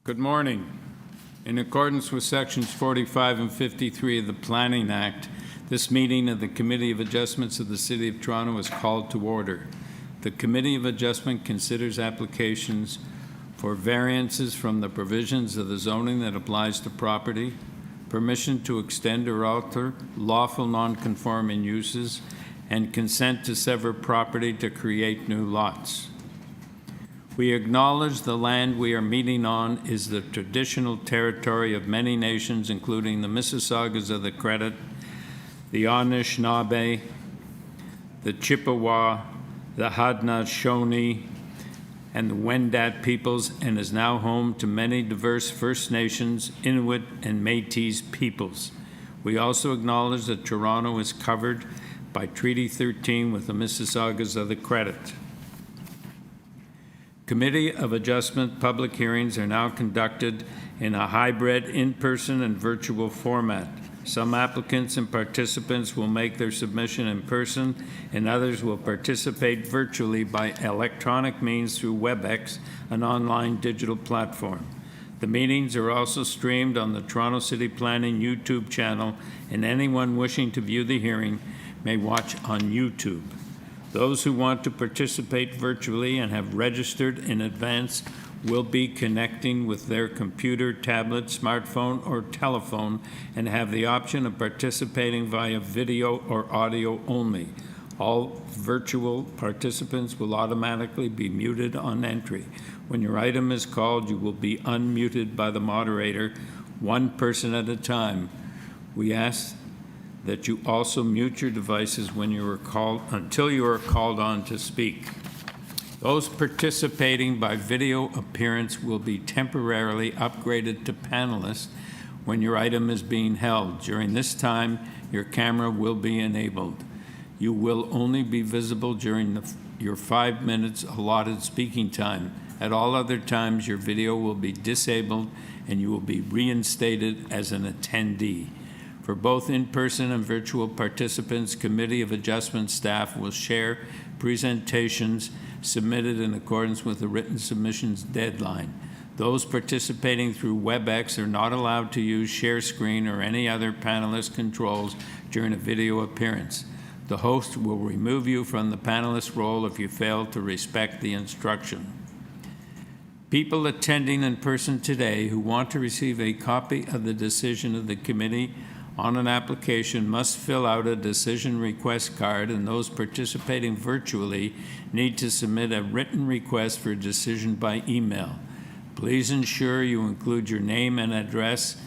Good morning. In accordance with Sections 45 and 53 of the Planning Act, this meeting of the Committee of Adjustments of the City of Toronto is called to order. The Committee of Adjustment considers applications for variances from the provisions of the zoning that applies to property, permission to extend or alter lawful non-conforming uses, and consent to sever property to create new lots. We acknowledge the land we are meeting on is the traditional territory of many nations, including the Mississaugas of the Credit, the Anishinaabe, the Chippewa, the Haudenosaunee, and the Wendat peoples, and is now home to many diverse First Nations, Inuit, and Métis peoples. We also acknowledge that Toronto is covered by Treaty 13 with the Mississaugas of the Credit. Committee of Adjustment public hearings are now conducted in a hybrid in-person and virtual format. Some applicants and participants will make their submission in person, and others will participate virtually by electronic means through WebEx, an online digital platform. The meetings are also streamed on the Toronto City Planning YouTube channel, and anyone wishing to view the hearing may watch on YouTube. Those who want to participate virtually and have registered in advance will be connecting with their computer, tablet, smartphone, or telephone and have the option of participating via video or audio only. All virtual participants will automatically be muted on entry. When your item is called, you will be unmuted by the moderator, one person at a time. We ask that you also mute your devices when you are called until you are called on to speak. Those participating by video appearance will be temporarily upgraded to panelists when your item is being held. During this time, your camera will be enabled. You will only be visible during your 5 minutes allotted speaking time. At all other times, your video will be disabled and you will be reinstated as an attendee. For both in-person and virtual participants, Committee of Adjustment staff will share presentations submitted in accordance with the written submissions deadline. Those participating through WebEx are not allowed to use share screen or any other panelist controls during a video appearance. The host will remove you from the panelist role if you fail to respect the instruction. People attending in person today who want to receive a copy of the decision of the committee on an application must fill out a decision request card, and those participating virtually need to submit a written request for a decision by email. Please ensure you include your name and address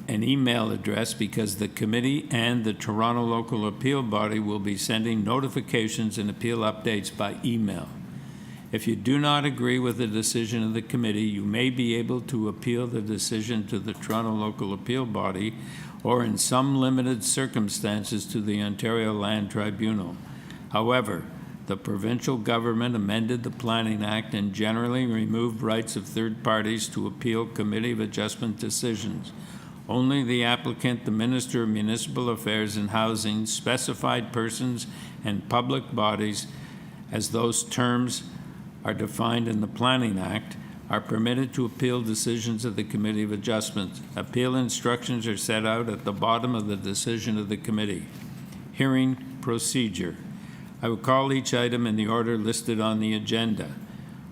and email address, because the committee and the Toronto Local Appeal Body will be sending notifications and appeal updates by email. If you do not agree with the decision of the committee, you may be able to appeal the decision to the Toronto Local Appeal Body, or in some limited circumstances to the Ontario Land Tribunal. However, the provincial government amended the Planning Act and generally removed rights of third parties to appeal Committee of Adjustment decisions. Only the applicant, the Minister of Municipal Affairs and Housing, specified persons, and public bodies, as those terms are defined in the Planning Act, are permitted to appeal decisions of the Committee of Adjustment. Appeal instructions are set out at the bottom of the decision of the committee. Hearing procedure. I will call each item in the order listed on the agenda.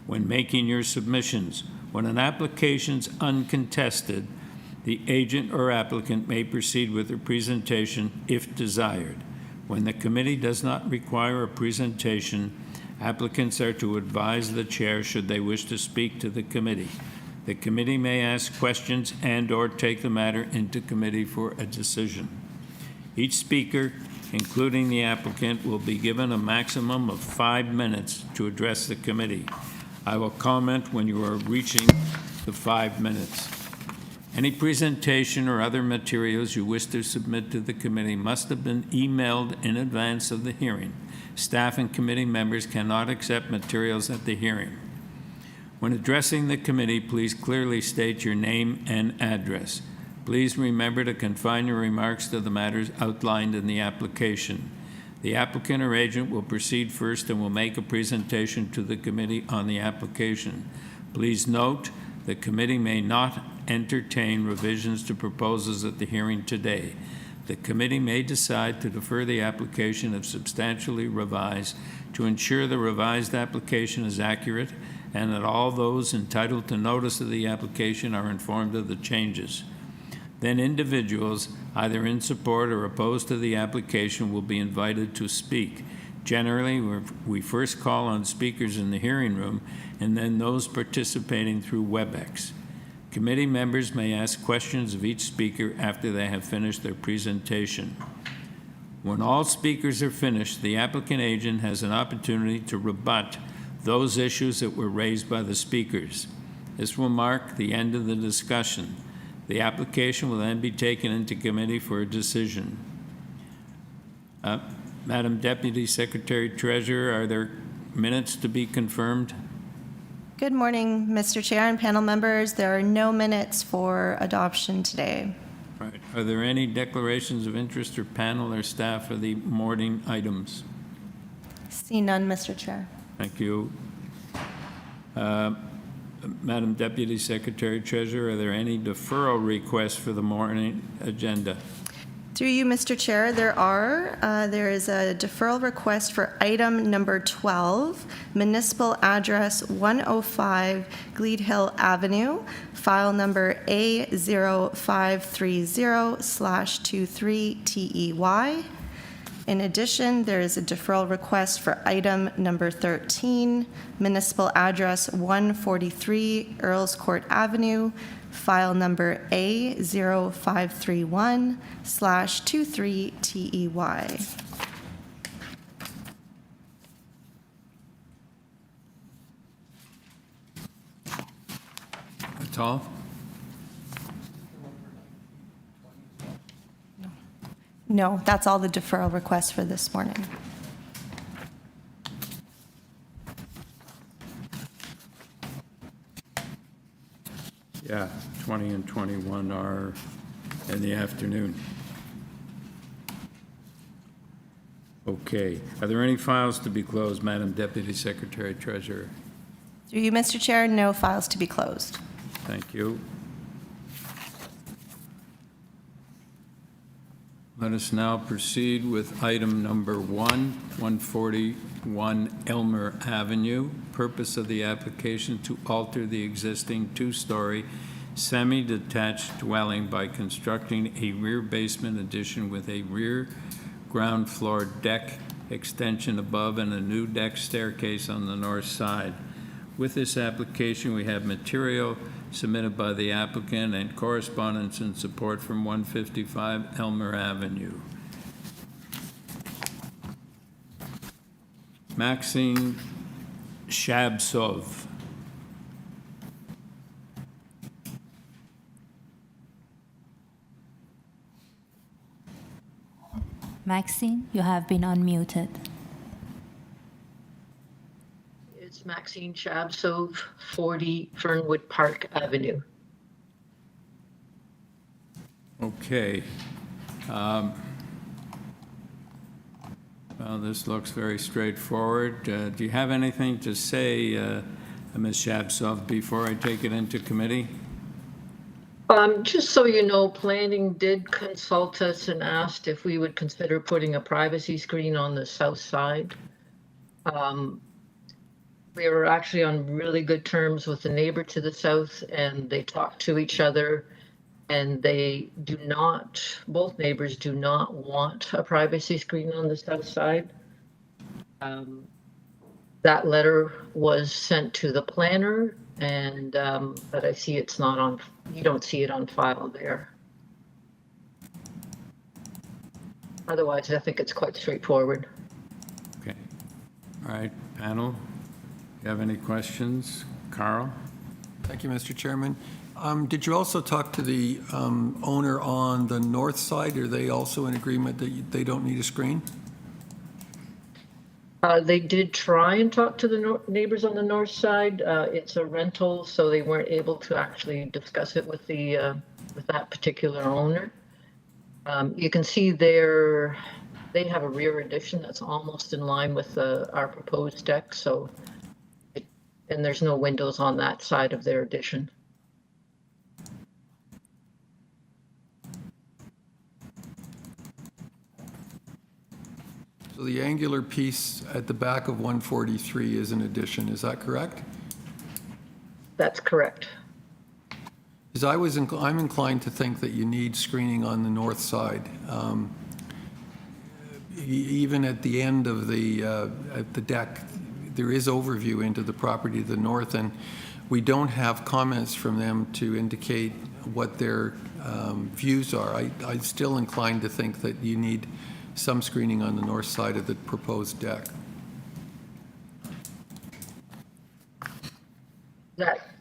When making your submissions, when an application is uncontested, the agent or applicant may proceed with their presentation if desired. When the committee does not require a presentation, applicants are to advise the chair should they wish to speak to the committee. The committee may ask questions and/or take the matter into committee for a decision. Each speaker, including the applicant, will be given a maximum of 5 minutes to address the committee. I will comment when you are reaching the 5 minutes. Any presentation or other materials you wish to submit to the committee must have been emailed in advance of the hearing. Staff and committee members cannot accept materials at the hearing. When addressing the committee, please clearly state your name and address. Please remember to confine your remarks to the matters outlined in the application. The applicant or agent will proceed first and will make a presentation to the committee on the application. Please note, the committee may not entertain revisions to proposals at the hearing today. The committee may decide to defer the application if substantially revised to ensure the revised application is accurate and that all those entitled to notice of the application are informed of the changes. Then individuals, either in support or opposed to the application, will be invited to speak. Generally, we first call on speakers in the hearing room and then those participating through WebEx. Committee members may ask questions of each speaker after they have finished their presentation. When all speakers are finished, the applicant agent has an opportunity to rebut those issues that were raised by the speakers. This will mark the end of the discussion. The application will then be taken into committee for a decision. Madam Deputy Secretary Treasurer, are there minutes to be confirmed? Good morning, Mr. Chair and panel members. There are no minutes for adoption today. Right. Are there any declarations of interest or panel or staff for the morning items? See none, Mr. Chair. Thank you. Madam Deputy Secretary Treasurer, are there any deferral requests for the morning agenda? Through you, Mr. Chair, there is a deferral request for item number 12, municipal address 105 Glade Avenue, file number A0530/23TEY. In addition, there is a deferral request for item number 13, municipal address 143 Earls Court Avenue, file number A0531/23TEY. That's all? No, that's all the deferral requests for this morning. Yeah, 20 and 21 are in the afternoon. Okay. Are there any files to be closed, Madam Deputy Secretary Treasurer? Through you, Mr. Chair, no files to be closed. Thank you. Let us now proceed with item number 141 Elmer Avenue. Purpose of the application to alter the existing two-story semi-detached dwelling by constructing a rear basement addition with a rear ground floor deck extension above and a new deck staircase on the north side. With this application, we have material submitted by the applicant and correspondence in support from 155 Elmer Avenue. Maxine Shabsov. Maxine, you have been unmuted. It's Maxine Shabsov, 40 Fernwood Park Avenue. Okay. Well, this looks very straightforward. Do you have anything to say, Ms. Shabsov, before I take it into committee? Just so you know, planning did consult us and asked if we would consider putting a privacy screen on the south side. We were actually on really good terms with the neighbor to the south, and they talked to each other, and they do not, both neighbors do not want a privacy screen on the south side. That letter was sent to the planner, and but I see it's not on, you don't see it on file there. Otherwise, I think it's quite straightforward. Okay. All right, panel. You have any questions? Carl? Thank you, Mr. Chairman. Did you also talk to the owner on the north side? Are they also in agreement that they don't need a screen? They did try and talk to the neighbors on the north side. It's a rental, so they weren't able to actually discuss it with the with that particular owner. You can see there they have a rear addition that's almost in line with our proposed deck, so and there's no windows on that side of their addition. So the angular piece at the back of 143 is an addition, is that correct? That's correct. Because I'm inclined to think that you need screening on the north side. Even at the end of at the deck, there is overview into the property to the north, and we don't have comments from them to indicate what their views are. I'm still inclined to think that you need some screening on the north side of the proposed deck.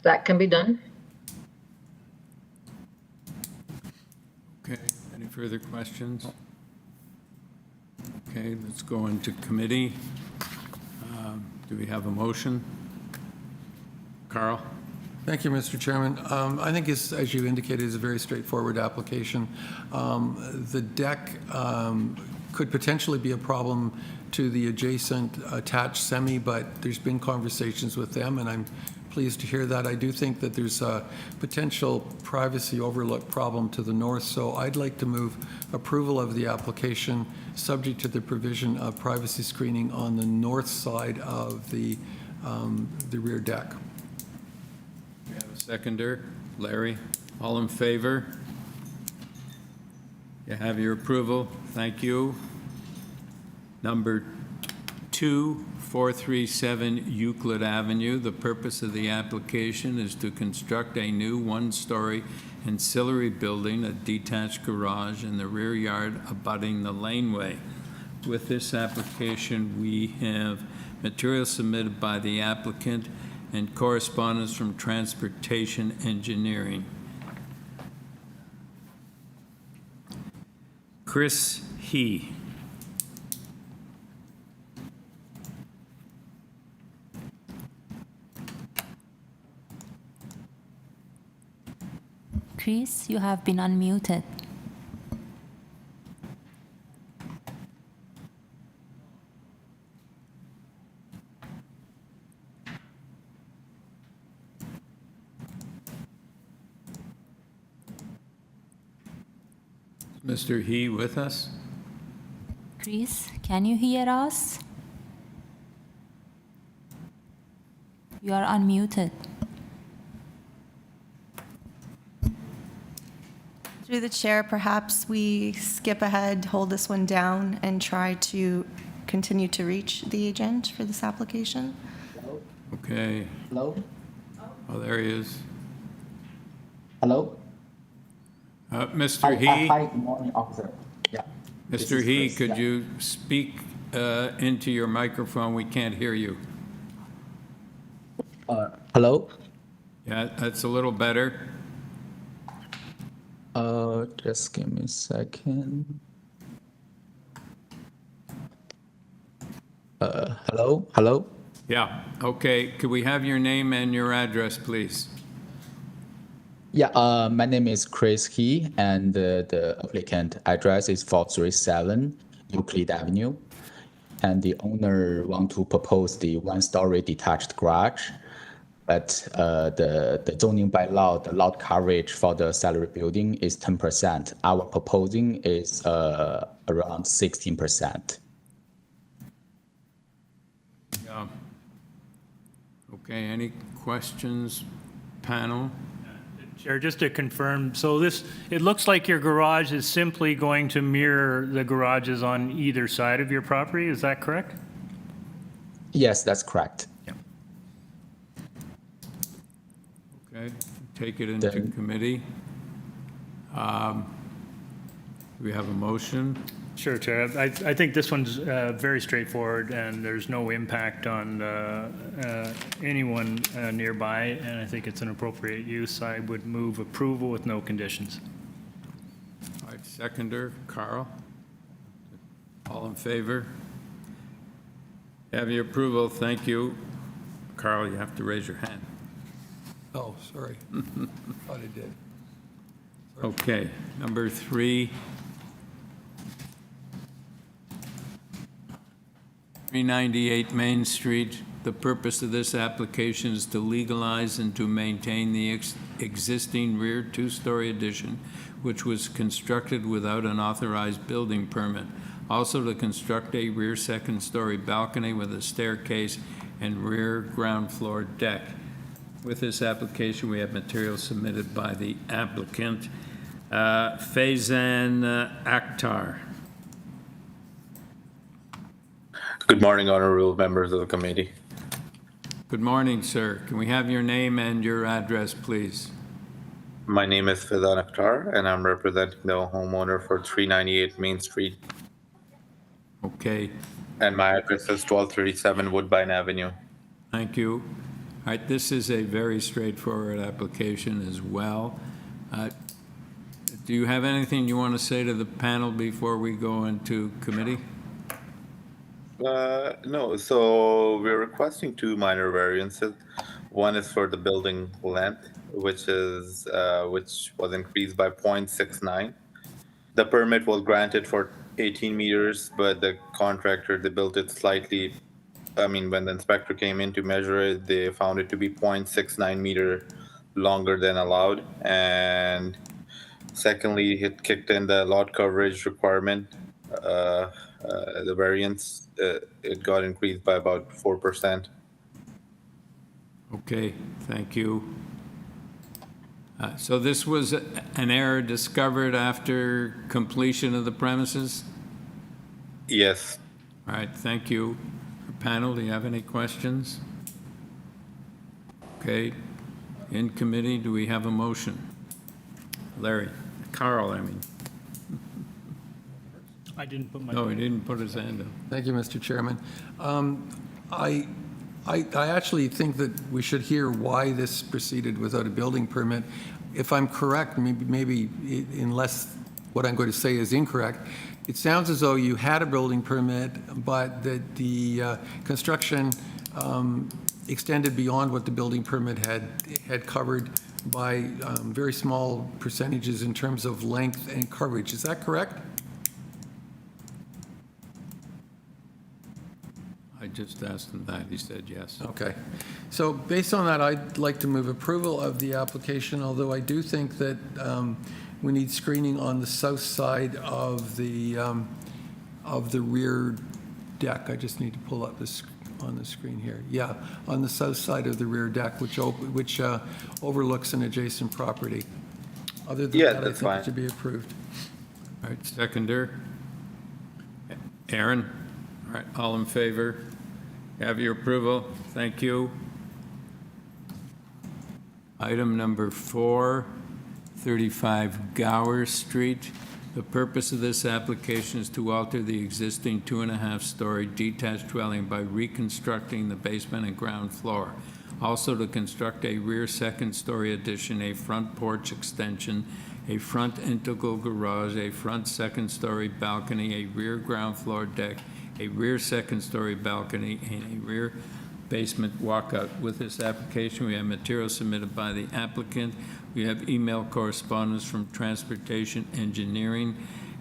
That can be done. Okay, any further questions? Okay, let's go into committee. Do we have a motion? Carl? Thank you, Mr. Chairman. I think, as you indicated, is a very straightforward application. The deck could potentially be a problem to the adjacent attached semi, but there's been conversations with them, and I'm pleased to hear that. I do think that there's a potential privacy overlook problem to the north, so I'd like to move approval of the application subject to the provision of privacy screening on the north side of the rear deck. We have a seconder. Larry, all in favor? You have your approval. Thank you. Number 2437 Euclid Avenue. The purpose of the application is to construct a new one-story ancillary building, a detached garage in the rear yard abutting the laneway. With this application, we have material submitted by the applicant and correspondence from Transportation Engineering. Chris He. Chris, you have been unmuted. Mr. He with us? Chris, can you hear us? You are unmuted. Through the chair, perhaps we skip ahead, hold this one down, and try to continue to reach the agent for this application. Okay. Hello? Oh, there he is. Hello? Mr. He? Hi, good morning, officer. Yeah. this Mr. is He, Chris, could yeah. you speak into your microphone? We can't hear you. Hello? Yeah, that's a little better. Just give me a second. Hello? Hello? Yeah, okay. Could we have your name and your address, please? Yeah, my name is Chris He, and the applicant address is 437 Euclid Avenue. And the owner want to propose the one-story detached garage, but the zoning bylaw, the lot coverage for the salary building is 10%. Our proposing is around 16%. Yeah. Okay, any questions, panel? Chair, just to confirm, so it looks like your garage is simply going to mirror the garages on either side of your property, is that correct? Yes, that's correct. Okay, take it into Then- committee. Do we have a motion? Sure, Chair. I think this one's very straightforward, and there's no impact on anyone nearby, and I think it's an appropriate use. I would move approval with no conditions. All right, seconder, Carl? All in favor? Have your approval, thank you. Carl, you have to raise your hand. Oh, sorry. Thought I did. Okay, number 3. 398 Main Street, The purpose of this application is to legalize and to maintain the existing rear two-story addition, which was constructed without an authorized building permit. Also to construct a rear second-story balcony with a staircase and rear ground floor deck. With this application, we have material submitted by the applicant, Faizan Akhtar. Good morning, honorable members of the committee. Good morning, sir. Can we have your name and your address, please? My name is Faizan Akhtar, and I'm representing the homeowner for 398 Main Street, Okay, and my address is 1237 Woodbine Avenue. thank you. All right, this is a very straightforward application as well. Do you have anything you want to say to the panel before we go into committee? No, so we're requesting two minor variances. One is for the building length, which was increased by 0.69. The permit was granted for 18 meters, but the contractor, they built it slightly. I mean, when the inspector came in to measure it, they found it to be 0.69 meter longer than allowed. And secondly, it kicked in the lot coverage requirement. The variance, it got increased by about 4%. Okay, thank you. So this was an error discovered after completion of the premises? Yes. All right, thank you. Panel, do you have any questions? Okay, in committee, do we have a motion? Carl, I mean. I didn't put my. No, he didn't put his hand up. Thank you, Mr. Chairman. I actually think that we should hear why this proceeded without a building permit. If I'm correct, maybe unless what I'm going to say is incorrect, it sounds as though you had a building permit, but that the construction extended beyond what the building permit had covered by very small percentages in terms of length and coverage. Is that correct? I just asked him that. He said yes. Okay. So based on that, I'd like to move approval of the application, although I do think that we need screening on the south side of the rear deck. I just need to pull up this on the screen here. Yeah, on the south side of the rear deck, which overlooks an adjacent property. Other than Yeah, that, I that's think fine. it should be approved. All right, seconder. Aaron? All right, all in favor? Have your approval? Thank you. Item number 4, 35 Gower Street. The purpose of this application is to alter the existing 2.5-story detached dwelling by reconstructing the basement and ground floor. Also to construct a rear second-story addition, a front porch extension, a front integral garage, a front second-story balcony, a rear ground floor deck, a rear second-story balcony, and a rear basement walkout. With this application, we have material submitted by the applicant. We have email correspondence from Transportation Engineering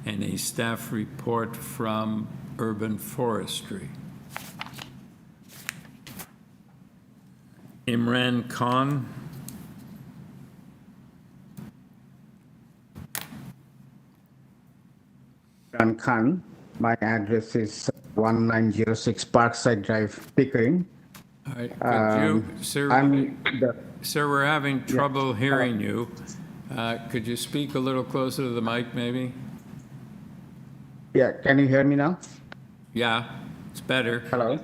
and a staff report from Urban Forestry. Imran Khan. Khan. My address is 1906 Parkside Drive, Pickering. All right, could you, sir, sir, we're having trouble hearing you. Could you speak a little closer to the mic, maybe? Yeah, can you hear me now? Yeah, it's better. Hello?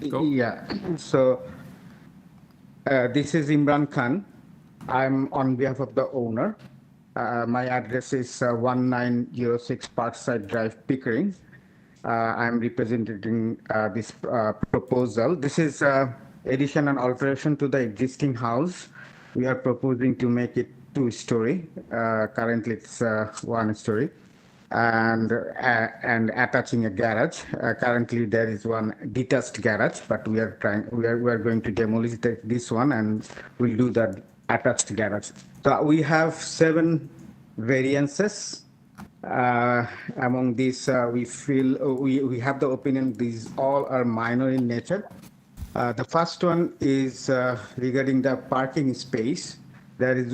Go. Yeah, so this is Imran Khan. I'm on behalf of the owner. My address is 1906 Parkside Drive, Pickering. I'm representing this proposal. This is addition and alteration to the existing house. We are proposing to make it 2-story. Currently, it's 1-story, and attaching a garage. Currently, there is one detached garage, but we are going to demolish this one, and we'll do the attached garage. So we have 7 variances Among these, we feel we have the opinion these all are minor in nature. The first one is regarding the parking space. There is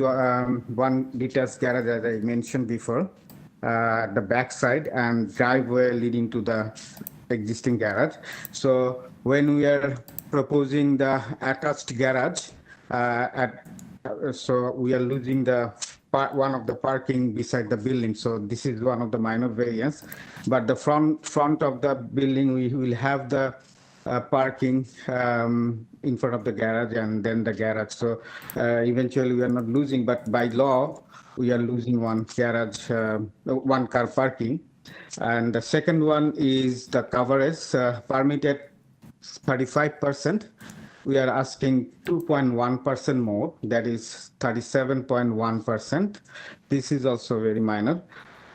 one detached garage, as I mentioned before, the back side and driveway leading to the existing garage. So when we are proposing the attached garage, so we are losing the one of the parking beside the building. So this is one of the minor variance. But the front of the building, we will have the parking in front of the garage and then the garage. So eventually we are not losing, but by law, we are losing one garage, one car parking. And the second one is the coverage permitted 35%. We are asking 2.1% more, that is 37.1%. This is also very minor.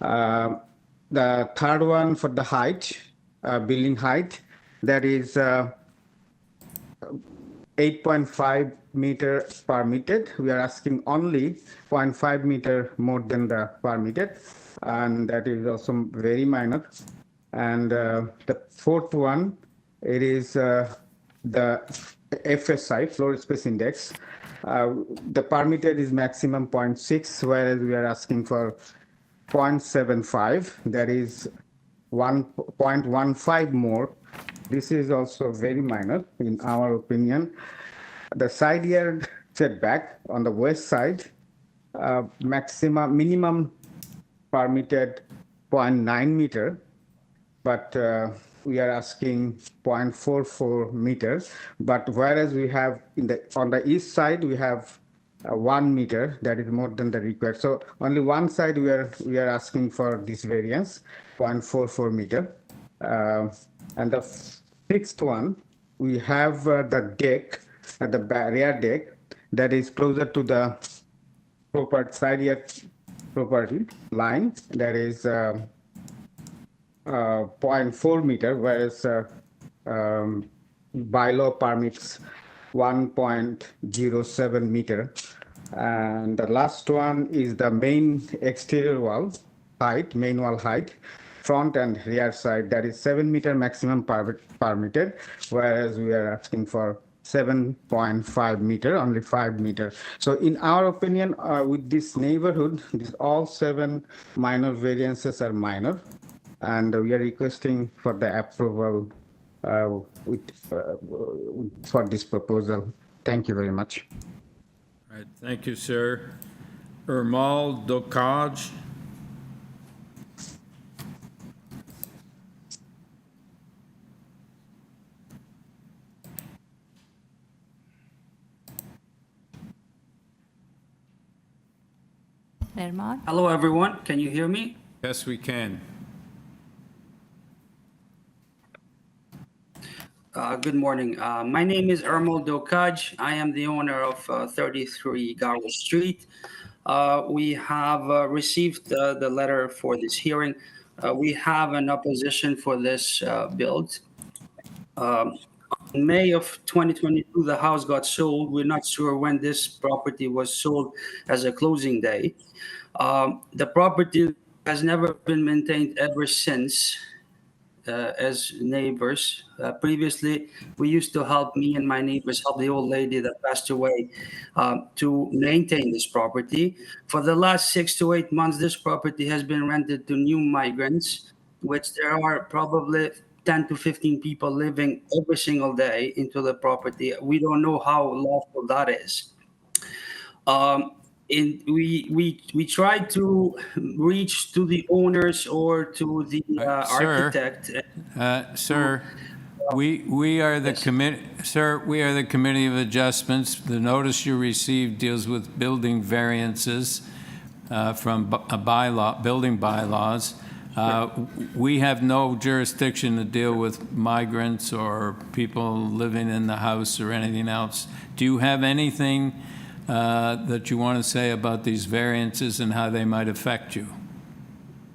The third one for the height, building height, that is 8.5 meter permitted. We are asking only 0.5 meter more than the permitted, and that is also very minor. And the fourth one, it is the FSI, floor space index. The permitted is maximum 0.6, whereas we are asking for 0.75, that is 1.15 more. This is also very minor in our opinion. The side yard setback on the west side, minimum permitted 0.9 meter, but we are asking 0.44 meters. But whereas we have on the east side we have 1 meter, that is more than the required. So only one side we are asking for this variance, 0.44 meter. And the sixth one, we have the deck, the rear deck, that is closer to the property side yard property line, that is 0.4 meter, whereas bylaw permits 1.07 meter. And the last one is the main exterior wall height, main wall height, front and rear side, that is 7 meter maximum permitted, whereas we are asking for 7.5 meter, only 5 meter. So in our opinion, with this neighborhood, all 7 minor variances are minor, and we are requesting for the approval for this proposal. Thank you very much. All right, thank you, sir. Ermal Dokaj. Ermal? Hello, everyone. Can you hear me? Yes, we can. Good morning. My name is Ermal Dokaj. I am the owner of 33 Gower Street. We have received the letter for this hearing. We have an opposition for this build. In May of 2022, the house got sold. We're not sure when this property was sold as a closing day. The property has never been maintained ever since. As neighbors. Previously, we used to help, me and my neighbors help the old lady that passed away to maintain this property. For the last 6 to 8 months, this property has been rented to new migrants, which there are probably 10 to 15 people living every single day into the property. We don't know how lawful that is. We tried to reach to the owners or to the architect. Sir, we are the committee. Sir, we are the Committee of Adjustments. The notice you received deals with building variances from building bylaws. We have no jurisdiction to deal with migrants or people living in the house or anything else. Do you have anything that you want to say about these variances and how they might affect you?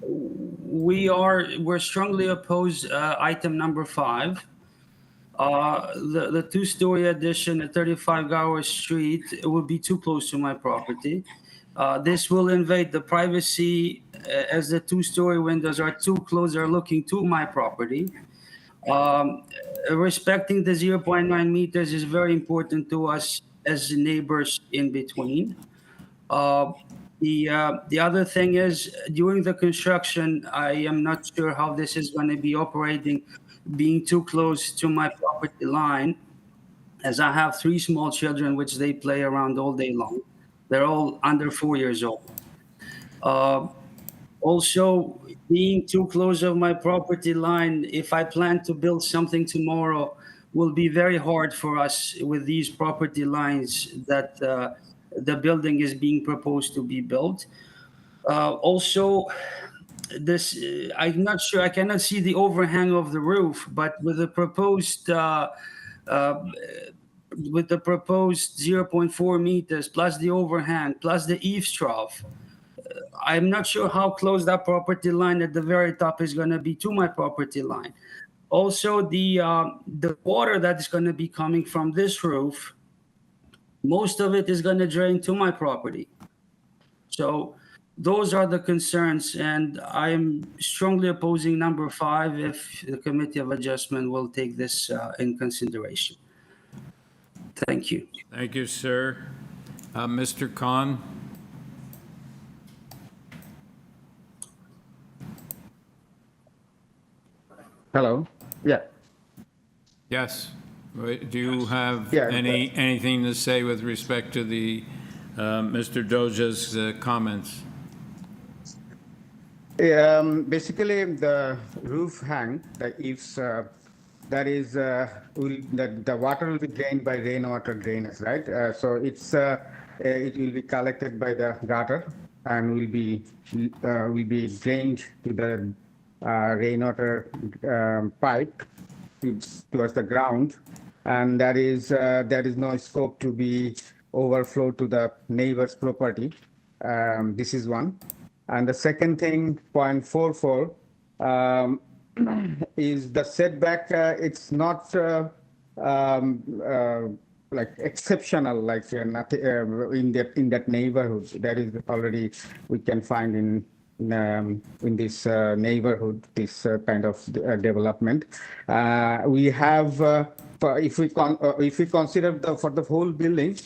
We're strongly opposed item number 5. The 2-story addition at 35 Gower Street would be too close to my property. This will invade the privacy as the two-story windows are too close, are looking to my property. Respecting the 0.9 meters is very important to us as neighbors in between. The other thing is, during the construction, I am not sure how this is going to be operating, being too close to my property line, as I have 3 small children which they play around all day long. They're all under 4 years old. Also, being too close of my property line, if I plan to build something tomorrow, will be very hard for us with these property lines that the building is being proposed to be built. Also, this I'm not sure. I cannot see the overhang of the roof, but with the proposed 0.4 meters plus the overhang plus the eaves trough, I'm not sure how close that property line at the very top is going to be to my property line. Also, the water that is going to be coming from this roof, most of it is going to drain to my property. So those are the concerns, and I'm strongly opposing number 5 if the Committee of Adjustment will take this in consideration. Thank you. Thank you, sir. Mr. Khan? Hello? Yeah. Yes. Wait, do you have Yeah, anything to say with respect to the Mr. Doja's comments? Basically, the roof hang, the eaves, that is, the water will be drained by rainwater drainage, right? So it will be collected by the gutter and will be drained to the rainwater pipe towards the ground, and there is no scope to be overflow to the neighbor's property. This is one. And the second thing, 0.44, is the setback. It's not like exceptional, like nothing in that neighborhood. That is already we can find in this neighborhood, this kind of development. We have, if we consider for the whole building,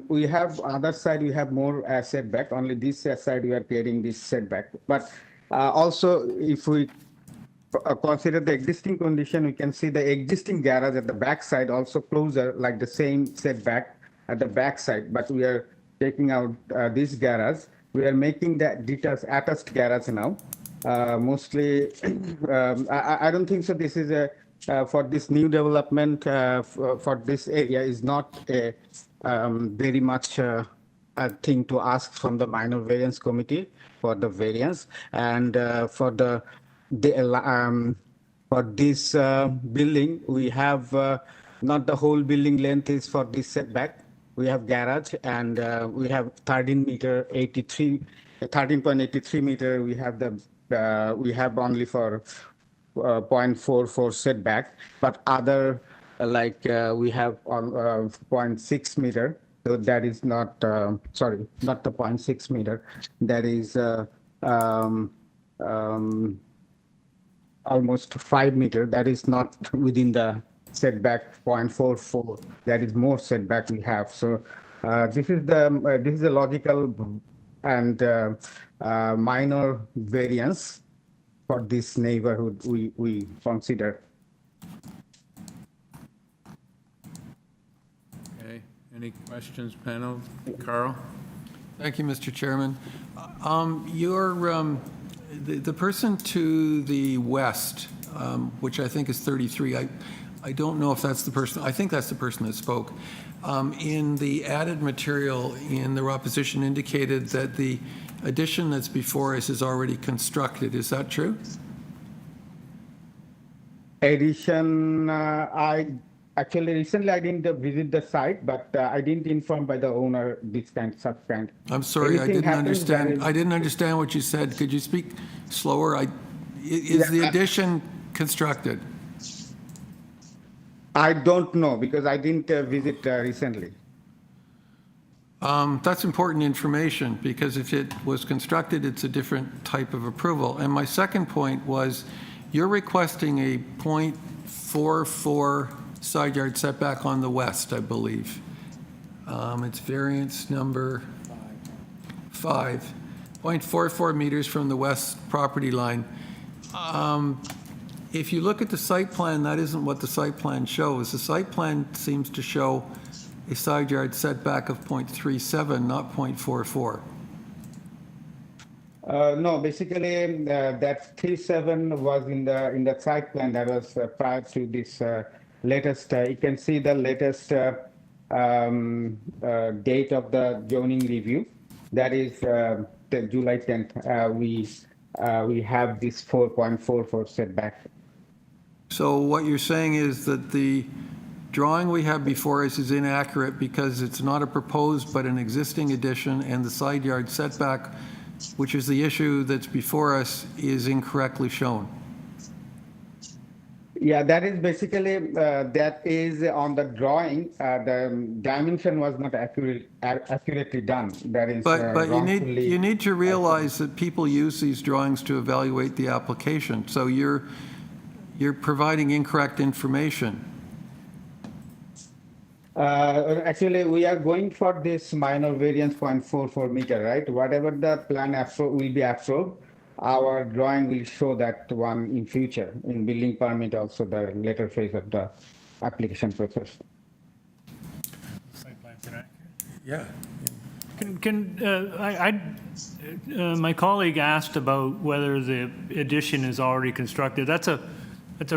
we have other side, we have more setback. Only this side we are creating this setback. But also, if we consider the existing condition, we can see the existing garage at the back side also closer, like the same setback at the back side. But we are taking out this garage. We are making that detached attached garage now. Mostly, I don't think so. This is for this new development for this area is not a very much a thing to ask from the minor variance committee for the variance, and for this building we have not the whole building length is for this setback. We have garage and we have 13.83 meter. We have we have only for 0.44 setback, but other like we have on 0.6 meter. So that is not sorry, not the 0.6 meter. That is almost 5 meter. That is not within the setback 0.44. That is more setback we have. So this is the logical and minor variance for this neighborhood we consider. Okay. Any questions, panel? Carl? Thank you, Mr. Chairman. The person to the west, which I think is 33, I don't know if that's the person. I think that's the person that spoke. In the added material in their opposition indicated that the addition that's before us is already constructed. Is that true? Addition, Actually, recently I didn't visit the site, but I didn't inform by the owner this kind, such kind. I'm sorry, I didn't understand. then- I didn't understand what you said. Could you speak slower? Is the addition constructed? I don't know because I didn't visit recently. That's important information, because if it was constructed, it's a different type of approval. And my second point was, you're requesting a .44 side yard setback on the west, I believe. It's variance number 5, 0.44 meters from the west property line. If you look at the site plan, that isn't what the site plan shows. The site plan seems to show a side yard setback of .37, not .44. No, basically, that 37 was in the site plan that was prior to this latest. You can see the latest date of the zoning review. That is the July 10th. We have this 4.44 setback. So what you're saying is that the drawing we have before us is inaccurate because it's not a proposed but an existing addition, and the side yard setback, which is the issue that's before us, is incorrectly shown. Yeah, that is basically, that is on the drawing. The dimension was not accurately done. That is But you wrongfully. need to realize that people use these drawings to evaluate the application. So you're providing incorrect information. Actually, we are going for this minor variance 0.44 meter, right? Whatever the plan will be approved, our drawing will show that one in future, in building permit, also the later phase of the application process. Yeah. My colleague asked about whether the addition is already constructed. That's a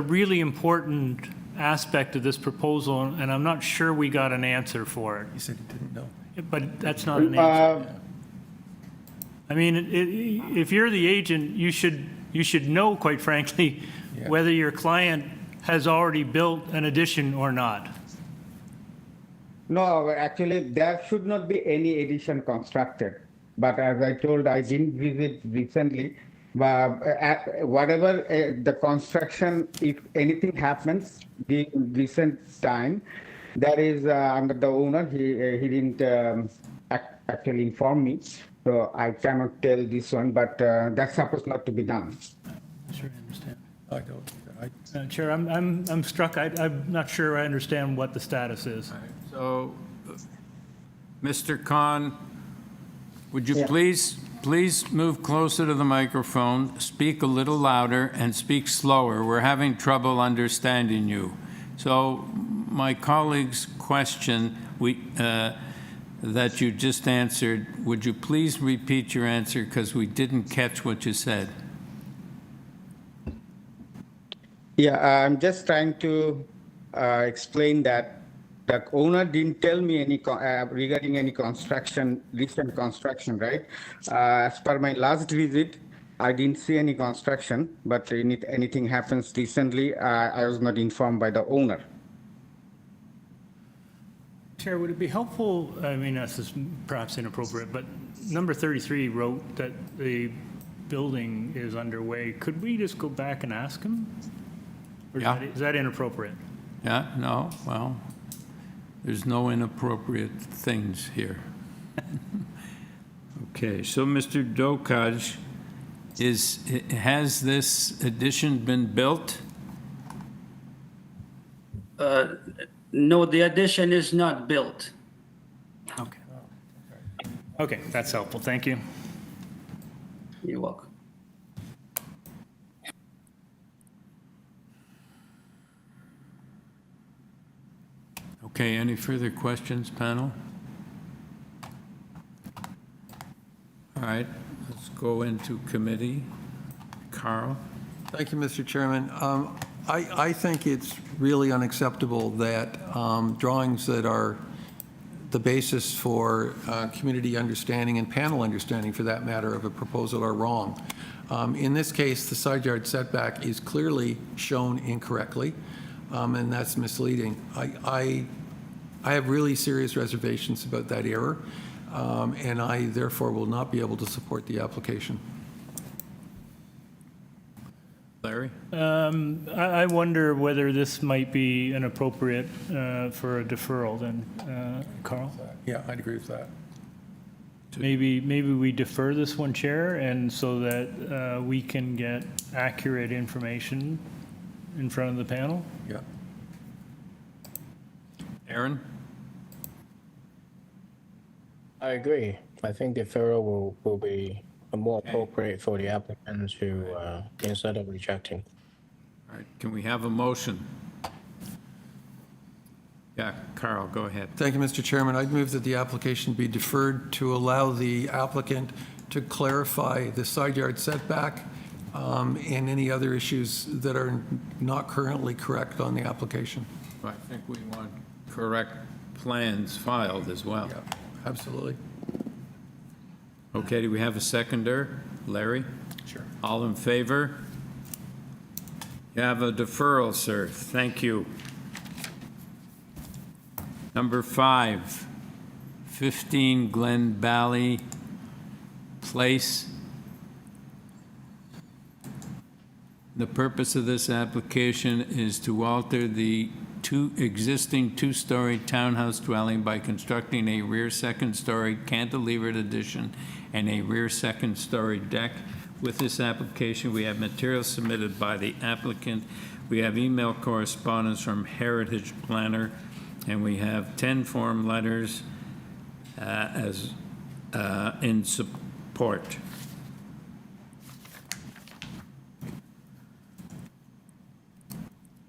really important aspect of this proposal, and I'm not sure we got an answer for it. You said you didn't know. But that's not an answer. I mean, if you're the agent, you should know, quite frankly, Yeah. whether your client has already built an addition or not. No, actually, there should not be any addition constructed. But as I told, I didn't visit recently. But whatever the construction, if anything happens the recent time, that is under the owner. He didn't actually inform me, so I cannot tell this one. But that's supposed not to be done. Sure, I understand. I don't. Chair, I'm struck. I'm not sure I understand what the status is. So, Mr. Khan, would you Yeah. please move closer to the microphone, speak a little louder, and speak slower? We're having trouble understanding you. So my colleague's question that you just answered, would you please repeat your answer because we didn't catch what you said? Yeah, I'm just trying to explain that the owner didn't tell me any regarding any construction, recent construction, right? As per my last visit, I didn't see any construction, but if anything happens recently, I was not informed by the owner. Chair, would it be helpful, I mean, this is perhaps inappropriate, but number 33 wrote that the building is underway. Could we just go back and ask him? Or Yeah. is that inappropriate? Yeah, no, well, there's no inappropriate things here. Okay, so Mr. Dokaj, has this addition been built? No, the addition is not built. Okay. Okay, that's helpful. Thank you. You're welcome. Okay, any further questions, panel? All right, let's go into committee. Carl? Thank you, Mr. Chairman. I think it's really unacceptable that drawings that are the basis for community understanding and panel understanding, for that matter, of a proposal are wrong. In this case, the side yard setback is clearly shown incorrectly, and that's misleading. I have really serious reservations about that error, and I therefore will not be able to support the application. Larry? I wonder whether this might be an appropriate for a deferral then, Carl? Yeah, I'd agree with that. Maybe we defer this one, Chair, and so that we can get accurate information in front of the panel. Yeah. Aaron? I agree. I think deferral will be more appropriate for the applicant to, instead of rejecting. All right, can we have a motion? Yeah, Carl, go ahead. Thank you, Mr. Chairman. I'd move that the application be deferred to allow the applicant to clarify the side yard setback and any other issues that are not currently correct on the application. I think we want correct plans filed as well. Yeah, absolutely. Okay, do we have a seconder? Larry? Sure. All in favor? You have a deferral, sir. Thank you. Number 5, 15 Glen Valley Place. The purpose of this application is to alter the existing two-story townhouse dwelling by constructing a rear second-story cantilevered addition and a rear second-story deck. With this application, we have materials submitted by the applicant. We have email correspondence from Heritage Planner, and we have 10 form letters in support.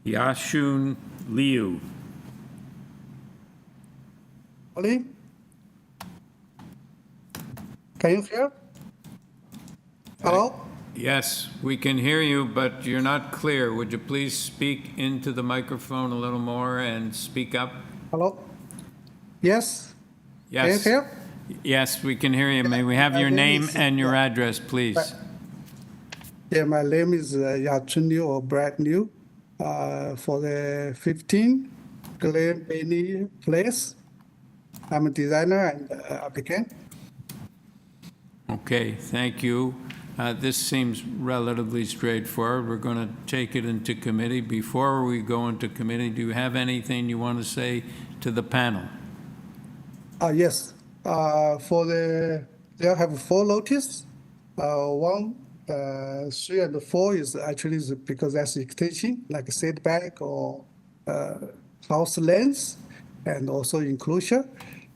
Yashun Liu. Oli? Can you hear? Hello? Yes, we can hear you, but you're not clear. Would you please speak into the microphone a little more and speak up? Hello? Yes? Yes. Can you hear? Yes, we can hear you. May we have your name and your address, please? Yeah, my name is Yachun Liu or Brad Liu for the 15 Glade Avenue Place. I'm a designer and applicant. Okay, thank you. This seems relatively straightforward. We're going to take it into committee. Before we go into committee, do you have anything you want to say to the panel? Yes. They have 4 notices. 1, 3, and 4 is actually because that's extension, like a setback or house length, and also enclosure.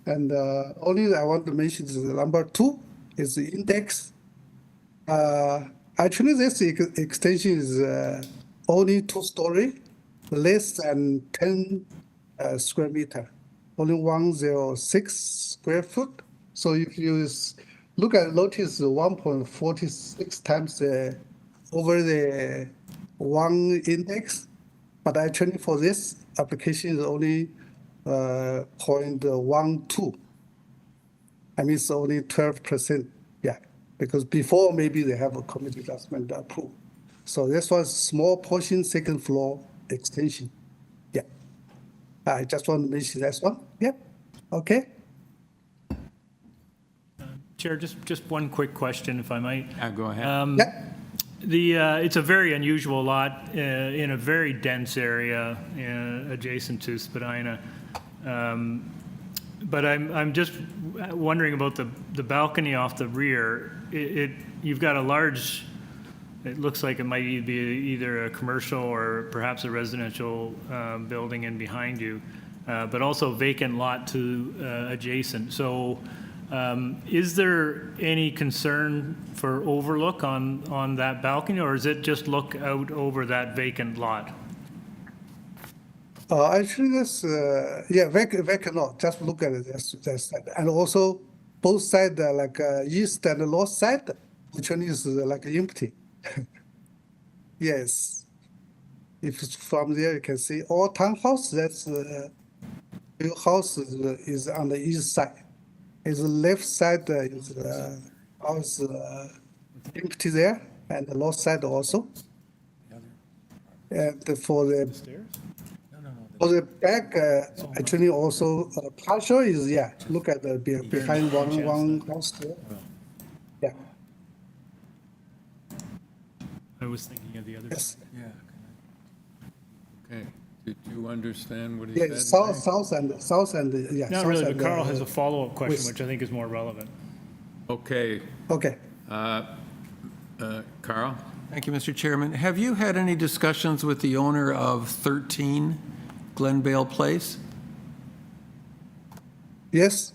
And only I want to mention is the number 2 is the index. Actually, this extension is only 2-story, less than 10 square meter, only 106 square foot. So if you look at notice 1.46 times over the 1 index, but actually for this application is only 0.12. I mean, it's only 12%. Yeah, because before maybe they have a committee adjustment approved. So this was small portion, second floor extension. Yeah, I just want to mention that one. Yeah, okay. Chair, just one quick question, if I might. Go ahead. Yeah. It's a very unusual lot in a very dense area adjacent to Spadina. But I'm just wondering about the balcony off the rear. You've got a large, it looks like it might be either a commercial or perhaps a residential building in behind you, but also vacant lot to adjacent. So is there any concern for overlook on that balcony, or is it just look out over that vacant lot? Actually, that's vacant lot. Just look at it. That's and also both sides, like east and north side, actually is like empty. Yes. If it's from there, you can see all townhouse. That's new house is on the east side. Is the left side is house empty there, and the north side also. And for the back, actually also partial is look at the behind one house there. Yeah. I was thinking of the other. Yes. Yeah. Okay. Did you understand what he Yeah, said? south and Not south really, and, but Carl has a follow-up question, west. which I think is more relevant. Okay. Okay. Carl? Thank you, Mr. Chairman. Have you had any discussions with the owner of 13 Glenvale Place? Yes.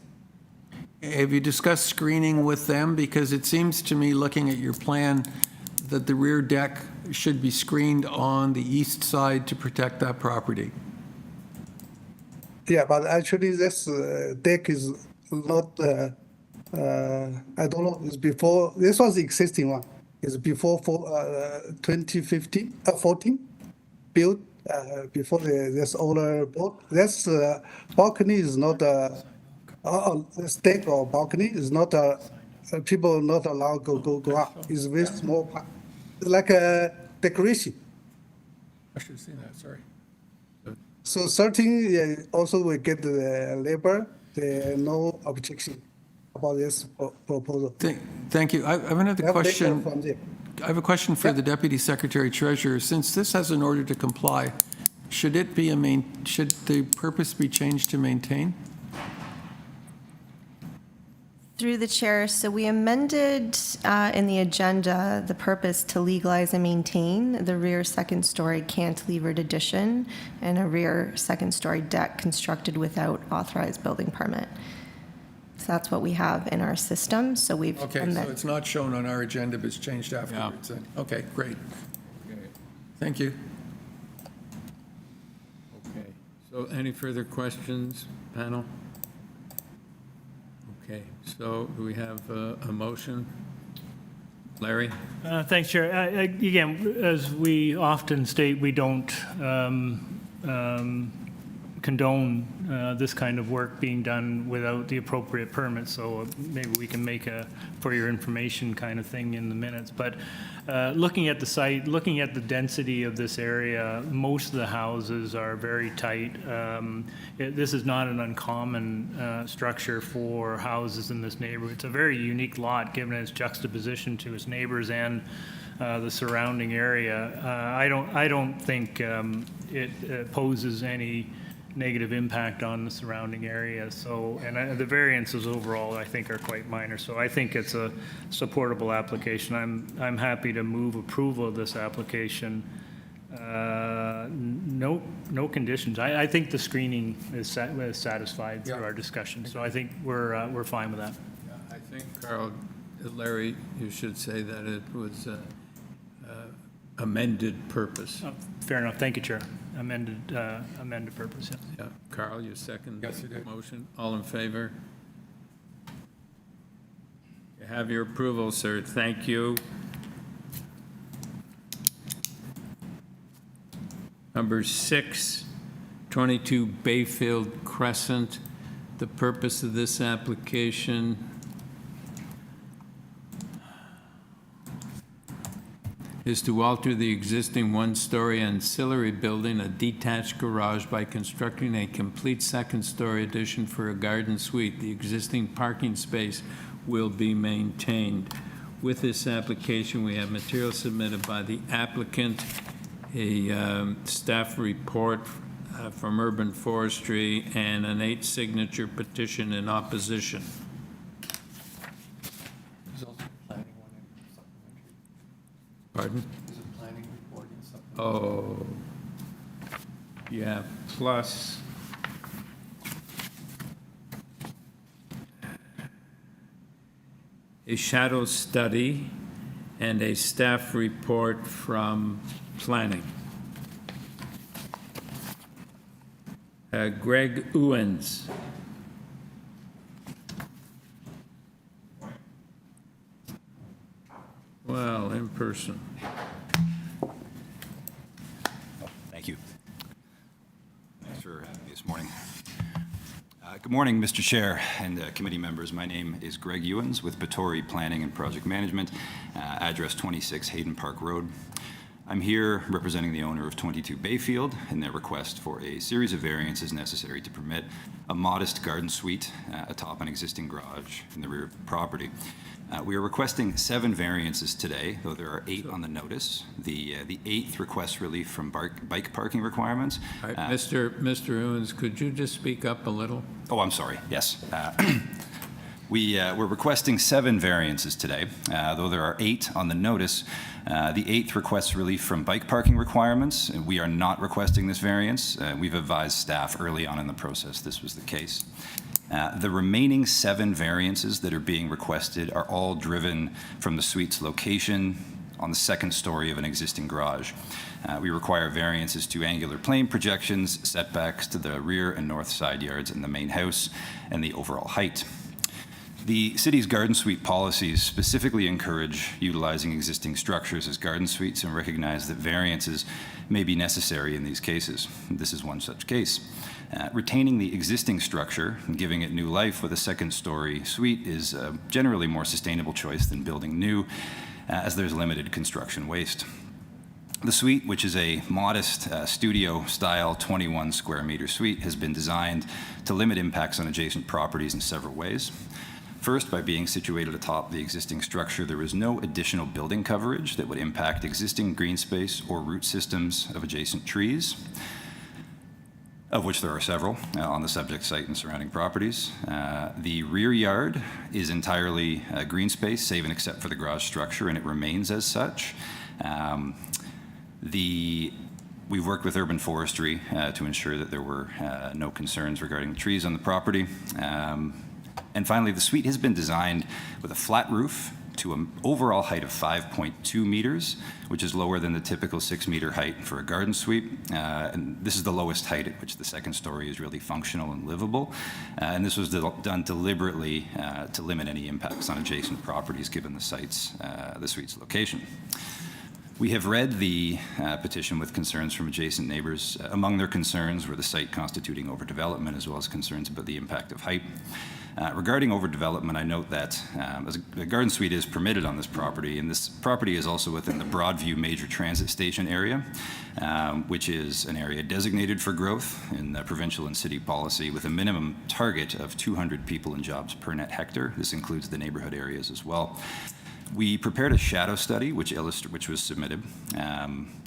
Have you discussed screening with them? Because it seems to me, looking at your plan, that the rear deck should be screened on the east side to protect that property. Yeah, but actually this deck is not, I don't know, it's before, this was the existing one. It's before 2015, 14, built before this older boat. This balcony is not, this deck or balcony is not, people not allowed to go up. It's very small part. It's like a decoration. I should have seen that, sorry. So 13 also will get the labor, no objection about this proposal. Thank you. I have another Have question. labor from there. I have a question for the Deputy Secretary Treasurer. Since this has an order to comply, should the purpose be changed to maintain? Through the chair, so we amended in the agenda the purpose to legalize and maintain the rear second-story cantilevered addition and a rear second-story deck constructed without authorized building permit. So that's what we have in our system, so we've Okay, so amended. it's not shown on our agenda, but it's changed afterwards. Okay, great. Thank you. Okay. So any further questions, panel? Okay, so do we have a motion? Larry? Thanks, Chair. Again, as we often state, we don't condone this kind of work being done without the appropriate permit, so maybe we can make a for your information kind of thing in the minutes. But looking at the site, looking at the density of this area, most of the houses are very tight. This is not an uncommon structure for houses in this neighborhood. It's a very unique lot given its juxtaposition to its neighbors and the surrounding area. I don't think it poses any negative impact on the surrounding area. So, and the variances overall, I think, are quite minor. So I think it's a supportable application. I'm happy to move approval of this application. No conditions. I think the screening is satisfied through our discussion. So I think we're fine with that. I think, Carl, Larry, you should say that it was amended purpose. Fair enough. Thank you, Chair. Amended purpose, yes. Yeah, Carl, you second Yes, I the did. motion? All in favor? You have your approval, sir. Thank you. Number 6, 22 Bayfield Crescent. The purpose of this application is to alter the existing one-story ancillary building, a detached garage, by constructing a complete second-story addition for a garden suite. The existing parking space will be maintained. With this application, we have material submitted by the applicant, a staff report from Urban Forestry, and an 8-signature petition in opposition. Pardon? There's a planning report and something. Oh, yeah, plus a shadow study and a staff report from planning. Greg Owens. Well, in person. Thank you. Thanks for having me this morning. Good morning, Mr. Chair and committee members. My name is Greg Ewens with Patori Planning and Project Management, address 26 Hayden Park Road. I'm here representing the owner of 22 Bayfield in their request for a series of variances necessary to permit a modest garden suite atop an existing garage in the rear of the property. We are requesting 7 variances today, though there are 8 on the notice. The 8th requests relief from bike parking requirements. All right, Mr. Owens, could you just speak up a little? Oh, I'm sorry. Yes. We're requesting 7 variances today, though there are 8 on the notice. The 8th requests relief from bike parking requirements. We are not requesting this variance. We've advised staff early on in the process this was the case. The remaining 7 variances that are being requested are all driven from the suite's location on the 2nd story of an existing garage. We require variances to angular plane projections, setbacks to the rear and north side yards in the main house, and the overall height. The city's garden suite policies specifically encourage utilizing existing structures as garden suites and recognize that variances may be necessary in these cases. This is one such case. Retaining the existing structure and giving it new life with a 2nd-story suite is a generally more sustainable choice than building new, as there's limited construction waste. The suite, which is a modest studio-style 21 square meter suite, has been designed to limit impacts on adjacent properties in several ways. First, by being situated atop the existing structure, there is no additional building coverage that would impact existing green space or root systems of adjacent trees, of which there are several on the subject site and surrounding properties. The rear yard is entirely green space, save and except for the garage structure, and it remains as such. We've worked with urban forestry to ensure that there were no concerns regarding the trees on the property. And finally, the suite has been designed with a flat roof to an overall height of 5.2 meters, which is lower than the typical 6-meter height for a garden suite. And this is the lowest height at which the 2nd story is really functional and livable. And this was done deliberately to limit any impacts on adjacent properties given the suite's location. We have read the petition with concerns from adjacent neighbors. Among their concerns were the site constituting overdevelopment, as well as concerns about the impact of height. Regarding overdevelopment, I note that a garden suite is permitted on this property, and this property is also within the Broadview Major Transit Station area, which is an area designated for growth in the provincial and city policy with a minimum target of 200 people and jobs per net hectare. This includes the neighborhood areas as well. We prepared a shadow study which was submitted.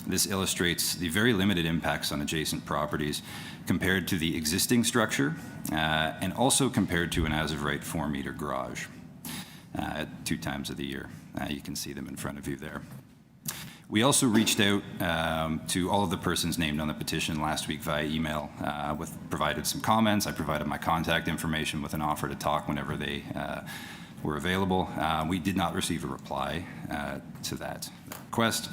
This illustrates the very limited impacts on adjacent properties compared to the existing structure and also compared to an as-of-right 4-meter garage at 2 times of the year. You can see them in front of you there. We also reached out to all of the persons named on the petition last week via email, provided some comments. I provided my contact information with an offer to talk whenever they were available. We did not receive a reply to that request.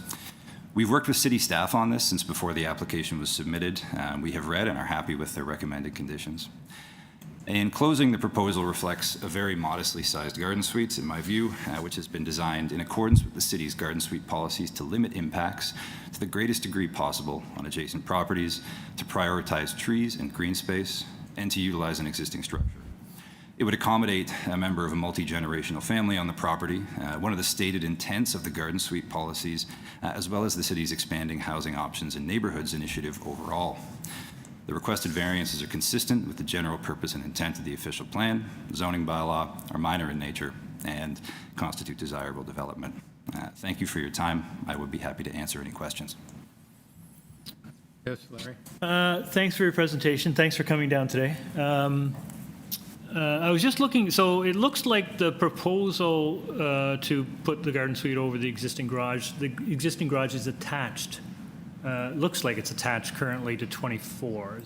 We've worked with city staff on this since before the application was submitted. We have read and are happy with their recommended conditions. In closing, the proposal reflects a very modestly sized garden suite, in my view, which has been designed in accordance with the city's garden suite policies to limit impacts to the greatest degree possible on adjacent properties, to prioritize trees and green space, and to utilize an existing structure. It would accommodate a member of a multi-generational family on the property, one of the stated intents of the garden suite policies, as well as the city's expanding housing options and neighborhoods initiative overall. The requested variances are consistent with the general purpose and intent of the official plan, zoning bylaw, are minor in nature, and constitute desirable development. Thank you for your time. I would be happy to answer any questions. Yes, Larry? Thanks for your presentation. Thanks for coming down today. I was just looking, so it looks like the proposal to put the garden suite over the existing garage is attached. Looks like it's attached currently to 24.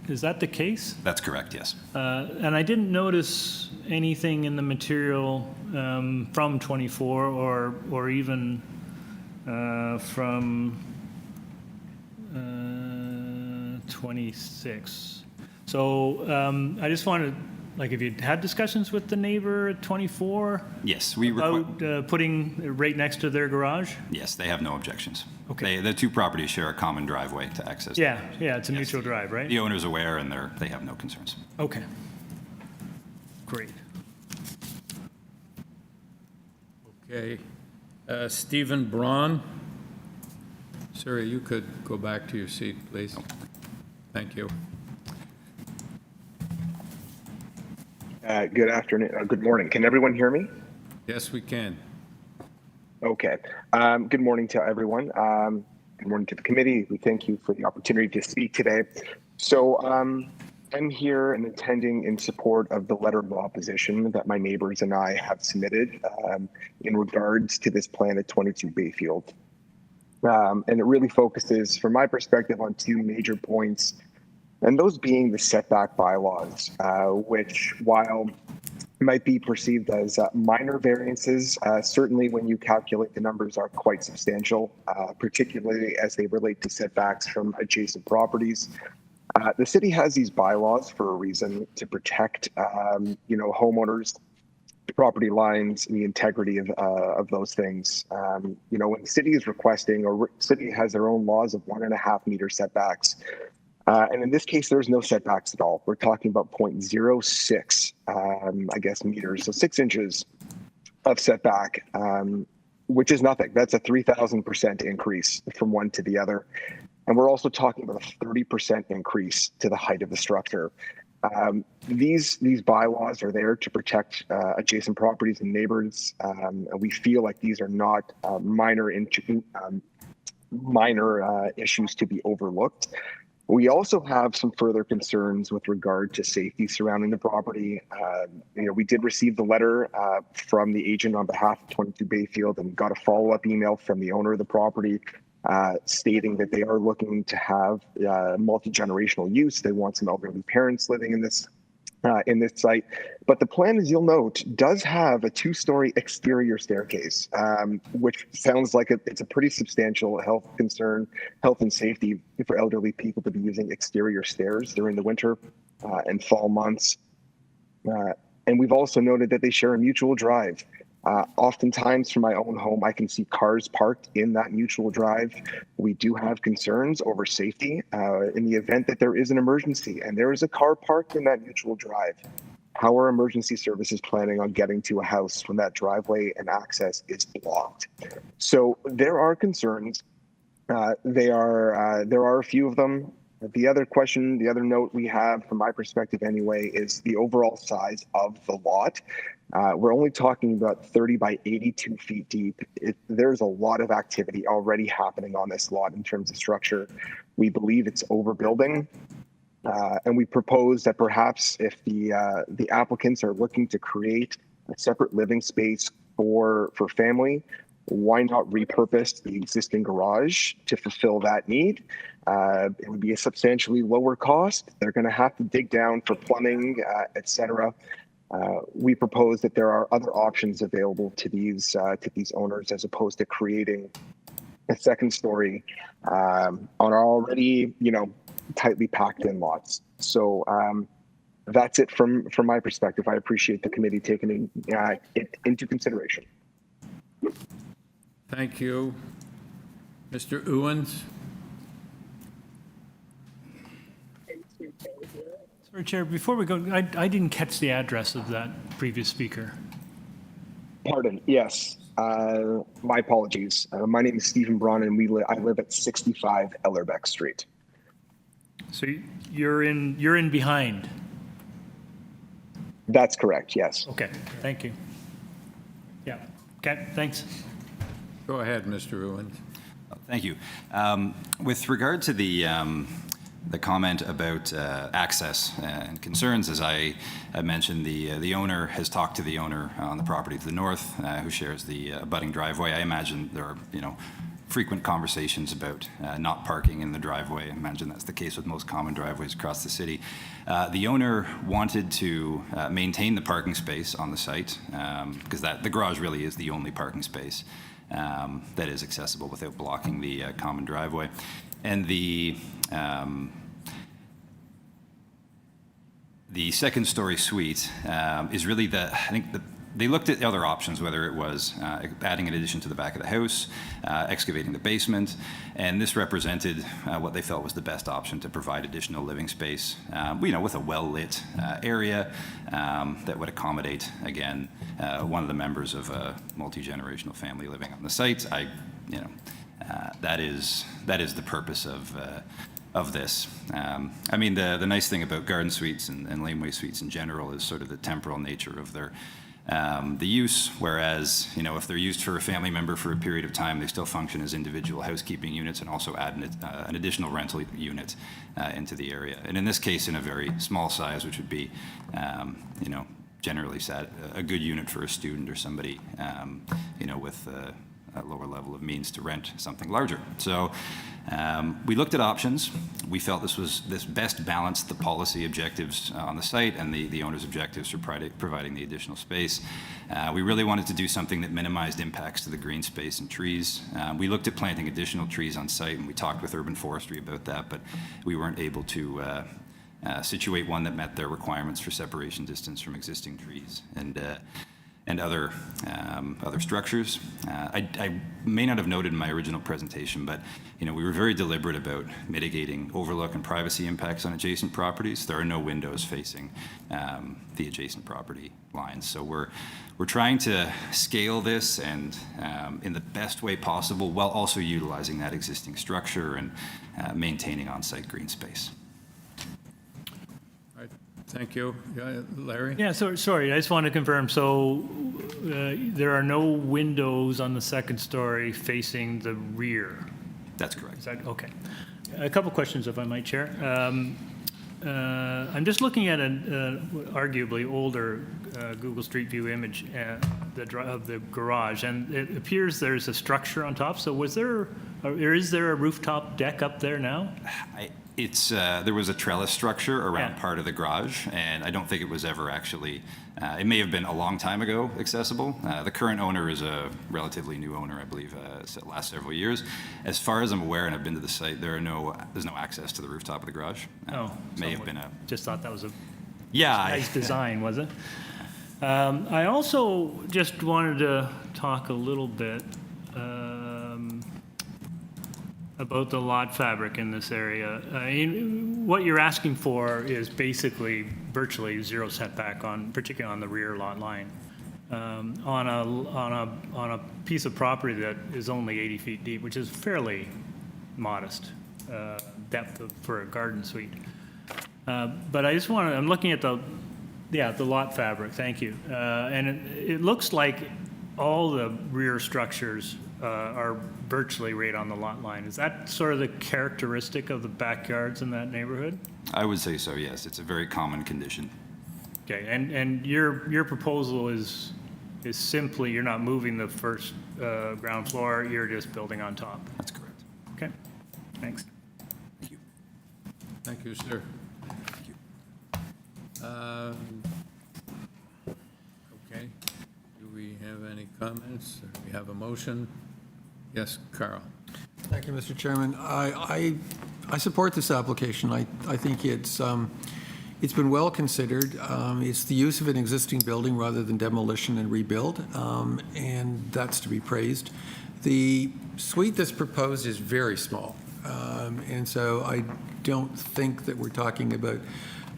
Is that the case? That's correct, yes. And I didn't notice anything in the material from 24 or even from 26. So I just wanted, have you had discussions with the neighbor at 24? Yes, about putting right next to their garage? Yes, they have no objections. Okay. The 2 properties share a common driveway to access. Yeah, it's a mutual drive, right? The owner's aware, and they have no concerns. Okay. Great. Okay. Stephen Braun. Sir, you could go back to your seat, please. Thank you. Good afternoon. Good morning. Can everyone hear me? Yes, we can. Okay. Good morning to everyone. Good morning to the committee. We thank you for the opportunity to speak today. So I'm here and attending in support of the letter of opposition that my neighbors and I have submitted in regards to this plan at 22 Bayfield. And it really focuses, from my perspective, on two major points, and those being the setback bylaws, which, while might be perceived as minor variances, certainly when you calculate the numbers are quite substantial, particularly as they relate to setbacks from adjacent properties. The city has these bylaws for a reason, to protect, homeowners, property lines, and the integrity of those things. When the city is requesting, or city has their own laws of 1.5 meter setbacks, and in this case, there's no setbacks at all. We're talking about 0.06, meters, so 6 inches of setback, which is nothing. That's a 3,000% increase from one to the other. And we're also talking about a 30% increase to the height of the structure. These bylaws are there to protect adjacent properties and neighbors. And we feel like these are not minor issues to be overlooked. We also have some further concerns with regard to safety surrounding the property. We did receive the letter from the agent on behalf of 22 Bayfield and got a follow-up email from the owner of the property stating that they are looking to have multi-generational use. They want some elderly parents living in this site. But the plan, as you'll note, does have a 2-story exterior staircase, which sounds like it's a pretty substantial health concern, health and safety for elderly people to be using exterior stairs during the winter and fall months. And we've also noted that they share a mutual drive. Oftentimes from my own home, I can see cars parked in that mutual drive. We do have concerns over safety in the event that there is an emergency and there is a car parked in that mutual drive. How are emergency services planning on getting to a house when that driveway and access is blocked? So there are concerns. There are a few of them. The other note we have, from my perspective anyway, is the overall size of the lot. We're only talking about 30 by 82 feet deep. There's a lot of activity already happening on this lot in terms of structure. We believe it's overbuilding. And we propose that perhaps if the applicants are looking to create a separate living space for family, why not repurpose the existing garage to fulfill that need? It would be a substantially lower cost. They're going to have to dig down for plumbing, etc. We propose that there are other options available to these owners, as opposed to creating a second story on our already tightly packed in lots. So that's it from my perspective. I appreciate the committee taking it into consideration. Thank you. Mr. Owens? Sorry, Chair, before we go, I didn't catch the address of that previous speaker. Pardon, yes. My apologies. My name is Stephen Braun, and I live at 65 Ellerbeck Street. So you're in behind? That's correct, yes. Okay, thank you. Yeah, okay, thanks. Go ahead, Mr. Owens. Thank you. With regard to the comment about access and concerns, as I mentioned, the owner has talked to the owner on the property to the north, who shares the abutting driveway. I imagine there are, frequent conversations about not parking in the driveway. I imagine that's the case with most common driveways across the city. The owner wanted to maintain the parking space on the site because the garage really is the only parking space that is accessible without blocking the common driveway. And the second story suite is really they looked at other options, whether it was adding an addition to the back of the house, excavating the basement, and this represented what they felt was the best option to provide additional living space, with a well-lit area that would accommodate, again, one of the members of a multi-generational family living on the site. That is the purpose of this. The nice thing about garden suites and laneway suites in general is sort of the temporal nature of their the use, whereas, if they're used for a family member for a period of time, they still function as individual housekeeping units and also add an additional rental unit into the area. And in this case, in a very small size, which would be, generally a good unit for a student or somebody, with a lower level of means to rent something larger. So we looked at options. We felt this best balanced the policy objectives on the site and the owner's objectives for providing the additional space. We really wanted to do something that minimized impacts to the green space and trees. We looked at planting additional trees on site, and we talked with urban forestry about that, but we weren't able to situate one that met their requirements for separation distance from existing trees and other structures. I may not have noted in my original presentation, but we were very deliberate about mitigating overlook and privacy impacts on adjacent properties. There are no windows facing the adjacent property lines, so we're trying to scale this and in the best way possible, while also utilizing that existing structure and maintaining on-site green space. Thank you. Larry? Yeah, so, sorry, I just want to confirm. So there are no windows on the second story facing the rear? That's correct. Is that, okay. A couple questions, if I might, Chair. I'm just looking at an arguably older Google Street View image of the garage, and it appears there's a structure on top. So is there a rooftop deck up there now? There was a trellis structure around part of the garage, and I don't think it was ever actually, it may have been a long time ago accessible. The current owner is a relatively new owner, I believe, last several years. As far as I'm aware, and I've been to the site, there's no access to the rooftop of the garage. May have been a... Just thought that was a Yeah. Nice design, was it? I also just wanted to talk a little bit about the lot fabric in this area. What you're asking for is basically virtually zero setback particularly on the rear lot line, on a piece of property that is only 80 feet deep, which is fairly modest depth for a garden suite. But I just I'm looking at the lot fabric. Thank you. And it looks like all the rear structures are virtually right on the lot line. Is that sort of the characteristic of the backyards in that neighborhood? I would say so, yes. It's a very common condition. Okay, and your proposal is simply you're not moving the first ground floor, you're just building on top? That's correct. Okay, thanks. Thank you. Thank you, sir. Thank you. Okay. Do we have any comments? Or do we have a motion? Yes, Carl. Thank you, Mr. Chairman. I support this application. I think it's been well considered. It's the use of an existing building rather than demolition and rebuild, and that's to be praised. The suite that's proposed is very small, and so I don't think that we're talking about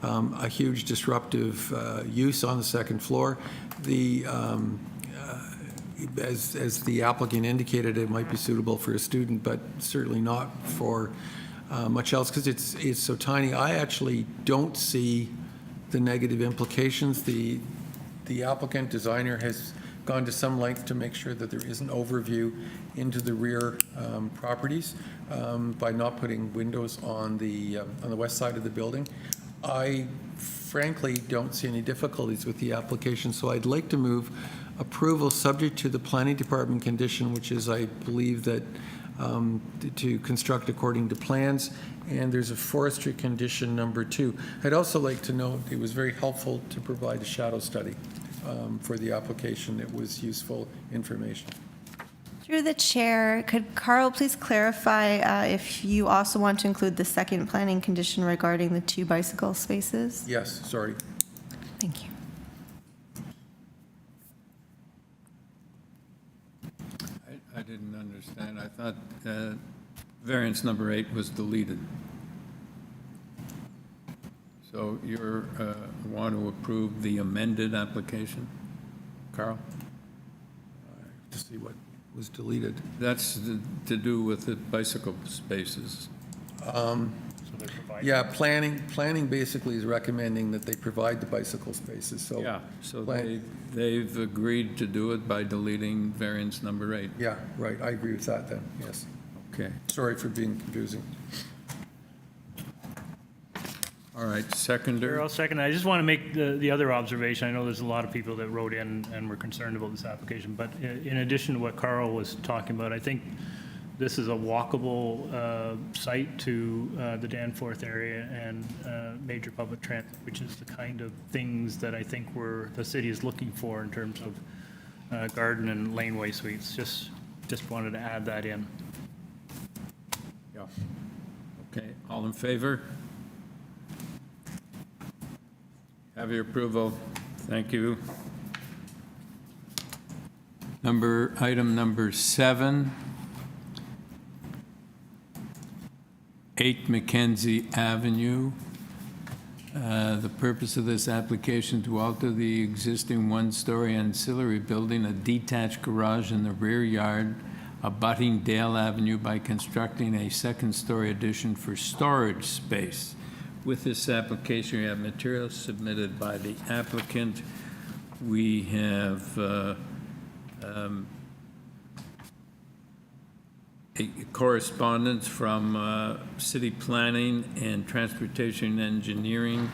a huge disruptive use on the second floor. As the applicant indicated, it might be suitable for a student, but certainly not for much else because it's so tiny. I actually don't see the negative implications. The applicant designer has gone to some length to make sure that there is an overview into the rear properties by not putting windows on the west side of the building. I frankly don't see any difficulties with the application, so I'd like to move approval subject to the planning department condition, which is, I believe, that to construct according to plans, and there's a forestry condition number 2. I'd also like to note it was very helpful to provide a shadow study for the application. It was useful information. Through the chair, could Carl please clarify if you also want to include the second planning condition regarding the 2 bicycle spaces? Yes, sorry. Thank you. I didn't understand. I thought variance number 8 was deleted. So you want to approve the amended application, Carl? To see what was deleted. That's to do with the bicycle spaces. so they're providing. Yeah, planning basically is recommending that they provide the bicycle spaces, so. Yeah, so Plan- they've agreed to do it by deleting variance number 8. Yeah, right, I agree with that then, yes. Okay, Sorry for being confusing. all right, Sure, seconder. I'll second that. I just want to make the other observation. I know there's a lot of people that wrote in and were concerned about this application, but in addition to what Carl was talking about, I think this is a walkable site to the Danforth area and major public transit, which is the kind of things that I think the city is looking for in terms of garden and laneway suites. Just wanted to add that in. Yeah. Okay, all in favor? Have your approval. Thank you. Item number 7, 8 McKenzie Avenue. The purpose of this application to alter the existing one-story ancillary building, a detached garage in the rear yard abutting Dale Avenue by constructing a second-story addition for storage space. With this application, we have materials submitted by the applicant. We have a correspondence from City Planning and Transportation Engineering,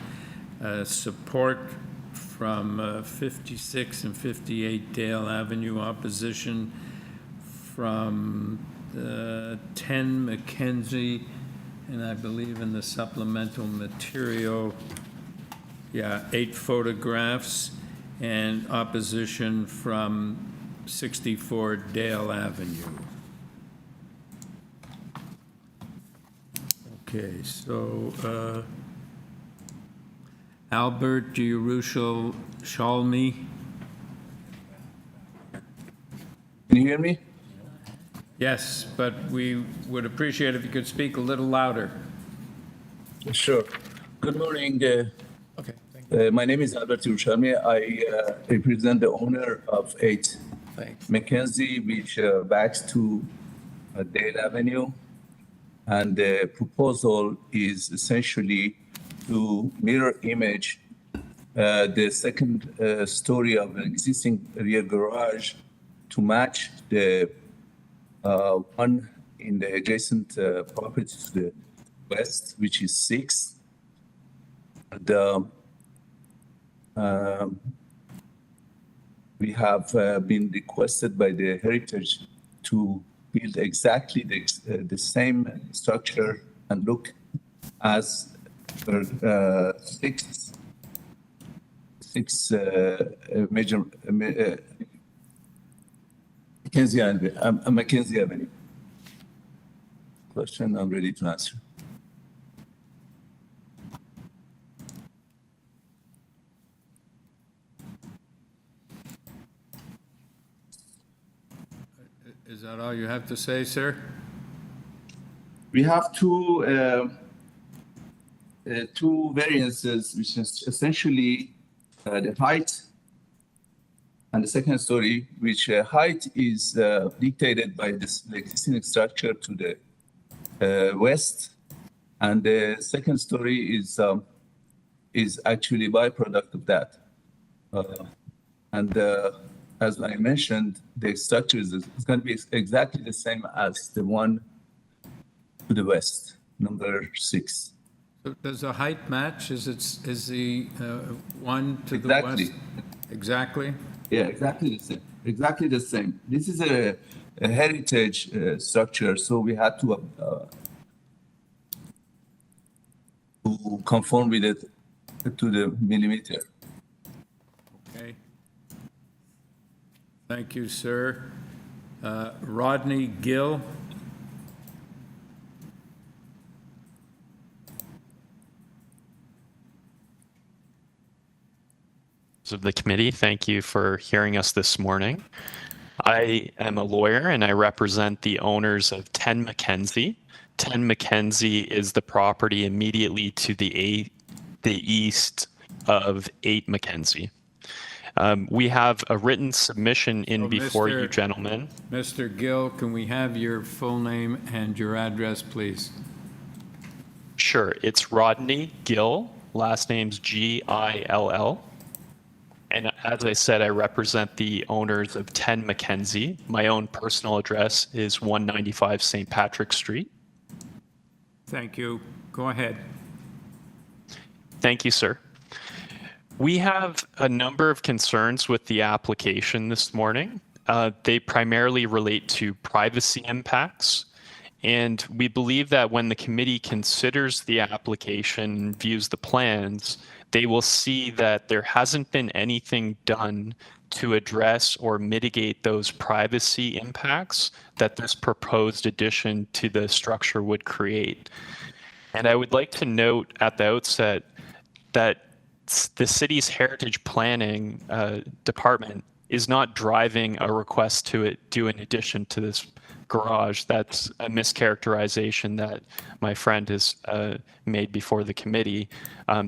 support from 56 and 58 Dale Avenue, opposition from 10 McKenzie, and I believe in the supplemental material, 8 photographs, and opposition from 64 Dale Avenue. Okay, so Albert Shalmi. Can you hear me? Yes, but we would appreciate if you could speak a little louder. Sure. Good morning. Okay, thank you. My name is Albert Yerushalmi. I represent the owner of 8 Thanks. McKenzie, which backs to Dale Avenue. And the proposal is essentially to mirror image the second story of an existing rear garage to match the one in the adjacent property to the west, which is 6. And we have been requested by the Heritage to build exactly the same structure and look as 6 major McKenzie Avenue. Question I'm ready to answer. Is that all you have to say, sir? We have two variances, which is essentially the height and the second story, which height is dictated by the existing structure to the west, and the second story is actually byproduct of that. As I mentioned, the structure is going to be exactly the same as the one to the west, number 6. So does the height match? Is the one to the Exactly. west? Exactly. Yeah, exactly the same. Exactly the same. This is a heritage structure, so we had to conform with it to the millimeter. Okay. Thank you, sir. Rodney Gill. Of the committee, thank you for hearing us this morning. I am a lawyer and I represent the owners of 10 McKenzie. 10 McKenzie is the property immediately to the east of 8 McKenzie. We have a written submission in before you gentlemen. Mr. Gill, can we have your full name and your address, please? Sure, it's Rodney Gill, last name's Gill. And as I said, I represent the owners of 10 McKenzie. My own personal address is 195 St. Patrick Street. Thank you. Go ahead. Thank you, sir. We have a number of concerns with the application this morning. They primarily relate to privacy impacts. And we believe that when the committee considers the application and views the plans, they will see that there hasn't been anything done to address or mitigate those privacy impacts that this proposed addition to the structure would create. And I would like to note at the outset that the city's heritage planning department is not driving a request to do an addition to this garage. That's a mischaracterization that my friend has made before the committee.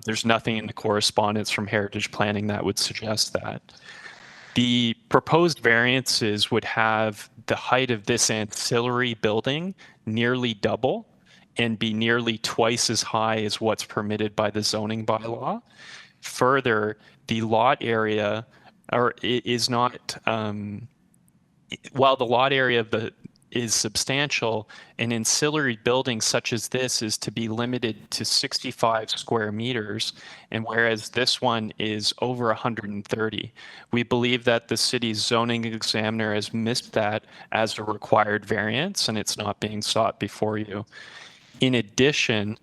There's nothing in the correspondence from heritage planning that would suggest that. The proposed variances would have the height of this ancillary building nearly double and be nearly twice as high as what's permitted by the zoning bylaw. Further, the lot area is not, while the lot area is substantial, an ancillary building such as this is to be limited to 65 square meters, and whereas this one is over 130. We believe that the city's zoning examiner has missed that as a required variance, and it's not being sought before you. In addition,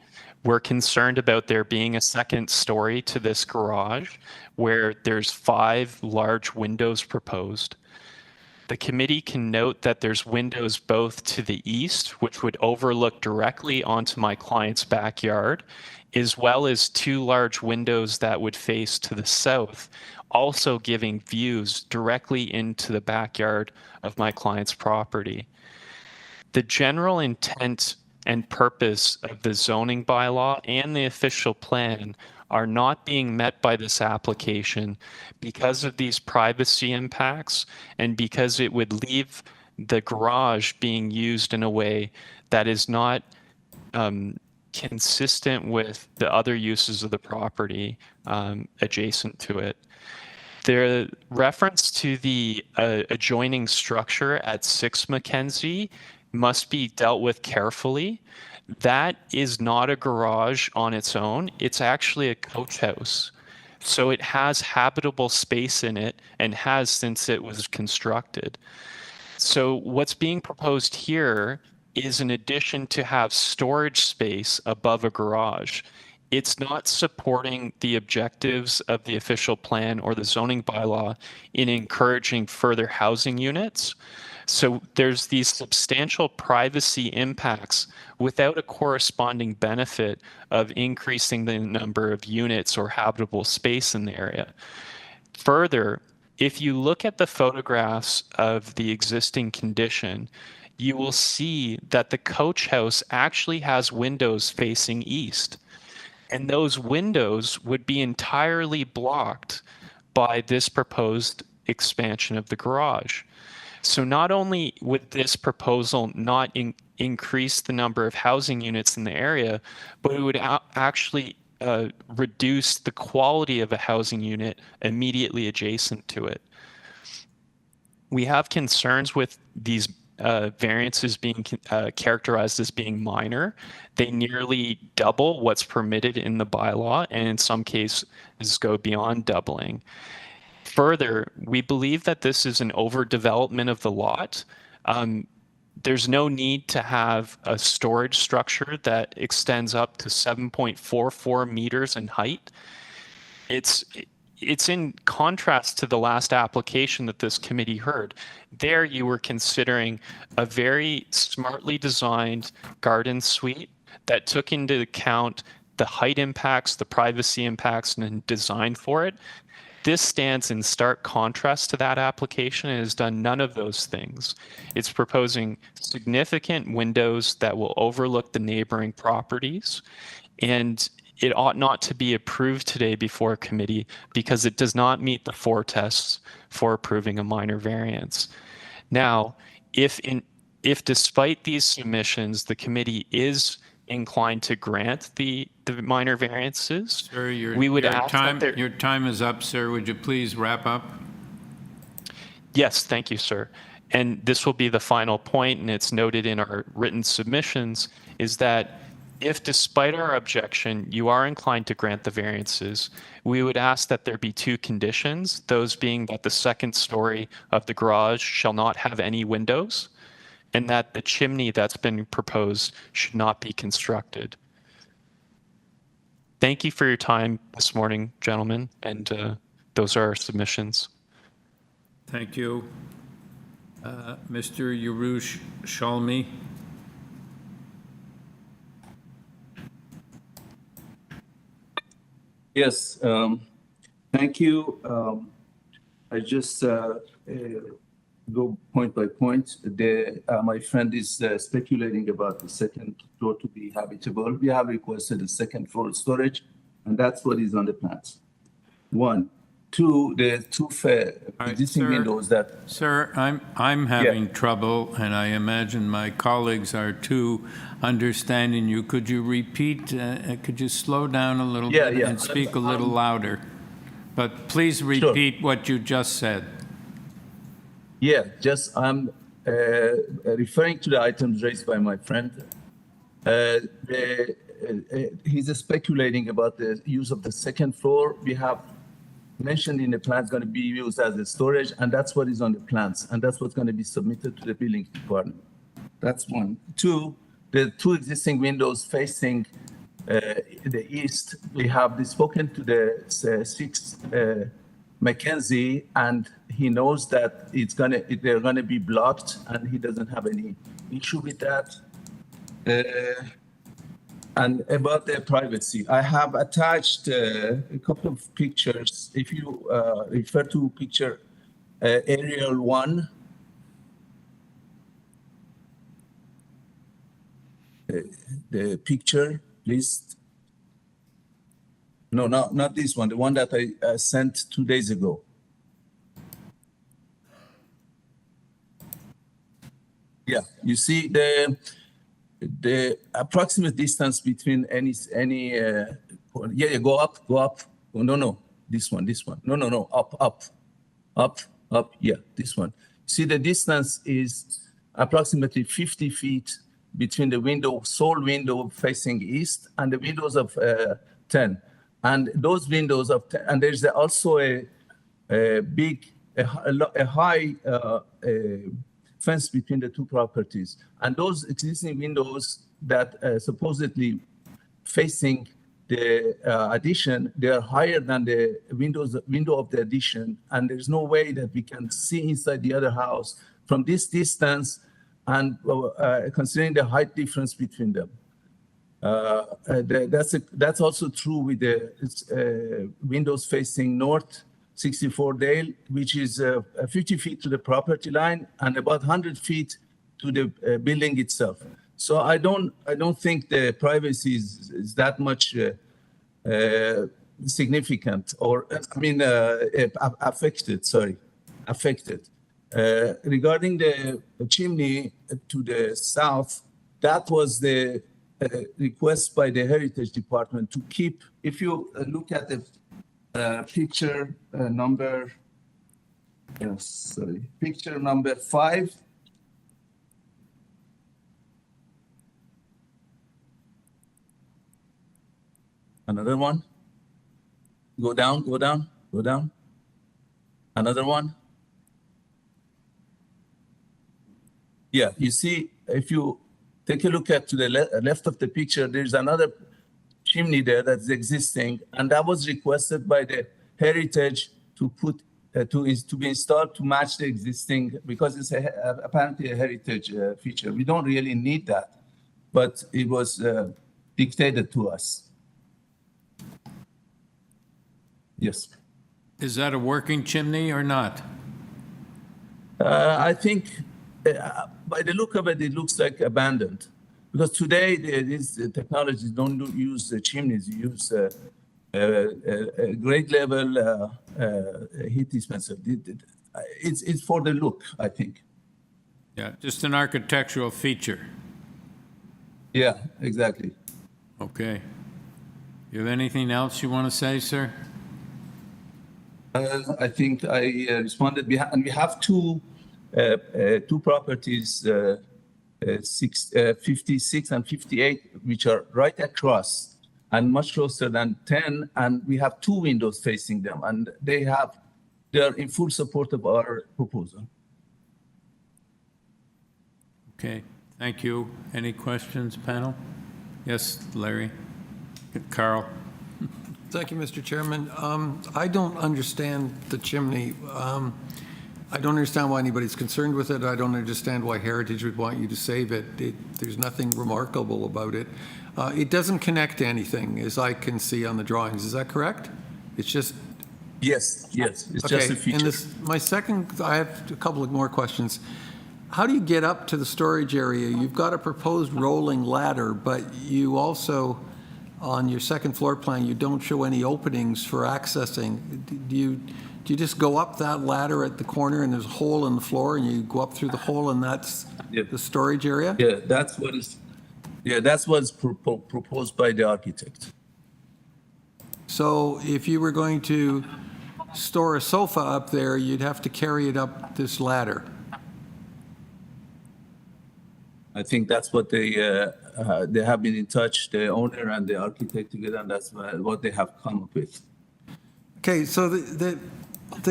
we're concerned about there being a second story to this garage where there's 5 large windows proposed. The committee can note that there's windows both to the east, which would overlook directly onto my client's backyard, as well as 2 large windows that would face to the south, also giving views directly into the backyard of my client's property. The general intent and purpose of the zoning bylaw and the official plan are not being met by this application because of these privacy impacts and because it would leave the garage being used in a way that is not consistent with the other uses of the property adjacent to it. The reference to the adjoining structure at 6 McKenzie must be dealt with carefully. That is not a garage on its own. It's actually a coach house. So it has habitable space in it and has since it was constructed. So what's being proposed here is an addition to have storage space above a garage. It's not supporting the objectives of the official plan or the zoning bylaw in encouraging further housing units. So there's these substantial privacy impacts without a corresponding benefit of increasing the number of units or habitable space in the area. Further, if you look at the photographs of the existing condition, you will see that the coach house actually has windows facing east. And those windows would be entirely blocked by this proposed expansion of the garage. So not only would this proposal not increase the number of housing units in the area, but it would actually reduce the quality of a housing unit immediately adjacent to it. We have concerns with these variances being characterized as being minor. They nearly double what's permitted in the bylaw, and in some cases go beyond doubling. Further, we believe that this is an overdevelopment of the lot. There's no need to have a storage structure that extends up to 7.44 meters in height. It's in contrast to the last application that this committee heard. There you were considering a very smartly designed garden suite that took into account the height impacts, the privacy impacts, and designed for it. This stands in stark contrast to that application and has done none of those things. It's proposing significant windows that will overlook the neighboring properties, and it ought not to be approved today before a committee because it does not meet the 4 tests for approving a minor variance. Now, if despite these submissions, the committee is inclined to grant the minor variances, Sir, we would ask that there... your time is up, sir. Would you please wrap up? Yes, thank you, sir. And this will be the final point, and it's noted in our written submissions, is that if despite our objection, you are inclined to grant the variances, we would ask that there be two conditions, those being that the second story of the garage shall not have any windows, and that the chimney that's been proposed should not be constructed. Thank you for your time this morning, gentlemen, and those are our submissions. Thank you. Mr. Yerush Shalmi. Yes, thank you. I just go point by point. My friend is speculating about the second floor to be habitable. We have requested a second floor storage, and that's what is on the plans. One. Two, the two existing windows that... Sir, I'm having trouble, and I imagine my colleagues are too, understanding you. Could you repeat, could you slow down a little bit and speak a little louder? But please repeat what you just said. Yeah, just I'm referring to the items raised by my friend. He's speculating about the use of the second floor. We have mentioned in the plans going to be used as a storage, and that's what is on the plans, and that's what's going to be submitted to the building department. That's one. Two, the two existing windows facing the east, we have spoken to the sixth McKenzie, and he knows that they're gonna be blocked, and he doesn't have any issue with that. And about their privacy, I have attached a couple of pictures. If you refer to picture aerial 1, the picture list. No, not this one, the one that I sent 2 days ago. Yeah, you see the approximate distance between any go up. Oh, no, this one. No, up. Yeah, this one. See, the distance is approximately 50 feet between the sole window facing east and the windows of 10. And those windows of 10, and there's also a high fence between the two properties. And those existing windows that supposedly facing the addition, they are higher than the window of the addition. And there's no way that we can see inside the other house from this distance, and considering the height difference between them. That's also true with the windows facing north, 64 Dale, which is 50 feet to the property line and about 100 feet to the building itself. So I don't think the privacy is that much significant, or affected. Affected. Regarding the chimney to the south, that was the request by the Heritage Department to keep. If you look at the picture number 5. Another one. Go down. Another one. Yeah, you see, if you take a look to the left of the picture, there's another chimney there that's existing, and that was requested by the Heritage to put to be installed to match the existing, because it's apparently a heritage feature. We don't really need that, but it was dictated to us. Yes. Is that a working chimney or not? I think by the look of it, it looks like abandoned. Because today, these technologies don't use chimneys. You use a grade level heat dispenser. It's for the look, I think. Yeah, just an architectural feature. Yeah, exactly. Okay. You have anything else you want to say, sir? I think I responded. And we have two properties, 56 and 58, which are right across and much closer than 10. And we have two windows facing them, and they are in full support of our proposal. Okay, thank you. Any questions, panel? Yes, Larry? Carl? Thank you, Mr. Chairman. I don't understand the chimney. I don't understand why anybody's concerned with it. I don't understand why Heritage would want you to save it. There's nothing remarkable about it. It doesn't connect to anything, as I can see on the drawings. Is that correct? It's just... Yes. It's okay. just a feature. And I have a couple of more questions. How do you get up to the storage area? You've got a proposed rolling ladder, but you also, on your second floor plan, you don't show any openings for accessing. Do you just go up that ladder at the corner and there's a hole in the floor and you go up through the hole and that's the storage area? Yeah, that's what's proposed by the architect. So if you were going to store a sofa up there, you'd have to carry it up this ladder. I think that's what they have been in touch, the owner and the architect together, and that's what they have come up with. Okay, so the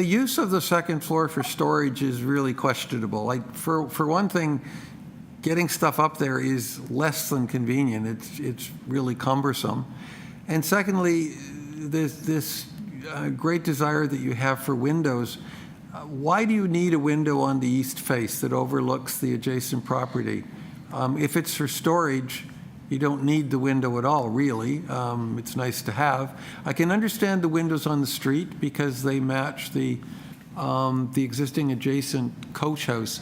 use of the second floor for storage is really questionable. Like for one thing, getting stuff up there is less than convenient. It's really cumbersome. And secondly, this great desire that you have for windows. Why do you need a window on the east face that overlooks the adjacent property? If it's for storage, you don't need the window at all, really. It's nice to have. I can understand the windows on the street because they match the existing adjacent coach house,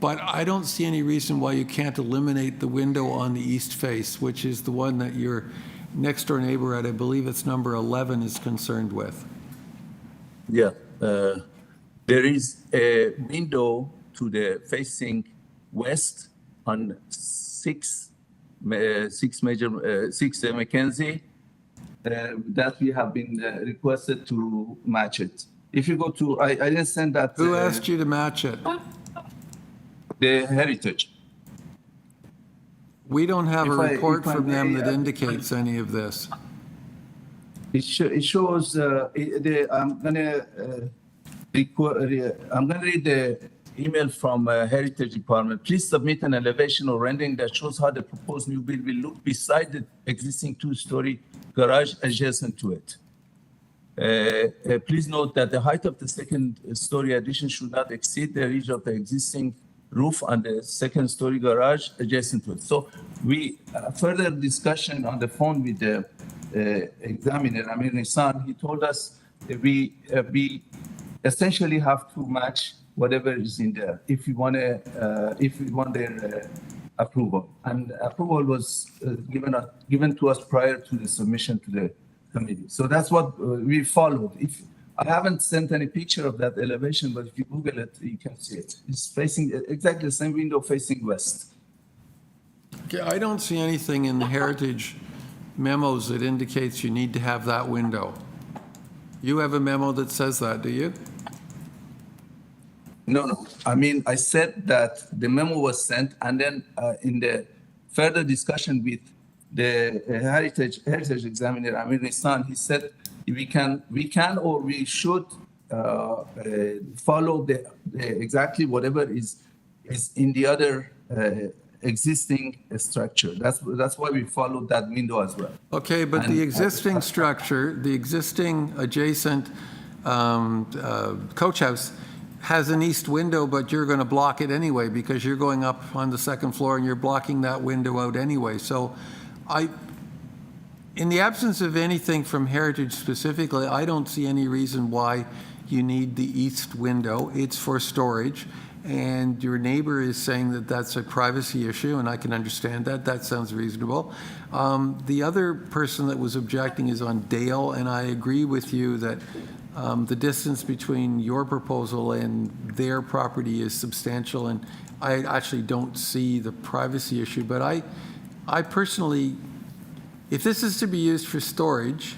but I don't see any reason why you can't eliminate the window on the east face, which is the one that your next door neighbor at, I believe it's number 11, is concerned with. Yeah, there is a window to the facing west on 6 McKenzie that we have been requested to match it. If you go to, I didn't send that. Who asked you to match it? The Heritage. We don't have a report from them that indicates any of this. It shows. I'm gonna read the email from Heritage Department. Please submit an elevation or rendering that shows how the proposed new build will look beside the existing two-story garage adjacent to it. Please note that the height of the second-story addition should not exceed the ridge of the existing roof on the second-story garage adjacent to it. So we further discussion on the phone with the examiner, Amir Nissan. He told us that we essentially have to match whatever is in there if we want their approval. And approval was given to us prior to the submission to the committee. So that's what we followed. I haven't sent any picture of that elevation, but if you Google it, you can see it. It's facing exactly the same window facing west. Okay, I don't see anything in the Heritage memos that indicates you need to have that window. You have a memo that says that, do you? No. I mean, I said that the memo was sent, and then in the further discussion with the heritage examiner, Amir Nissan, he said we can or we should follow the exactly whatever is in the other existing structure. That's why we followed that window as well. Okay, but the existing structure, the existing adjacent coach house has an east window, but you're going to block it anyway because you're going up on the second floor and you're blocking that window out anyway. So in the absence of anything from Heritage specifically, I don't see any reason why you need the east window. It's for storage. And your neighbor is saying that that's a privacy issue, and I can understand that. That sounds reasonable. The other person that was objecting is on Dale, and I agree with you that the distance between your proposal and their property is substantial, and I actually don't see the privacy issue. But I personally, if this is to be used for storage,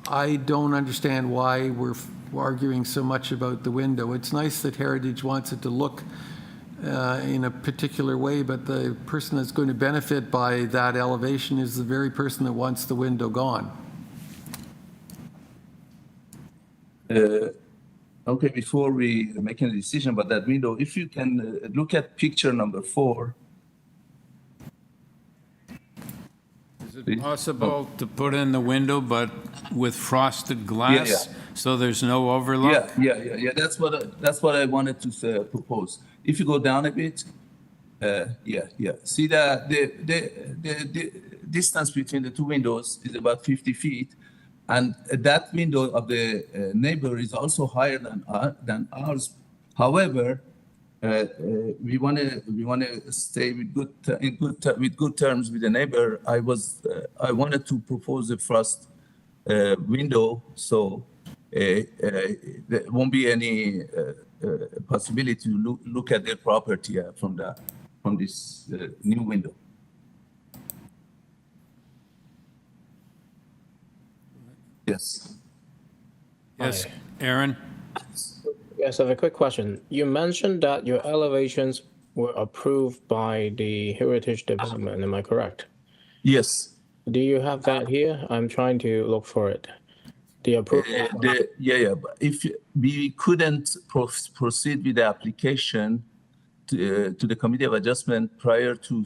I don't understand why we're arguing so much about the window. It's nice that Heritage wants it to look in a particular way, but the person that's going to benefit by that elevation is the very person that wants the window gone. Okay, before we make a decision about that window, if you can look at picture number 4. Is it possible to put in the window but with frosted glass so there's no overlook? Yeah. That's what I wanted to propose. If you go down a bit, See the distance between the two windows is about 50 feet, and that window of the neighbor is also higher than ours. However, we want to stay with good terms with the neighbor. I wanted to propose a frost window, so there won't be any possibility to look at their property from this new window. Yes. Yes, Aaron? Yes, I have a quick question. You mentioned that your elevations were approved by the Heritage Department, am I correct? Yes. Do you have that here? I'm trying to look for it. The approval. But if we couldn't proceed with the application to the Committee of Adjustment prior to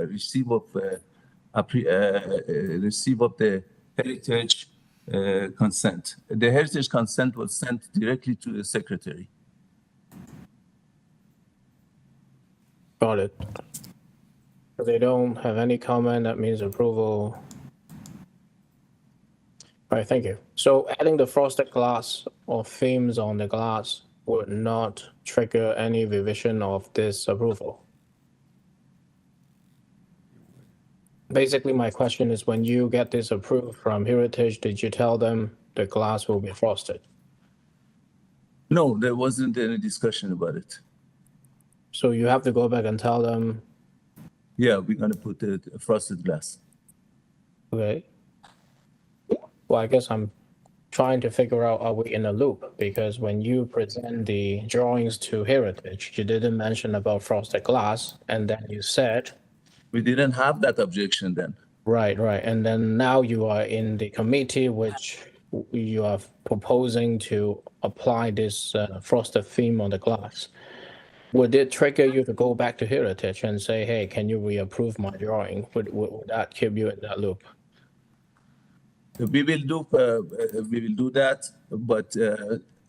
receive of the Heritage consent. The Heritage consent was sent directly to the Secretary. Got it. If they don't have any comment, that means approval. All right, thank you. So adding the frosted glass or themes on the glass would not trigger any revision of this approval. Basically, my question is, when you get this approved from Heritage, did you tell them the glass will be frosted? No, there wasn't any discussion about it. So you have to go back and tell them. Yeah, we're going to put the frosted glass. Okay. Well, I guess I'm trying to figure out, are we in a loop? Because when you present the drawings to Heritage, you didn't mention about frosted glass, and then you said. We didn't have that objection then. Right. And then now you are in the committee, which you are proposing to apply this frosted theme on the glass. Would it trigger you to go back to Heritage and say, hey, can you reapprove my drawing? Would that keep you in that loop? We will do that, but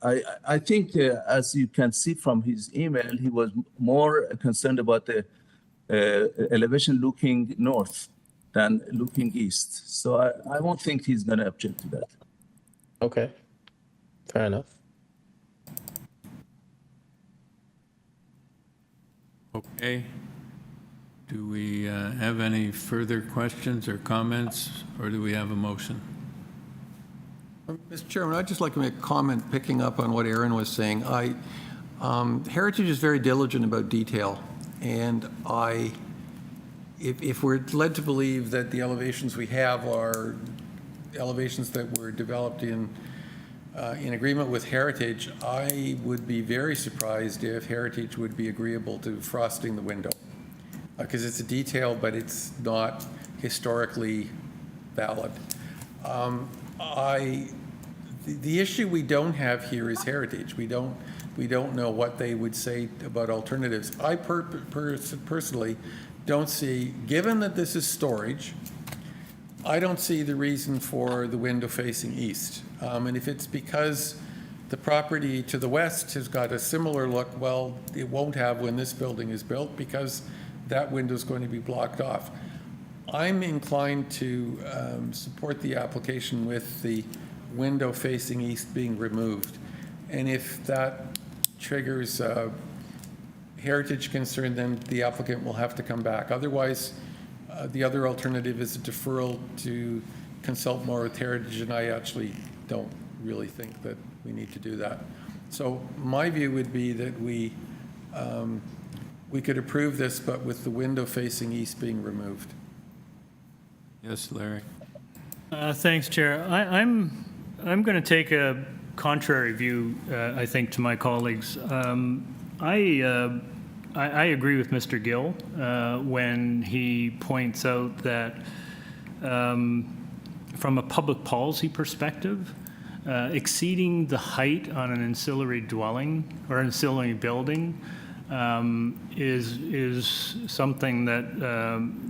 I think, as you can see from his email, he was more concerned about the elevation looking north than looking east. So I won't think he's going to object to that. Okay, fair enough. Okay. Do we have any further questions or comments, or do we have a motion? Mr. Chairman, I'd just like to make a comment picking up on what Aaron was saying. Heritage is very diligent about detail, and if we're led to believe that the elevations we have are elevations that were developed in agreement with Heritage, I would be very surprised if Heritage would be agreeable to frosting the window, because it's a detail, but it's not historically valid. The issue we don't have here is Heritage. We don't know what they would say about alternatives. I personally don't see, given that this is storage, I don't see the reason for the window facing east. And if it's because the property to the west has got a similar look, well, it won't have when this building is built, because that window is going to be blocked off. I'm inclined to support the application with the window facing east being removed. And if that triggers Heritage concern, then the applicant will have to come back. Otherwise, the other alternative is a deferral to consult more with Heritage, and I actually don't really think that we need to do that. So my view would be that we We could approve this, but with the window facing east being removed. Yes, Larry? Thanks, Chair. I'm going to take a contrary view, I think, to my colleagues. I agree with Mr. Gill when he points out that from a public policy perspective, exceeding the height on an ancillary dwelling or ancillary building is something that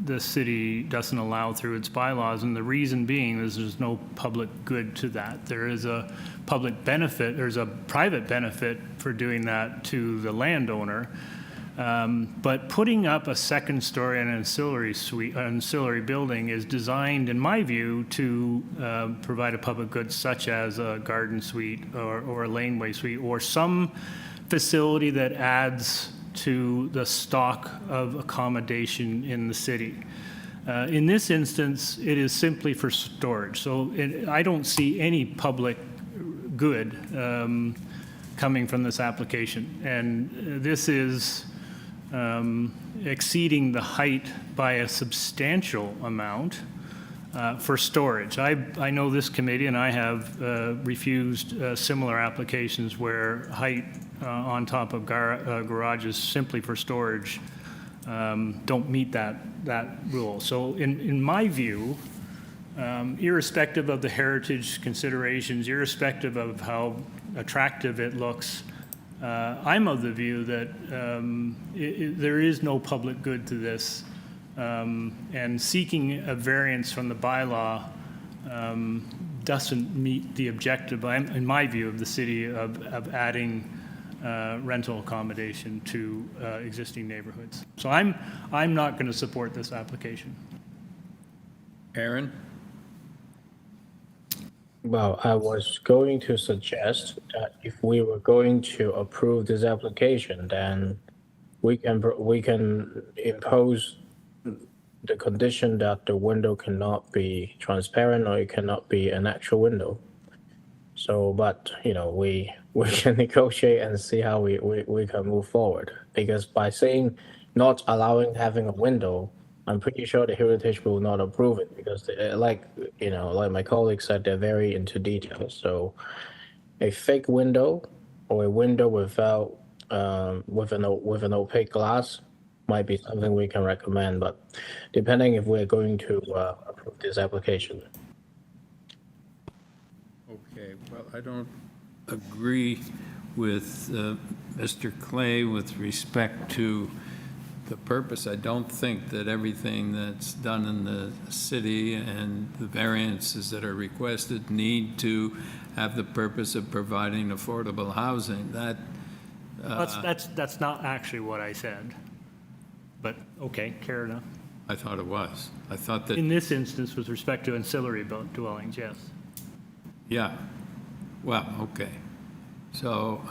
the city doesn't allow through its bylaws, and the reason being is there's no public good to that. There is a public benefit, there's a private benefit for doing that to the landowner, but putting up a second story and an ancillary building is designed, in my view, to provide a public good such as a garden suite or a laneway suite or some facility that adds to the stock of accommodation in the city. In this instance, it is simply for storage. So I don't see any public good coming from this application. And this is exceeding the height by a substantial amount for storage. I know this committee and I have refused similar applications where height on top of garages simply for storage don't meet that rule. So in my view, irrespective of the heritage considerations, irrespective of how attractive it looks, I'm of the view that there is no public good to this, and seeking a variance from the bylaw doesn't meet the objective, in my view, of the city of adding rental accommodation to existing neighborhoods. So I'm not going to support this application. Aaron? Well, I was going to suggest that if we were going to approve this application, then we can impose the condition that the window cannot be transparent or it cannot be an actual window. So, but we can negotiate and see how we can move forward. Because by saying not allowing having a window, I'm pretty sure the heritage will not approve it because, like my colleague said, they're very into details. So, a fake window or a window without with an opaque glass might be something we can recommend. But depending if we're going to approve this application. Okay, well, I don't agree with Mr. Clay with respect to the purpose. I don't think that everything that's done in the city and the variances that are requested need to have the purpose of providing affordable housing. That's not actually what I said, but okay, fair enough. I thought it was. I thought that. In this instance, with respect to ancillary dwellings, yes. Yeah, well, okay. So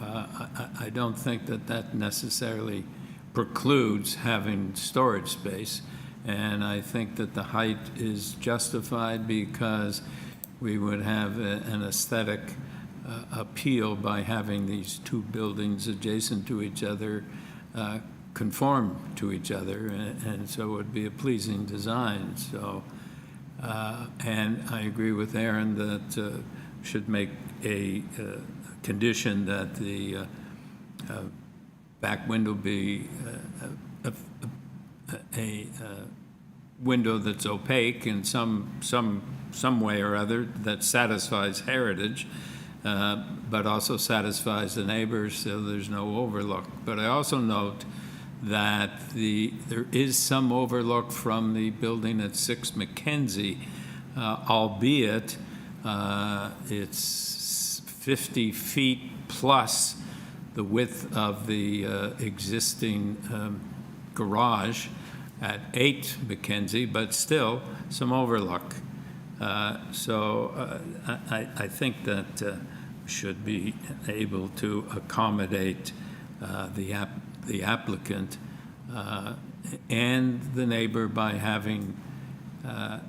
I don't think that necessarily precludes having storage space, and I think that the height is justified because we would have an aesthetic appeal by having these two buildings adjacent to each other conform to each other, and so it would be a pleasing design. So, and I agree with Aaron that should make a condition that the back window be a window that's opaque in some way or other that satisfies heritage, but also satisfies the neighbors so there's no overlook. But I also note that there is some overlook from the building at 6 McKenzie, albeit it's 50 feet plus the width of the existing garage at 8 McKenzie, but still some overlook. So I think that should be able to accommodate the applicant and the neighbor by having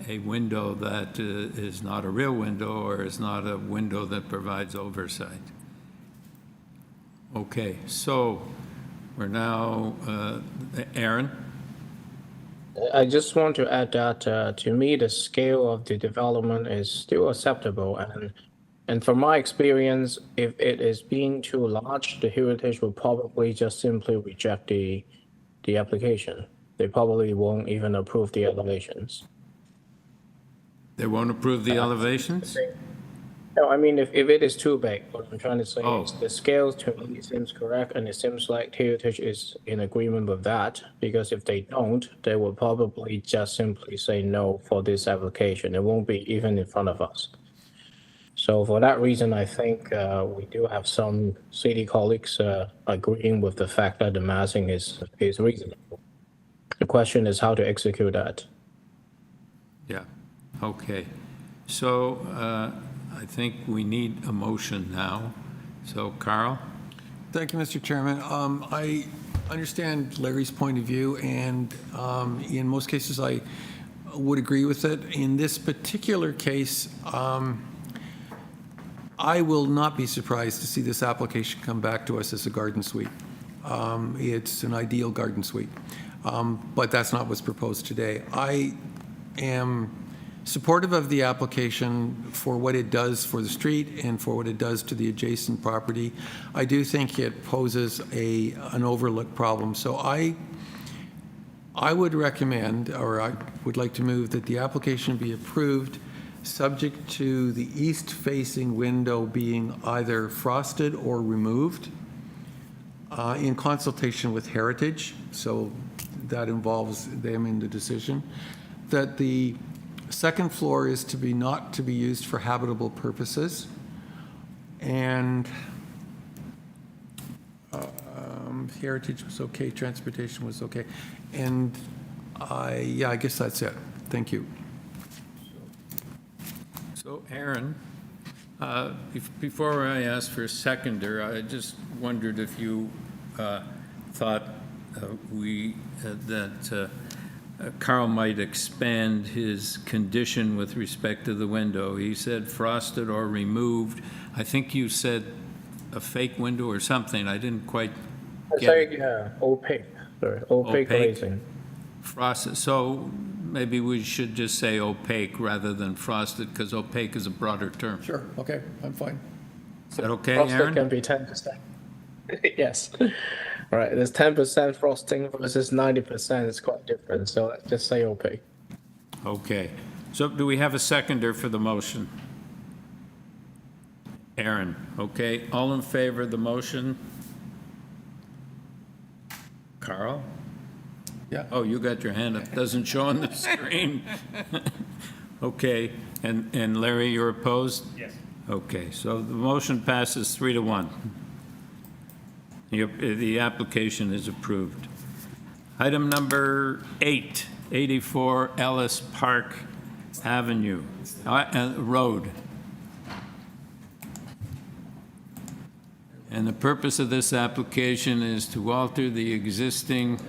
a window that is not a real window or is not a window that provides oversight. Okay, so We're now, Aaron? I just want to add that to me, the scale of the development is still acceptable. And from my experience, if it is being too large, the Heritage will probably just simply reject the application. They probably won't even approve the elevations. They won't approve the elevations? No, I mean, if it is too big, what I'm trying to say is the scale to me seems correct, and it seems like Heritage is in agreement with that, because if they don't, they will probably just simply say no for this application. It won't be even in front of us. So for that reason, I think we do have some city colleagues agreeing with the fact that the massing is reasonable. The question is how to execute that. Yeah, okay. So I think we need a motion now. So Carl? Thank you, Mr. Chairman. I understand Larry's point of view, and in most cases I would agree with it. In this particular case, I will not be surprised to see this application come back to us as a garden suite. It's an ideal garden suite, but that's not what's proposed today. I am supportive of the application for what it does for the street and for what it does to the adjacent property. I do think it poses an overlook problem. So I would recommend, or I would like to move that the application be approved subject to the east-facing window being either frosted or removed in consultation with Heritage, so that involves them in the decision, that the second floor is to be not to be used for habitable purposes, and Heritage was okay, transportation was okay, and I guess that's it. Thank you. So Aaron, before I ask for a seconder, I just wondered if you thought that Carl might expand his condition with respect to the window. He said frosted or removed. I think you said a fake window or something. I didn't quite get it. Opaque. Sorry, opaque glazing. Frosted. So maybe we should just say opaque rather than frosted, because opaque is a broader term. Sure, okay, I'm fine. Is that okay, Frosted Aaron? can be 10%. Yes. All right, there's 10% frosting versus 90%. It's quite different. So let's just say opaque. Okay. So do we have a seconder for the motion? Aaron, okay. All in favor of the motion? Carl? Yeah. Oh, you got your hand up. Doesn't show on the screen. Okay. And Larry, you're opposed? Yes. Okay. So the motion passes 3-1. The application is approved. Item number 8, 84 Ellis Park Avenue, Road. And the purpose of this application is to alter the existing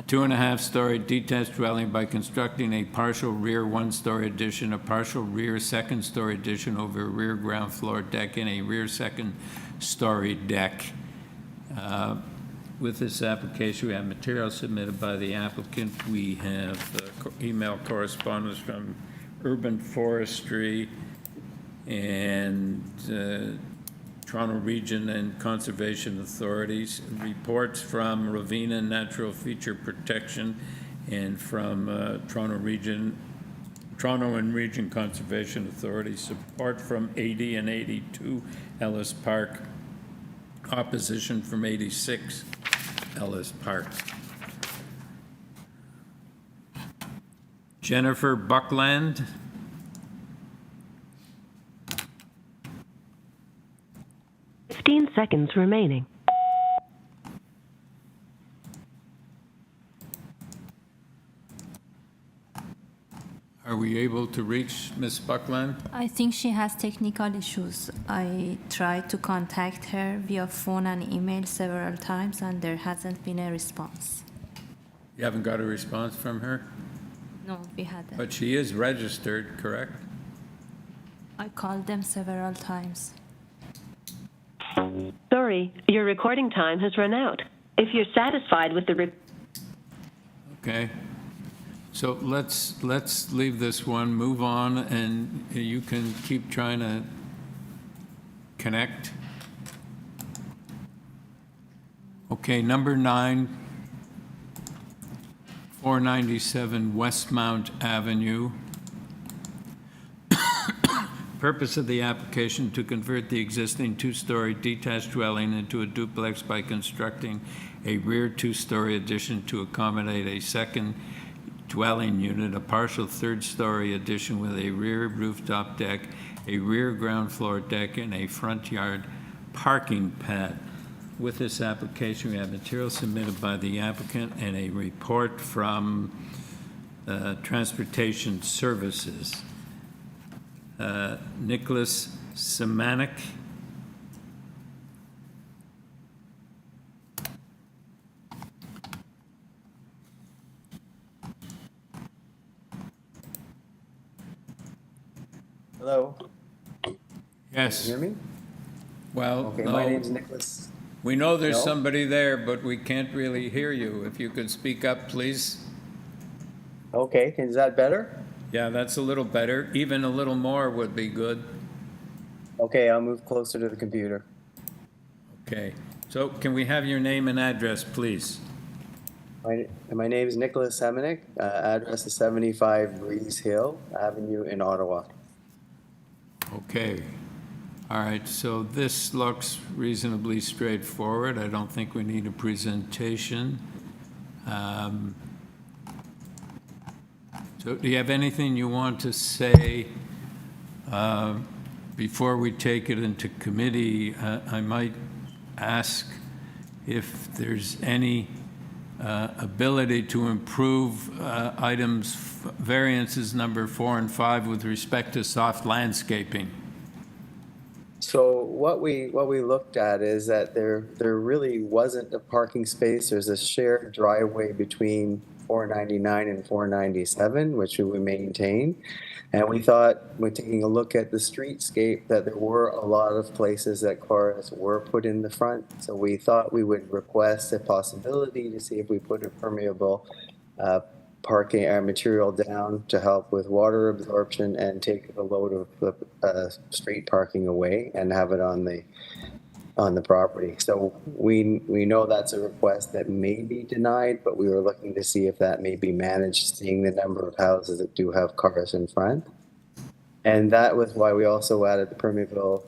2.5-story detached dwelling by constructing a partial rear 1-story addition, a partial rear 2nd-story addition over a rear ground floor deck, and a rear 2nd-story deck. With this application, we have material submitted by the applicant. We have email correspondence from Urban Forestry and Toronto Region and Conservation Authorities, reports from Ravenna Natural Feature Protection and from Toronto and Region Conservation Authority, support from 80 and 82 Ellis Park, opposition from 86 Ellis Park. Jennifer Buckland. Seconds remaining. Are we able to reach Ms. Buckland? I think she has technical issues. I tried to contact her via phone and email several times, and there hasn't been a response. You haven't got a response from her? No, we hadn't. But she is registered, correct? I called them several times. Sorry, your recording time has run out. If you're satisfied with the Okay. So let's leave this one, move on, and you can keep trying to connect. Okay, number 9, 497 Westmount Avenue. Purpose of the application to convert the existing two-story detached dwelling into a duplex by constructing a rear two-story addition to accommodate a second dwelling unit, a partial third-story addition with a rear rooftop deck, a rear ground floor deck, and a front yard parking pad. With this application, we have material submitted by the applicant and a report from Transportation Services. Nicholas Semanek. Hello. Yes. Can you hear me? Well, Okay, no. my name's Nicholas. We know there's No? somebody there, but we can't really hear you. If you could speak up, please. Okay, is that better? Yeah, that's a little better. Even a little more would be good. Okay, I'll move closer to the computer. Okay. So can we have your name and address, please? My name is Nicholas Semenik. Address is 75 Breeze Hill Avenue in Ottawa. Okay. All right, so this looks reasonably straightforward. I don't think we need a presentation. So do you have anything you want to say before we take it into committee? I might ask if there's any ability to improve items, variances number 4 and 5 with respect to soft landscaping. So what we looked at is that there really wasn't a parking space. There's a shared driveway between 499 and 497, which we would maintain. And we thought, when taking a look at the streetscape, that there were a lot of places that cars were put in the front. So we thought we would request a possibility to see if we put a permeable parking material down to help with water absorption and take the load of the street parking away and have it on the property. So we know that's a request that may be denied, but we were looking to see if that may be managed, seeing the number of houses that do have cars in front. And that was why we also added the permeable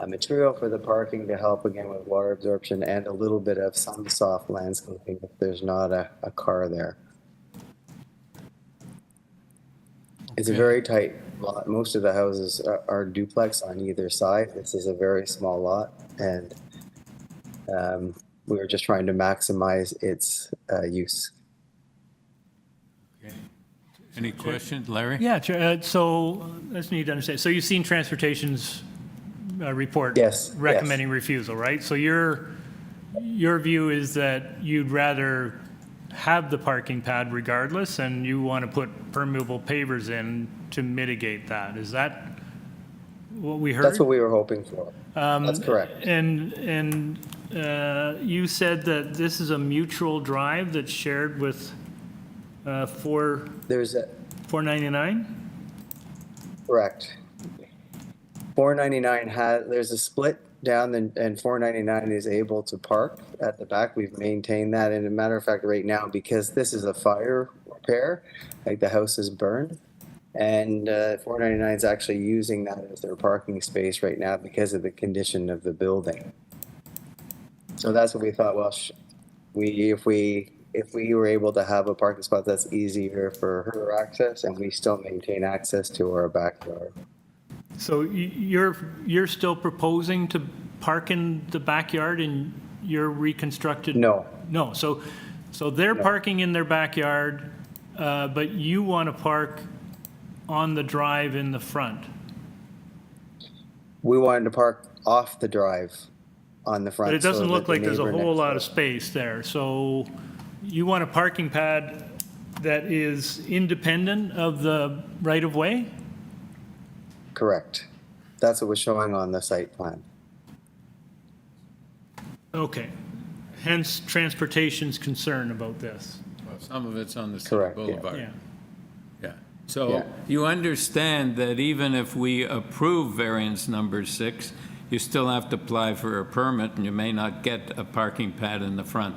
material for the parking to help again with water absorption and a little bit of some soft landscaping if there's not a car there. It's a very tight lot. Most of the houses are duplex on either side. This is a very small lot, and we were just trying to maximize its use. Okay. Any questions, Larry? Yeah, Chair, so I just need to understand. So you've seen Transportation's report Yes, recommending refusal, right? So your view is that you'd rather have the parking pad regardless, and you want to put permeable pavers in to mitigate that. Is that what we heard? That's what we were hoping for. That's correct. And you said that this is a mutual drive that's shared with There's a 499? correct. 499 there's a split down and 499 is able to park at the back. We've maintained that. And a matter of fact, right now, because this is a fire repair, like the house is burned, and 499 is actually using that as their parking space right now because of the condition of the building. So that's what we thought. Well, if we were able to have a parking spot that's easier for her access, and we still maintain access to our backyard. So you're still proposing to park in the backyard in your reconstructed? No. No, so they're parking in their backyard, but you want to park on the drive in the front? We wanted to park off the drive on the front. But it doesn't so look that like the there's a neighbor whole next lot door- of space there. So you want a parking pad that is independent of the right-of-way? Correct. That's what was showing on the site plan. Okay. Hence, transportation's concern about this. Well, some of it's on the city Correct, yeah. boulevard. Yeah. Yeah. So Yeah. you understand that even if we approve variance number 6, you still have to apply for a permit, and you may not get a parking pad in the front.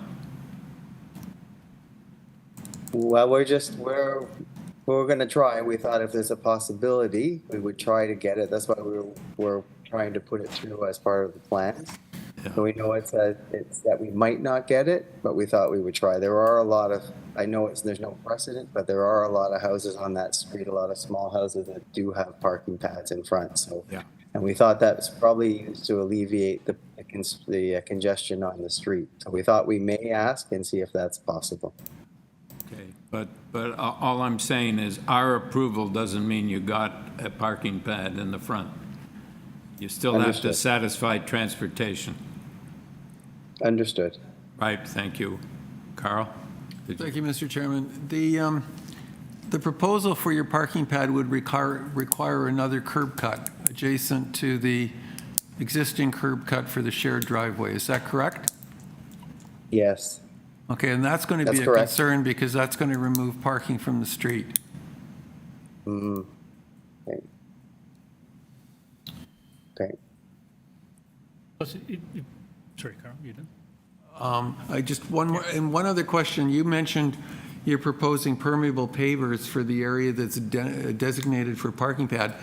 Well, we're going to try. We thought if there's a possibility, we would try to get it. That's why we're trying to put it through as part of the plan. So we know it's that we might not get it, but we thought we would try. There are a lot of, I know there's no precedent, but there are a lot of houses on that street, a lot of small houses that do have parking pads in front. So, Yeah. and we thought that was probably used to alleviate the congestion on the street. So we thought we may ask and see if that's possible. Okay, but all I'm saying is our approval doesn't mean you got a parking pad in the front. You still have to Understood. satisfy transportation. Understood. Right, thank you. Carl? Thank you, Mr. Chairman. The proposal for your parking pad would require another curb cut adjacent to the existing curb cut for the shared driveway. Is that correct? Yes. Okay, and that's going to be That's a correct. concern because that's going to remove parking from the street. Mm. Okay. Okay. Plus, sorry, Carl, you done? I just, one more, and one other question. You mentioned you're proposing permeable pavers for the area that's designated for parking pad.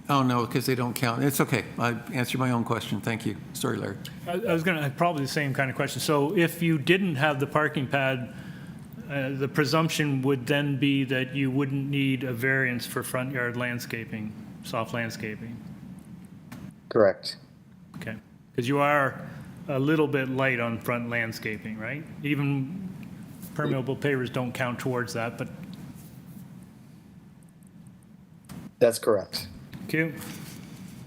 Oh, no, because they don't count. It's okay. I answered my own question. Thank you. Sorry, Larry. I was going to, probably the same kind of question. So if you didn't have the parking pad, the presumption would then be that you wouldn't need a variance for front yard landscaping, soft landscaping? Correct. Okay. Because you are a little bit light on front landscaping, right? Even permeable pavers don't count towards that, but. That's correct. Thank you.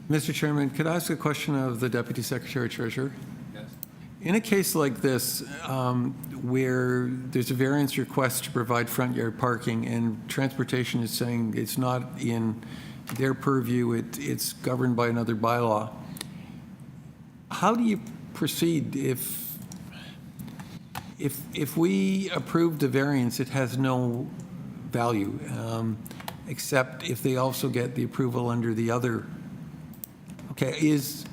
Mr. Chairman, could I ask a question of the Deputy Secretary Treasurer? Yes. In a case like this, where there's a variance request to provide front yard parking and transportation is saying it's not in their purview, it's governed by another bylaw, how do you proceed if we approve the variance, it has no value, except if they also get the approval under the other? Okay, is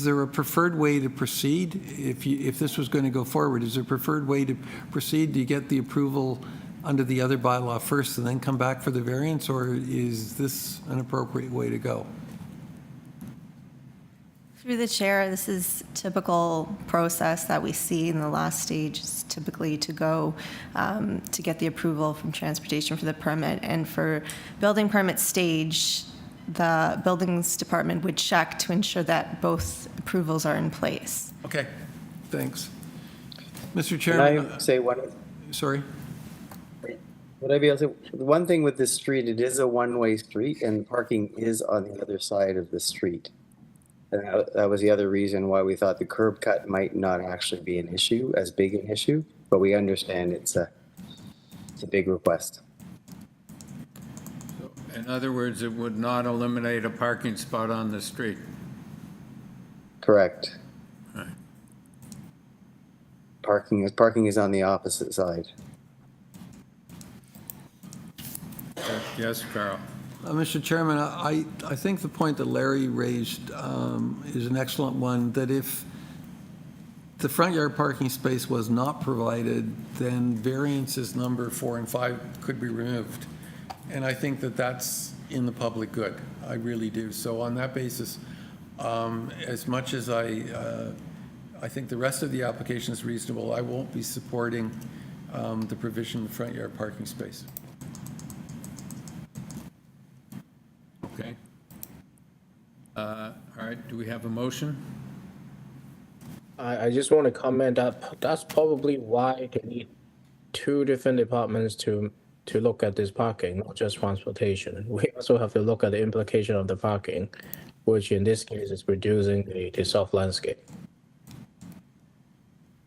there a preferred way to proceed? If this was going to go forward, is there a preferred way to proceed? Do you get the approval under the other bylaw first and then come back for the variance, or is this an appropriate way to go? Through the chair, this is typical process that we see in the last stage, is typically to go to get the approval from transportation for the permit. And for building permit stage, the buildings department would check to ensure that both approvals are in place. Okay, thanks. Mr. Can Chairman. I say one? Sorry? Would I be able to, one thing with this street, it is a one-way street and parking is on the other side of the street. And that was the other reason why we thought the curb cut might not actually be an issue, as big an issue, but we understand it's a big request. In other words, it would not eliminate a parking spot on the street. Correct. Right. Parking is on the opposite side. Yes, Carl. Mr. Chairman, I think the point that Larry raised is an excellent one, that if the front yard parking space was not provided, then variances number 4 and 5 could be removed. And I think that that's in the public good. I really do. So on that basis, as much as I think the rest of the application is reasonable, I won't be supporting the provision of the front yard parking space. Okay. All right, do we have a motion? I just want to comment that that's probably why they need two different departments to look at this parking, not just transportation. We also have to look at the implication of the parking, which in this case is reducing the soft landscape.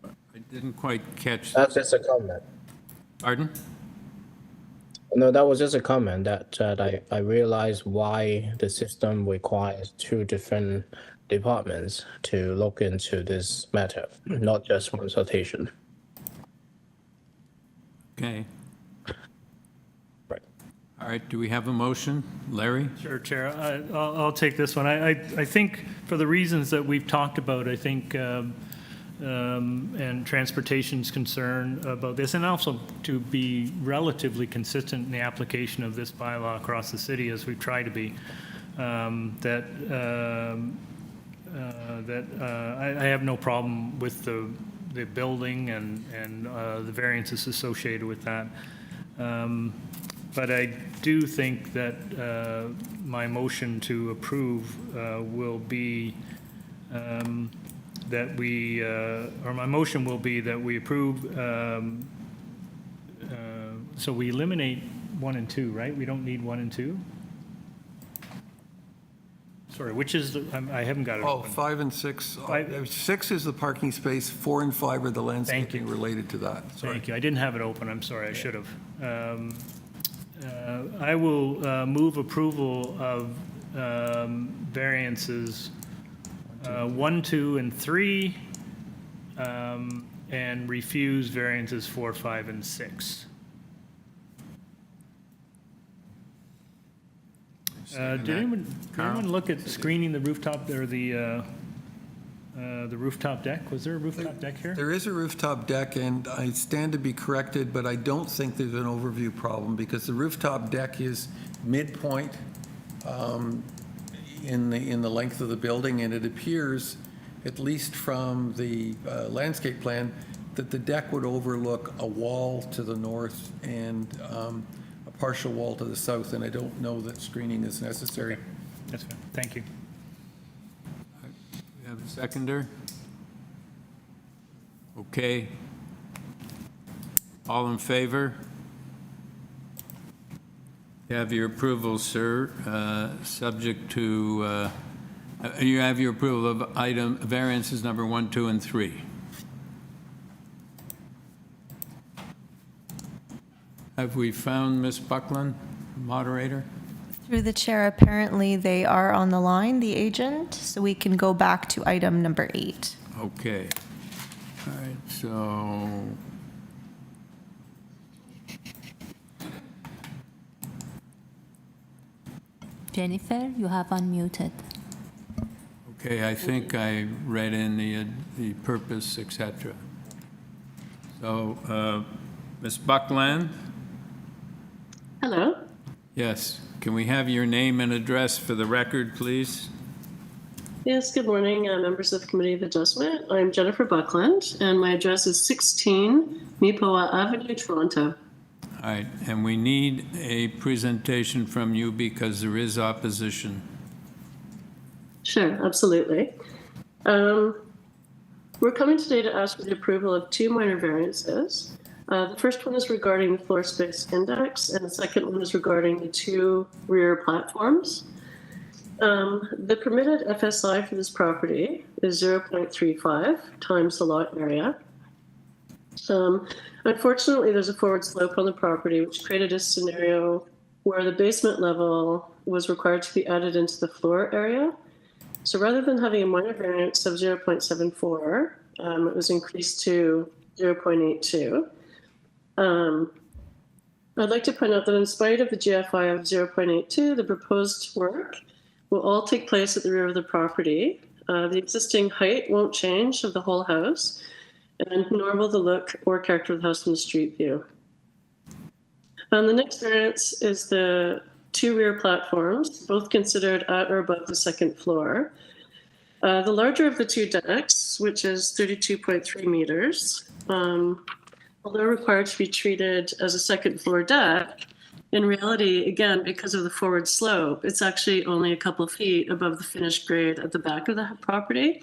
I didn't quite catch. That's just a comment. Pardon? No, that was just a comment that I realized why the system requires two different departments to look into this matter, not just consultation. Okay. Right. All right, do we have a motion? Larry? Sure, Chair. I'll take this one. I think for the reasons that we've talked about, I think, and transportation's concern about this, and also to be relatively consistent in the application of this bylaw across the city as we've tried to be, I have no problem with the building and the variances associated with that. But I do think that my motion to approve will be that we, or my motion will be that we approve, so we eliminate 1 and 2, right? We don't need 1 and 2? Sorry, which is, I haven't got it. Oh, open. 5 and 6. 6 is the parking space, 4 and 5 are the landscaping related to that. Sorry. Thank you. I didn't have it open. I'm sorry. I should have. I will move approval of variances 1, 2, and 3, and refuse variances 4, 5, and 6. Did anyone look at screening the rooftop or the rooftop deck? Was there a rooftop deck here? There is a rooftop deck, and I stand to be corrected, but I don't think there's an overview problem because the rooftop deck is midpoint in the length of the building, and it appears, at least from the landscape plan, that the deck would overlook a wall to the north and a partial wall to the south, and I don't know that screening is necessary. Okay. That's fine. Thank you. We have a seconder? Okay. All in favor? You have your approval, sir, subject to, you have your approval of item variances number 1, 2, and 3. Have we found Ms. Buckland, moderator? Through the chair, apparently they are on the line, the agent, so we can go back to item number 8. Okay. All right, so Jennifer, you have unmuted. okay, I think I read in the purpose, etc. So, Ms. Buckland? Hello. Yes. Can we have your name and address for the record, please? Yes, good morning, members of the Committee of Adjustment. I'm Jennifer Buckland, and my address is 16 Mipoa Avenue, Toronto. All right, and we need a presentation from you because there is opposition. Sure, absolutely. We're coming today to ask for the approval of 2 minor variances. The first one is regarding the floor space index, and the second one is regarding the 2 rear platforms. The permitted FSI for this property is 0.35 times the lot area. Unfortunately, there's a forward slope on the property, which created a scenario where the basement level was required to be added into the floor area. So rather than having a minor variance of 0.74, it was increased to 0.82. I'd like to point out that in spite of the GFI of 0.82, the proposed work will all take place at the rear of the property. The existing height won't change of the whole house, and nor will the look or character of the house from the street view. The next variance is the 2 rear platforms, both considered at or above the 2nd floor. The larger of the 2 decks, which is 32.3 meters, although required to be treated as a 2nd floor deck, in reality, again, because of the forward slope, it's actually only a couple of feet above the finished grade at the back of the property,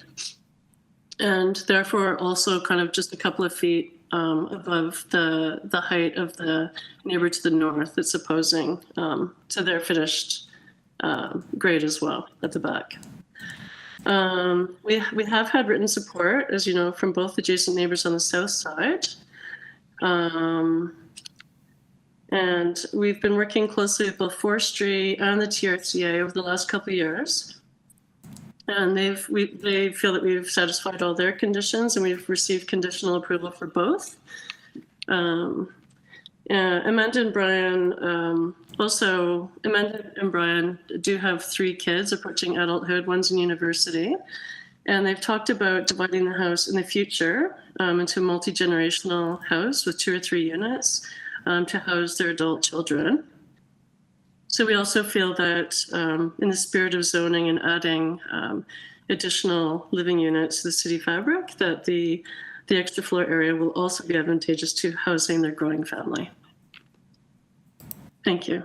and therefore also kind of just a couple of feet above the height of the neighbor to the north that's opposing to their finished grade as well at the back. We have had written support, as you know, from both adjacent neighbors on the south side. And we've been working closely with both forestry and the TRCA over the last couple of years. And they feel that we've satisfied all their conditions, and we've received conditional approval for both. Amanda and Brian Amanda and Brian do have 3 kids approaching adulthood. One's in university, and they've talked about dividing the house in the future into a multi-generational house with 2 or 3 units to house their adult children. So we also feel that in the spirit of zoning and adding additional living units to the city fabric, that the extra floor area will also be advantageous to housing their growing family. Thank you.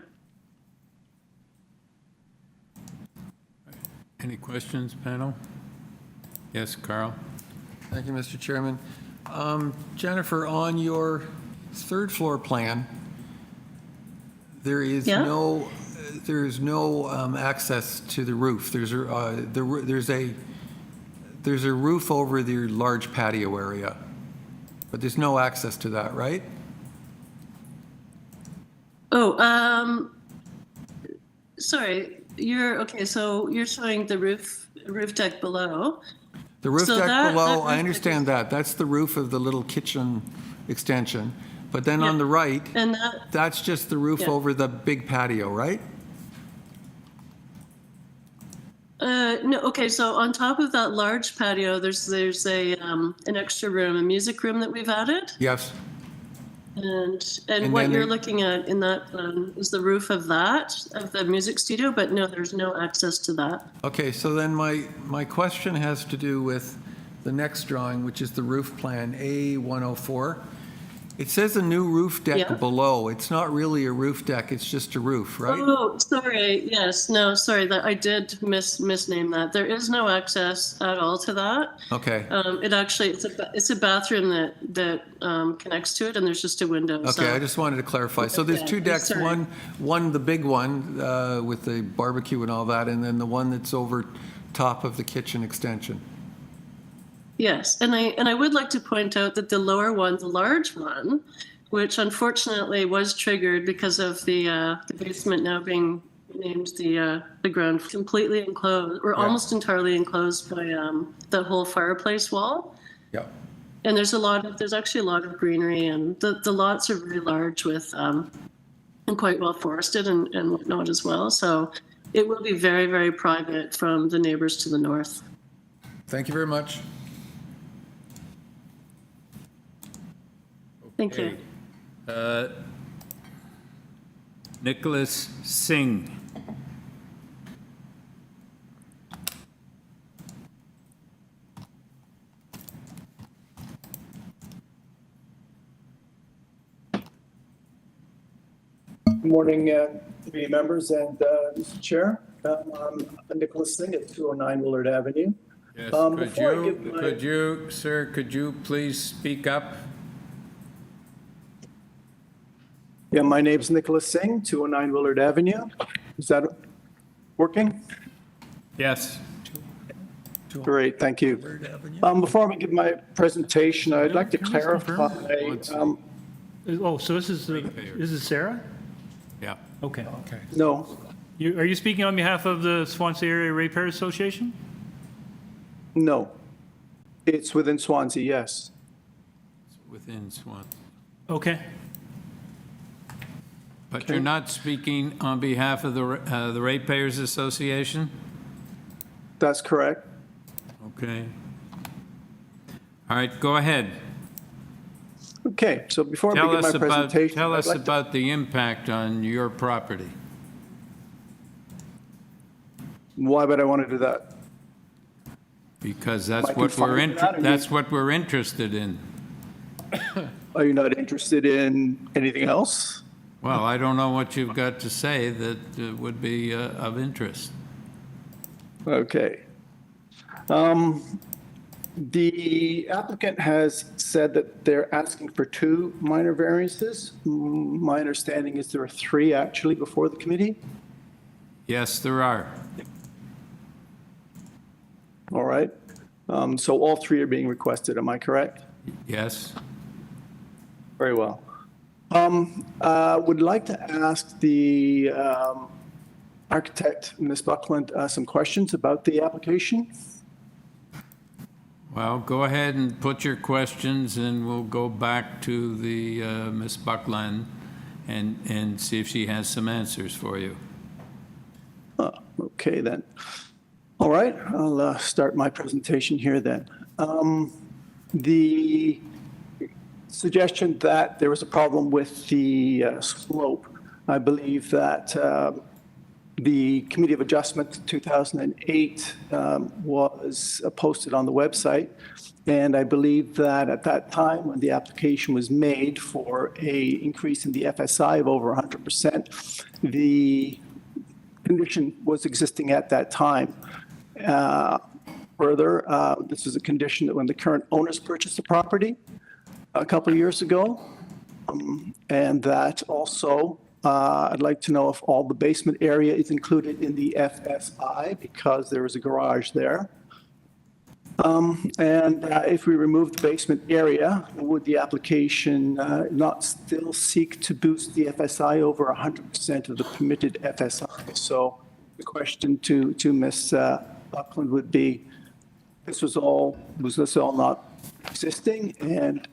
Any questions, panel? Yes, Carl? Thank you, Mr. Chairman. Jennifer, on your 3rd floor plan, there is no access to the roof. There's a roof over the large patio area, but there's no access to that, right? Oh, sorry. So you're showing the roof deck below. The roof deck below, I understand that. That's the roof of the little kitchen extension. But then on the right, and that's just the roof over the big patio, right? No, okay, so on top of that large patio, there's an extra room, a music room that we've added. Yes. And what you're looking at in that plan is the roof of the music studio, but no, there's no access to that. Okay, so then my question has to do with the next drawing, which is the roof plan A104. It says a new roof deck below. It's not really a roof deck, it's just a roof, right? Oh, sorry. Yes, no, sorry. That I did misname that. There is no access at all to that. Okay. It's a bathroom that connects to it, and there's just a window. Okay, I just wanted to clarify. So there's 2 decks, one the big one with the barbecue and all that, and then the one that's over top of the kitchen extension. Yes, and I would like to point out that the lower one, the large one, which unfortunately was triggered because of the basement now being named the ground, completely enclosed, or almost entirely enclosed by the whole fireplace wall. Yeah. And there's actually a lot of greenery, and the lots are really large with and quite well forested and whatnot as well. So it will be very, very private from the neighbors to the north. Thank you very much. Thank you. Nicholas Singh. Good morning, committee members and Mr. Chair. I'm Nicholas Singh at 209 Willard Avenue. Yes, could you please speak up? Yeah, my name's Nicholas Singh, 209 Willard Avenue. Is that working? Yes. Great, thank you. Before I give my presentation, I'd like to clarify. So this is Sarah? Yeah. Okay. No. Are you speaking on behalf of the Swansea Area Ratepayers Association? No. It's within Swansea, yes. Within Swansea. Okay. But you're not speaking on behalf of the Ratepayers Association? That's correct. Okay. All right, go ahead. Okay, so before I begin my presentation, tell us about the impact on your property. Why would I want to do that? Because that's what we're interested in. Are you not interested in anything else? Well, I don't know what you've got to say that would be of interest. Okay. The applicant has said that they're asking for 2 minor variances. My understanding is there are 3 actually before the committee. Yes, there are. All right. So all 3 are being requested. Am I correct? Yes. Very well. Would like to ask the architect, Ms. Buckland, some questions about the application. Well, go ahead and put your questions, and we'll go back to the Ms. Buckland and see if she has some answers for you. Okay, then. All right, I'll start my presentation here then. The suggestion that there was a problem with the slope, I believe that the Committee of Adjustment 2008 was posted on the website. And I believe that at that time, when the application was made for a increase in the FSI of over 100%, the condition was existing at that time. Further, this is a condition that when the current owners purchased the property a couple of years ago, and that also I'd like to know if all the basement area is included in the FSI because there is a garage there. And if we remove the basement area, would the application not still seek to boost the FSI over 100% of the permitted FSI? So the question to Ms. Buckland would be, was this all not existing? And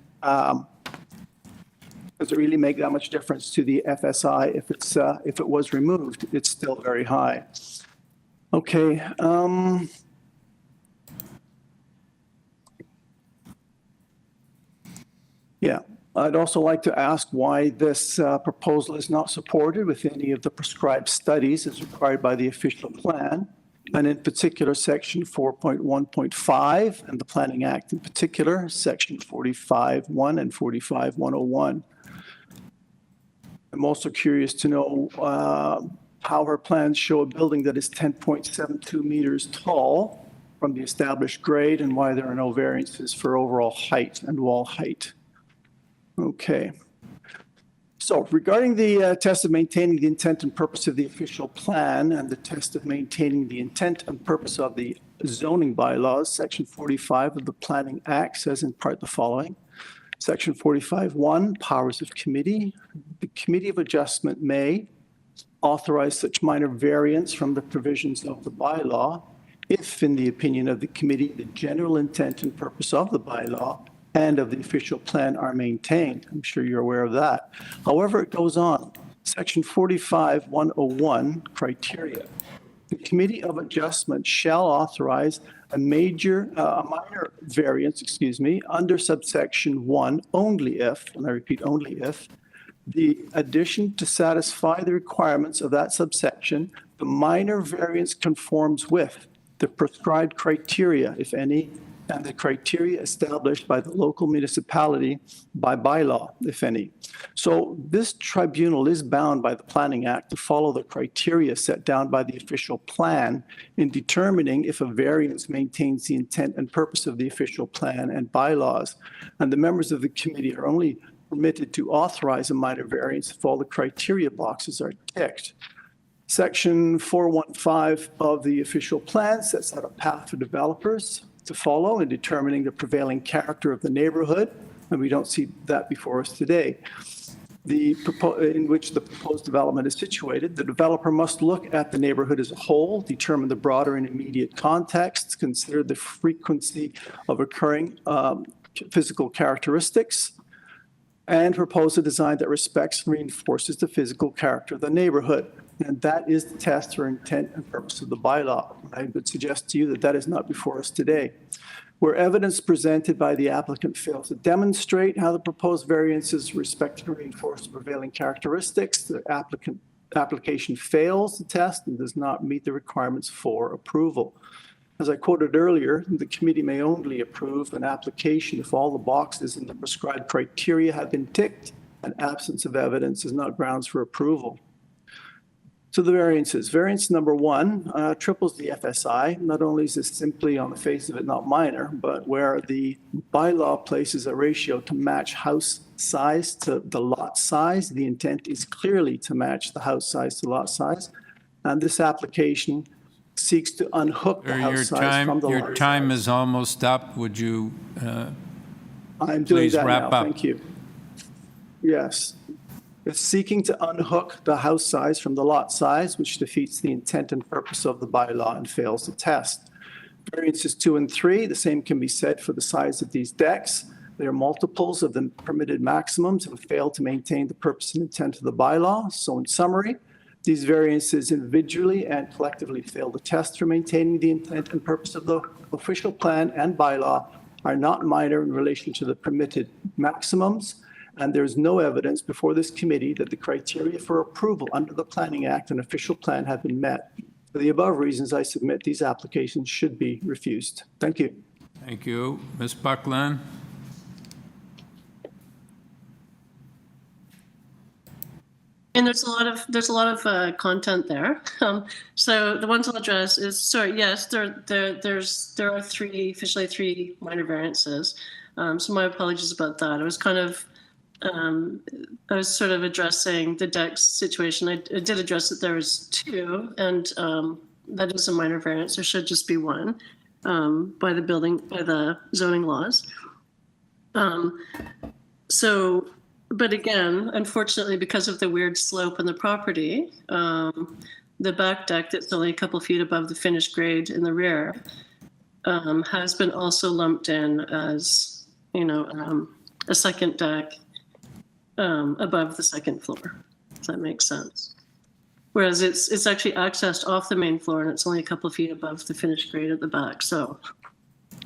does it really make that much difference to the FSI if it was removed? It's still very high. Okay. Yeah, I'd also like to ask why this proposal is not supported with any of the prescribed studies as required by the official plan, and in particular, Section 4.1.5 and the Planning Act in particular, Section 45.1 and 45.101. I'm also curious to know how her plans show a building that is 10.72 meters tall from the established grade and why there are no variances for overall height and wall height. Okay. So regarding the test of maintaining the intent and purpose of the official plan and the test of maintaining the intent and purpose of the zoning bylaws, Section 45 of the Planning Act says in part the following. Section 45.1, powers of committee. The Committee of Adjustment may authorize such minor variance from the provisions of the bylaw if, in the opinion of the committee, the general intent and purpose of the bylaw and of the official plan are maintained. I'm sure you're aware of that. However, it goes on. Section 45.101, criteria. The Committee of Adjustment shall authorize a minor variance, under subsection 1 only if, and I repeat, only if, the addition to satisfy the requirements of that subsection, the minor variance conforms with the prescribed criteria, if any, and the criteria established by the local municipality by bylaw, if any. So this tribunal is bound by the Planning Act to follow the criteria set down by the official plan in determining if a variance maintains the intent and purpose of the official plan and bylaws. And the members of the committee are only permitted to authorize a minor variance if all the criteria boxes are ticked. Section 415 of the official plan sets out a path for developers to follow in determining the prevailing character of the neighborhood, and we don't see that before us today. In which the proposed development is situated, the developer must look at the neighborhood as a whole, determine the broader and immediate context, consider the frequency of occurring physical characteristics, and propose a design that respects and reinforces the physical character of the neighborhood. And that is the test for intent and purpose of the bylaw. I would suggest to you that that is not before us today. Where evidence presented by the applicant fails to demonstrate how the proposed variances respect and reinforce the prevailing characteristics, the application fails the test and does not meet the requirements for approval. As I quoted earlier, the committee may only approve an application if all the boxes in the prescribed criteria have been ticked and absence of evidence is not grounds for approval. So the variances. Variance number 1 triples the FSI. Not only is this simply on the face of it not minor, but where the bylaw places a ratio to match house size to the lot size, the intent is clearly to match the house size to lot size. And this application seeks to unhook the house size from the lot size. Your time is almost up. Would you I'm doing please that wrap now. up? Thank you. Yes. is seeking to unhook the house size from the lot size, which defeats the intent and purpose of the bylaw and fails the test. Variances 2 and 3, the same can be said for the size of these decks. They are multiples of the permitted maximums and fail to maintain the purpose and intent of the bylaw. So in summary, these variances individually and collectively fail the test for maintaining the intent and purpose of the official plan and bylaw, are not minor in relation to the permitted maximums, and there is no evidence before this committee that the criteria for approval under the Planning Act and official plan have been met. For the above reasons, I submit these applications should be refused. Thank you. Thank you. Ms. Buckland? And there's a lot of content there. So the ones I'll address is, sorry, yes, there are officially three minor variances. So my apologies about that. I was sort of addressing the decks situation. I did address that there was 2, and that is a minor variance. There should just be 1 by the zoning laws. But again, unfortunately, because of the weird slope on the property, the back deck that's only a couple feet above the finished grade in the rear has been also lumped in as, a second deck above the second floor. Does that make sense? Whereas it's actually accessed off the main floor and it's only a couple feet above the finished grade at the back. So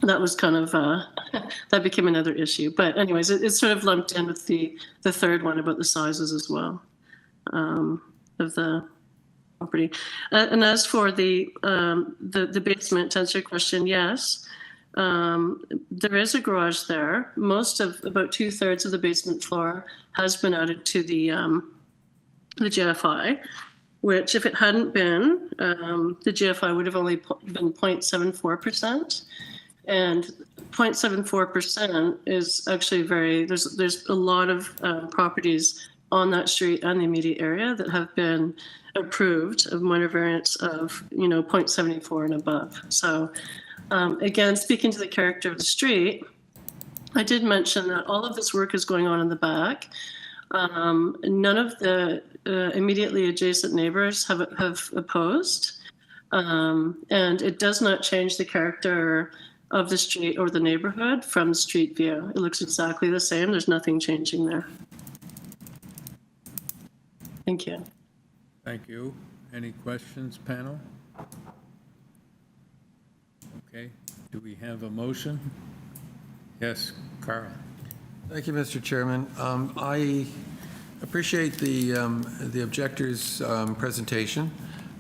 that was kind of, that became another issue. But anyways, it's sort of lumped in with the third one about the sizes as well of the property. And as for the basement, to answer your question, yes, there is a garage there. About 2/3 of the basement floor has been added to the GFI, which if it hadn't been, the GFI would have only been 0.74%. And 0.74% is actually there's a lot of properties on that street and the immediate area that have been approved of minor variance of, 0.74 and above. So again, speaking to the character of the street, I did mention that all of this work is going on in the back. None of the immediately adjacent neighbors have opposed. And it does not change the character of the street or the neighborhood from the street view. It looks exactly the same. There's nothing changing there. Thank you. Thank you. Any questions, panel? Okay. Do we have a motion? Yes, Carl. Thank you, Mr. Chairman. I appreciate the objector's presentation.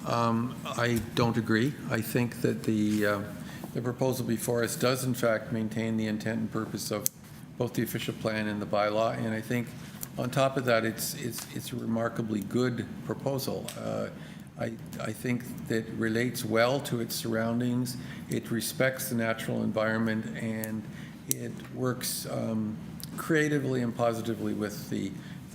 I don't agree. I think that the proposal before us does in fact maintain the intent and purpose of both the official plan and the bylaw, and I think on top of that it's a remarkably good proposal. I think that relates well to its surroundings. It respects the natural environment, and it works creatively and positively with the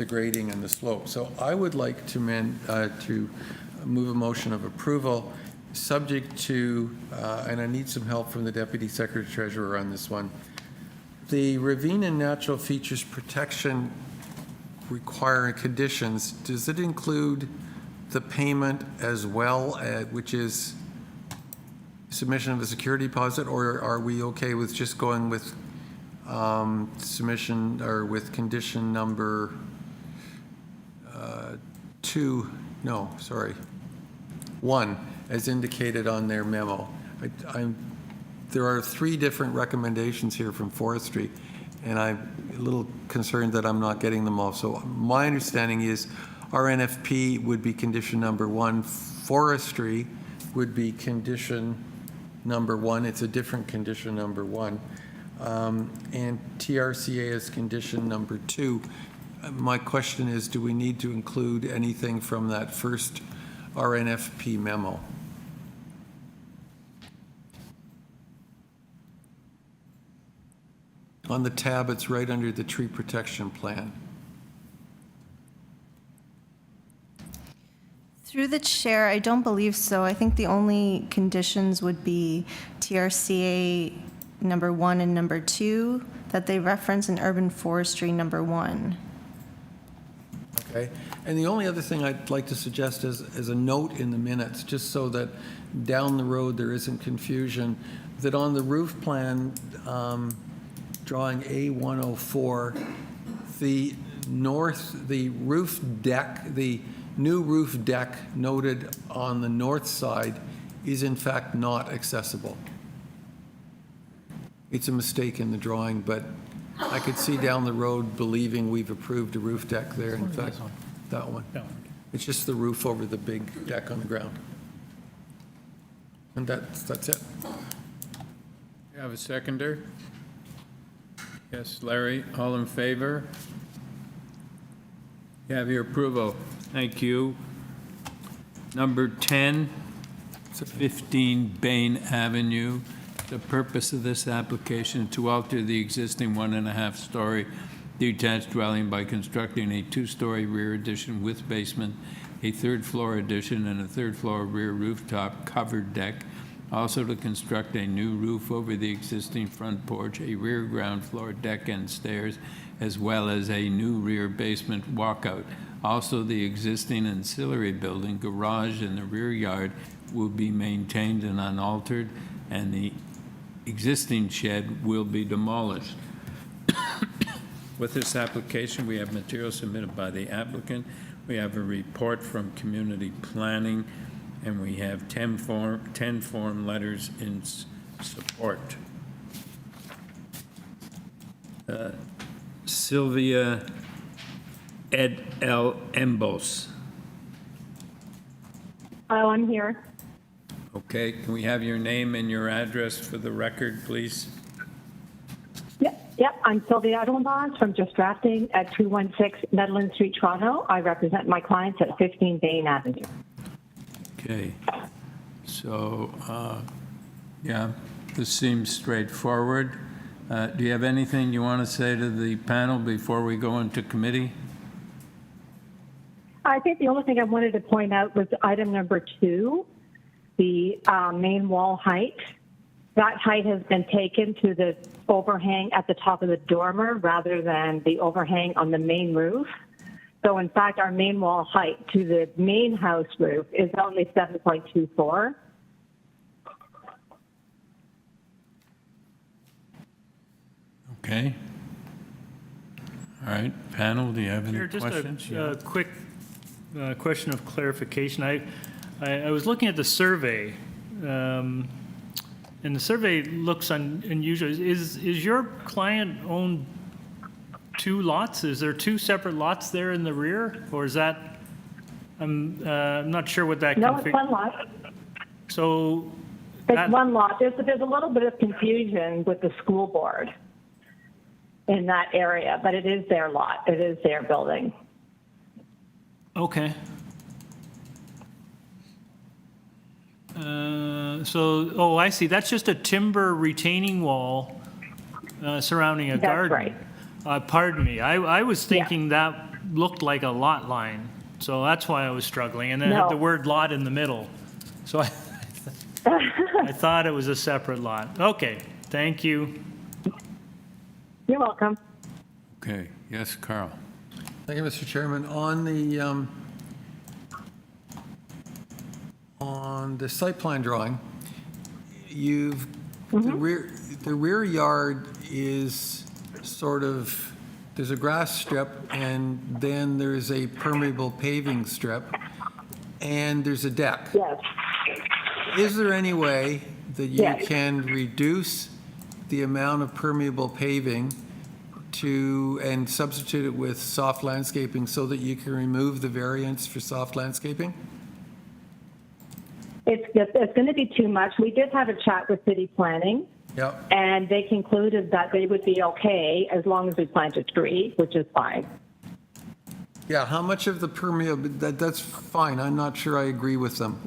grading and the slope. So I would like to move a motion of approval, subject to, and I need some help from the Deputy Secretary Treasurer on this one, the ravine and natural features protection requiring conditions. Does it include the payment as well, which is submission of a security deposit, or are we okay with just going with submission or with condition number 1, as indicated on their memo? There are 3 different recommendations here from Forestry, and I'm a little concerned that I'm not getting them all. So my understanding is RNFP would be condition number 1, Forestry would be condition number 1. It's a different condition number 1. And TRCA is condition number 2. My question is, do we need to include anything from that first RNFP memo? On the tab, it's right under the tree protection plan. Through the chair, I don't believe so. I think the only conditions would be TRCA number 1 and number 2 that they reference in urban forestry number 1. Okay. Okay, and the only other thing I'd like to suggest is a note in the minutes, just so that down the road there isn't confusion, that on the roof plan, drawing A104, the roof deck, the new roof deck noted on the north side is in fact not accessible. It's a mistake in the drawing, but I could see down the road believing we've approved a roof deck there. In fact, that one. It's just the roof over the big deck on the ground. And that's it. You have a seconder? Yes, Larry, all in favor? You have your approval. Thank you. Number 10, 15 Bain Avenue. The purpose of this application to alter the existing 1.5-story detached dwelling by constructing a 2-story rear addition with basement, a 3rd floor addition, and a 3rd floor rear rooftop covered deck. Also to construct a new roof over the existing front porch, a rear ground floor deck and stairs, as well as a new rear basement walkout. Also, the existing ancillary building, garage, and the rear yard will be maintained and unaltered, and the existing shed will be demolished. With this application, we have material submitted by the applicant. We have a report from community planning, and we have 10 form letters in support. Sylvia Ed L. Embos. Oh, I'm here. Okay, can we have your name and your address for the record, please? Yep, I'm Sylvia Edelbos from Just Drafting at 216 Netherland Street, Toronto. I represent my clients at 15 Bain Avenue. Okay, so, yeah, this seems straightforward. Do you have anything you want to say to the panel before we go into committee? I think the only thing I wanted to point out was item number 2, the main wall height. That height has been taken to the overhang at the top of the dormer rather than the overhang on the main roof. So in fact, our main wall height to the main house roof is only 7.24. Okay. All right, panel, do you have any questions? Just a quick question of clarification. I was looking at the survey, and the survey looks unusual. Is your client own 2 lots? Is there 2 separate lots there in the rear, or is that? I'm not sure what that. No, it's 1 lot. So. It's 1 lot. There's a little bit of confusion with the school board in that area, but it is their lot. It is their building. Okay. So, I see. That's just a timber retaining wall surrounding a garden. That's right. Pardon me. I was thinking that looked like a lot line, so that's why I was struggling. And then it had the word lot in the middle. So I thought it was a separate lot. Okay. Thank you. You're welcome. Okay. Yes, Carl. Thank you, Mr. Chairman. On the site plan drawing, the rear yard is sort of, there's a grass strip, and then there's a permeable paving strip, and there's a deck. Yes. Is there any way that you can reduce the amount of permeable paving and substitute it with soft landscaping so that you can remove the variance for soft landscaping? It's going to be too much. We did have a chat with city planning, and they concluded that they would be okay as long as we planted trees, which is fine. Yeah, how much of the permeable, that's fine. I'm not sure I agree with them.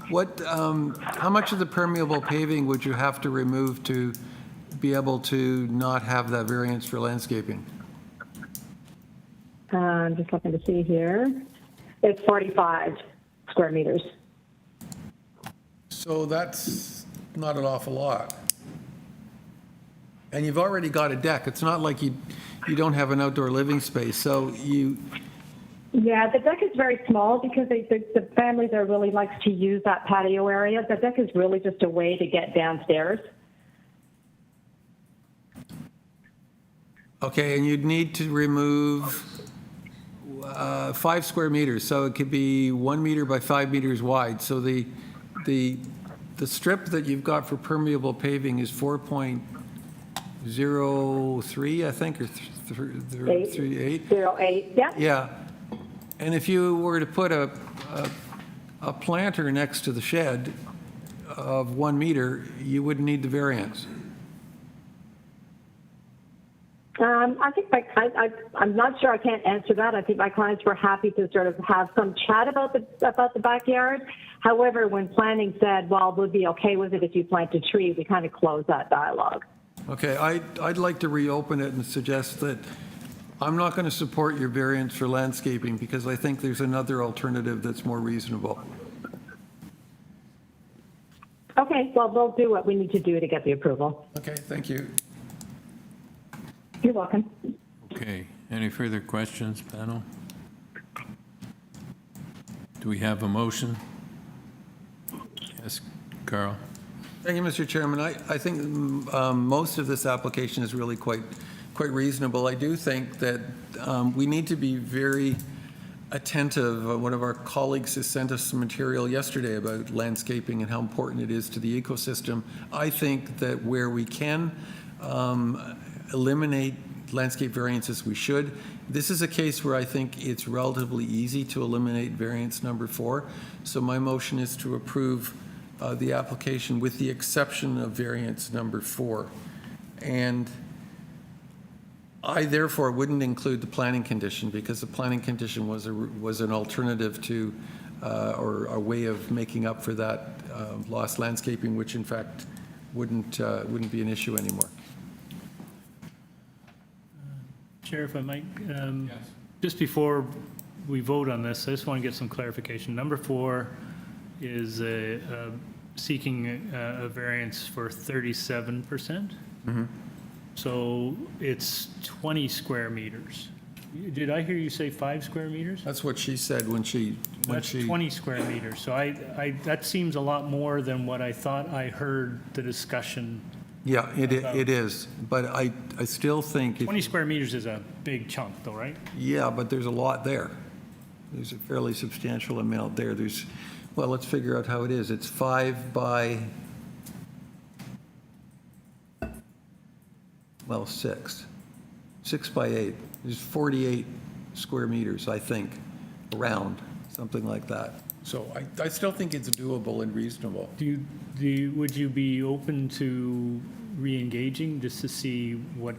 How much of the permeable paving would you have to remove to be able to not have that variance for landscaping? I'm just looking to see here. It's 45 square meters. So that's not an awful lot. And you've already got a deck. It's not like you don't have an outdoor living space. So Yeah, the deck is very small because the family there really likes to use that patio area. The deck is really just a way to get downstairs. Okay, and you'd need to remove 5 square meters, so it could be 1 meter by 5 meters wide. So the strip that you've got for permeable paving is 4.03, I think, or 3.8. 08, yeah. Yeah. And if you were to put a planter next to the shed of 1 meter, you wouldn't need the variance. I think I'm not sure. I can't answer that. I think my clients were happy to sort of have some chat about the backyard. However, when planning said, well, we'll be okay with it if you plant a tree, we kind of closed that dialogue. Okay, I'd like to reopen it and suggest that I'm not going to support your variance for landscaping because I think there's another alternative that's more reasonable. Okay, well, we'll do what we need to do to get the approval. Okay, thank you. You're welcome. Okay, any further questions, panel? Do we have a motion? Yes, Carl. Thank you, Mr. Chairman. I think most of this application is really quite reasonable. I do think that we need to be very attentive. One of our colleagues has sent us some material yesterday about landscaping and how important it is to the ecosystem. I think that where we can eliminate landscape variances, we should. This is a case where I think it's relatively easy to eliminate variance number 4. So my motion is to approve the application with the exception of variance number 4. And I therefore wouldn't include the planning condition because the planning condition was an alternative to or a way of making up for that lost landscaping, which in fact wouldn't be an issue anymore. Chair, if I might, just before we vote on this, I just want to get some clarification. Number 4 is seeking a variance for 37%. Mm-hmm. So it's 20 square meters. Did I hear you say 5 square meters? That's what she said when she. That's 20 square meters. So that seems a lot more than what I thought I heard the discussion. Yeah, it is, but I still think. 20 square meters is a big chunk though, right? Yeah, but there's a lot there. There's a fairly substantial amount there. Well, let's figure out how it is. It's 5 by, 6. 6 by 8. There's 48 square meters, I think, around, something like that. So I still think it's doable and reasonable. Would you be open to re-engaging just to see what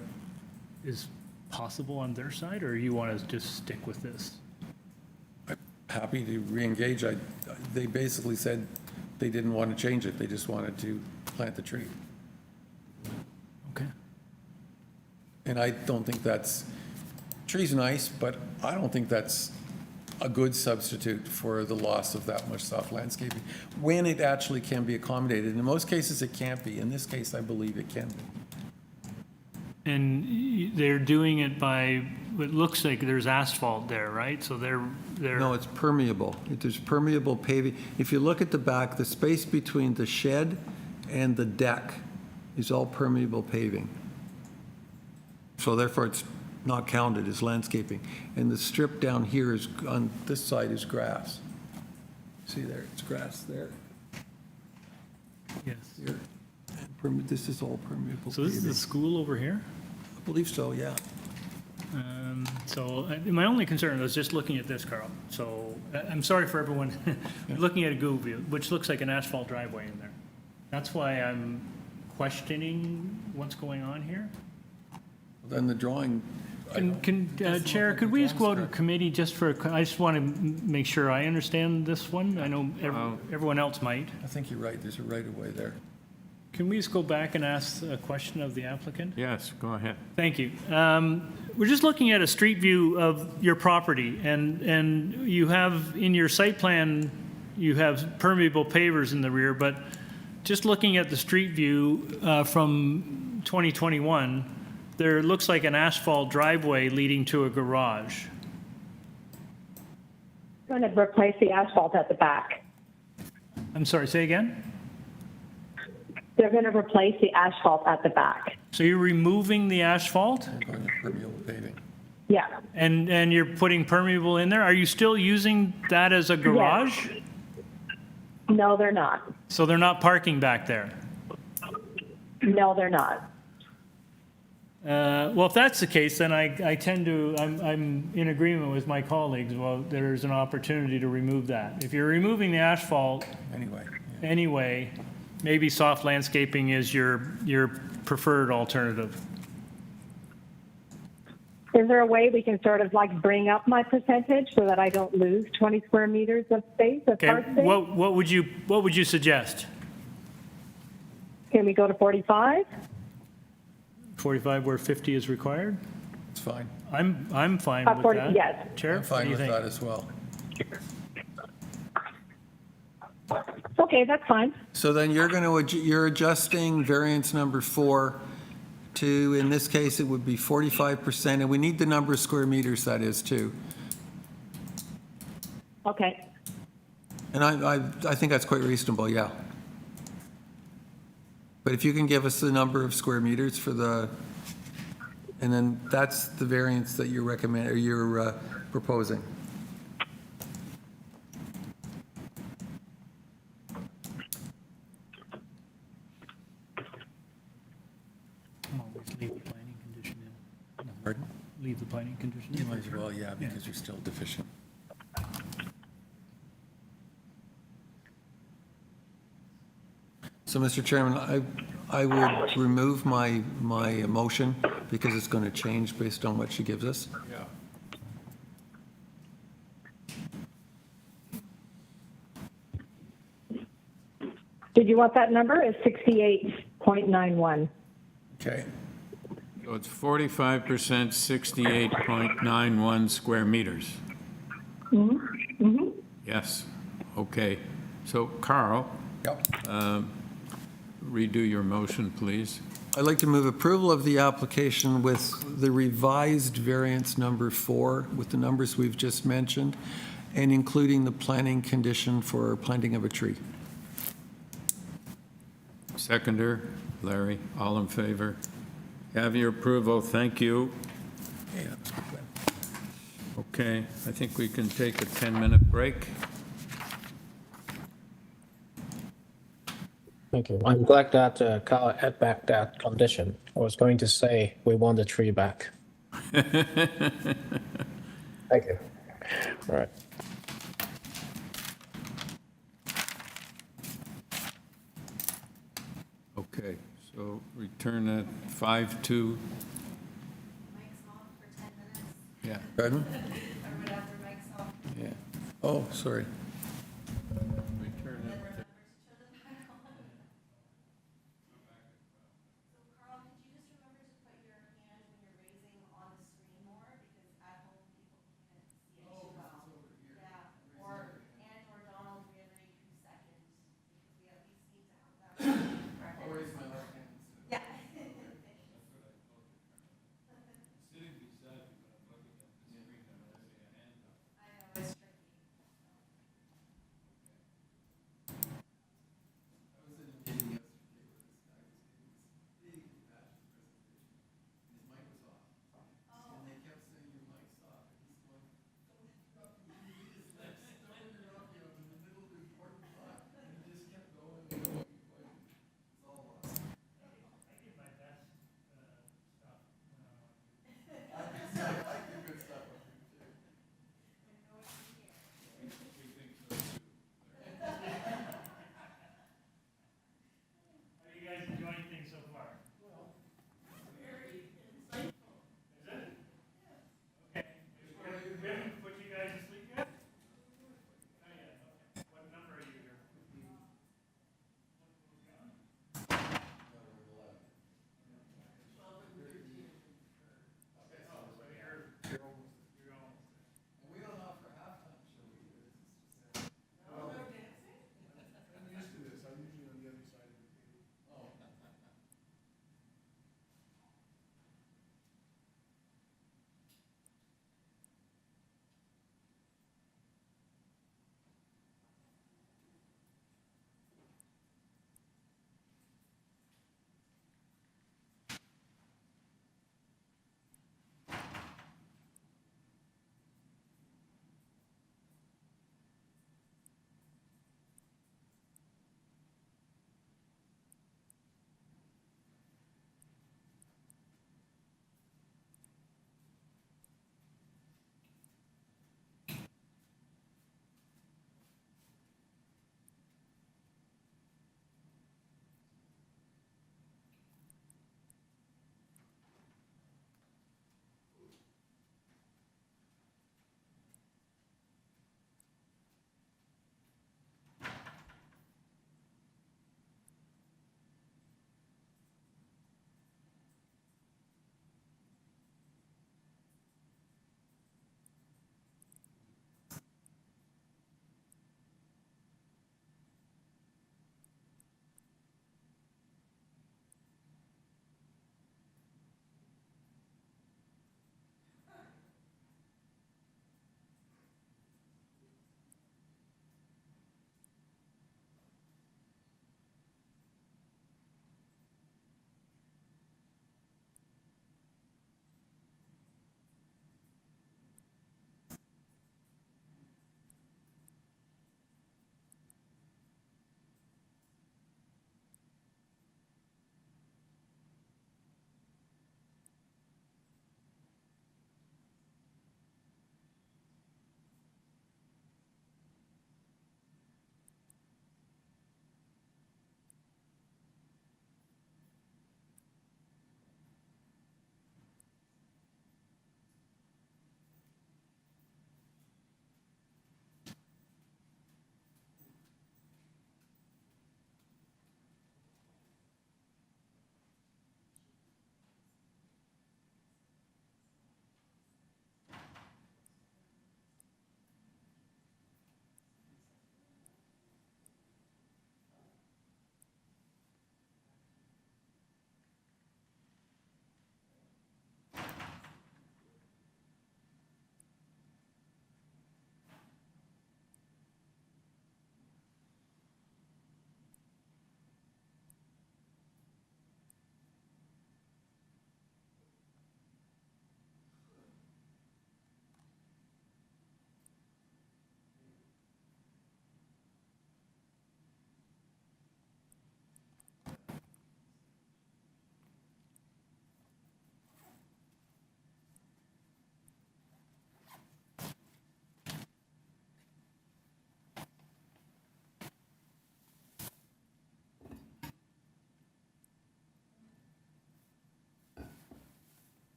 is possible on their side, or you want to just stick with this? I'm happy to re-engage. They basically said they didn't want to change it. They just wanted to plant the tree. Okay. And I don't think tree's nice, but I don't think that's a good substitute for the loss of that much soft landscaping when it actually can be accommodated. In most cases, it can't be. In this case, I believe it can be. And they're doing it by, it looks like there's asphalt there, right? So they're. No, it's permeable. There's permeable paving. If you look at the back, the space between the shed and the deck is all permeable paving. So therefore, it's not counted as landscaping. And the strip down here is, on this side, is grass. See there, it's grass there. Yes. Here. And this is all permeable. So this is the school over here? I believe so, yeah. So my only concern was just looking at this, Carl. So I'm sorry for everyone looking at a Google view, which looks like an asphalt driveway in there. That's why I'm questioning what's going on here. Then the drawing. Chair, could we just go out to committee just for, I just want to make sure I understand this one. I know everyone else might. I think you're right. There's a right of way there. Can we just go back and ask a question of the applicant? Yes, go ahead. Thank you. We're just looking at a street view of your property, and you have, in your site plan, you have permeable pavers in the rear, but just looking at the street view from 2021, there looks like an asphalt driveway leading to a garage. going to replace the asphalt at the back. I'm sorry, say again? They're going to replace the asphalt at the back. So you're removing the asphalt? Permeable paving. Yeah. And you're putting permeable in there? Are you still using that as a garage? Yes. No, they're not. So they're not parking back there? No, they're not. Well, if that's the case, then I tend to, I'm in agreement with my colleagues. Well, there's an opportunity to remove that. If you're removing the asphalt anyway, maybe soft landscaping is your preferred alternative. Is there a way we can sort of like bring up my percentage so that I don't lose 20 square meters of space, of Okay, park space? what would you suggest? Can we go to 45? 45 where 50 is required? It's fine. I'm fine with 40, that. yes. Chair, I'm fine what do you with think? that as well. Okay, that's fine. So then you're adjusting variance number 4 to, in this case, it would be 45%, and we need the number of square meters that is too. Okay. And I think that's quite reasonable, yeah. But if you can give us the number of square meters for the, and then that's the variance that you're proposing. Always leave the planning condition in. Pardon? Leave the planning condition in. You might as well, yeah, because you're still deficient. So, Mr. Chairman, I would remove my motion because it's going to change based on what she gives us. Yeah. Did you want that number? It's 68.91. Okay. So it's 45%, 68.91 square meters. Mm-hmm. Mm-hmm. Yes. Okay. So Carl, redo your motion, please. I'd like to move approval of the application with the revised variance number 4 with the numbers we've just mentioned and including the planting condition for planting of a tree. Seconder, Larry, all in favor? Have your approval, thank you. Okay, I think we can take a 10-minute break. Thank you. I'm glad that Carl add back that condition. I was going to say we want the tree back. Thank you. All right. Okay, so return at 5:02. Yeah. Pardon? Yeah. Oh, sorry.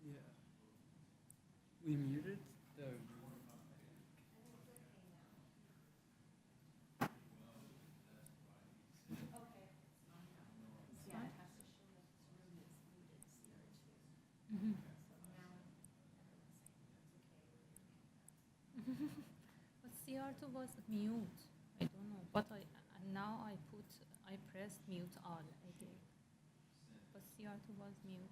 Yeah. We muted the. But CR2 was mute. I don't know. But now I pressed mute all again. But CR2 was mute.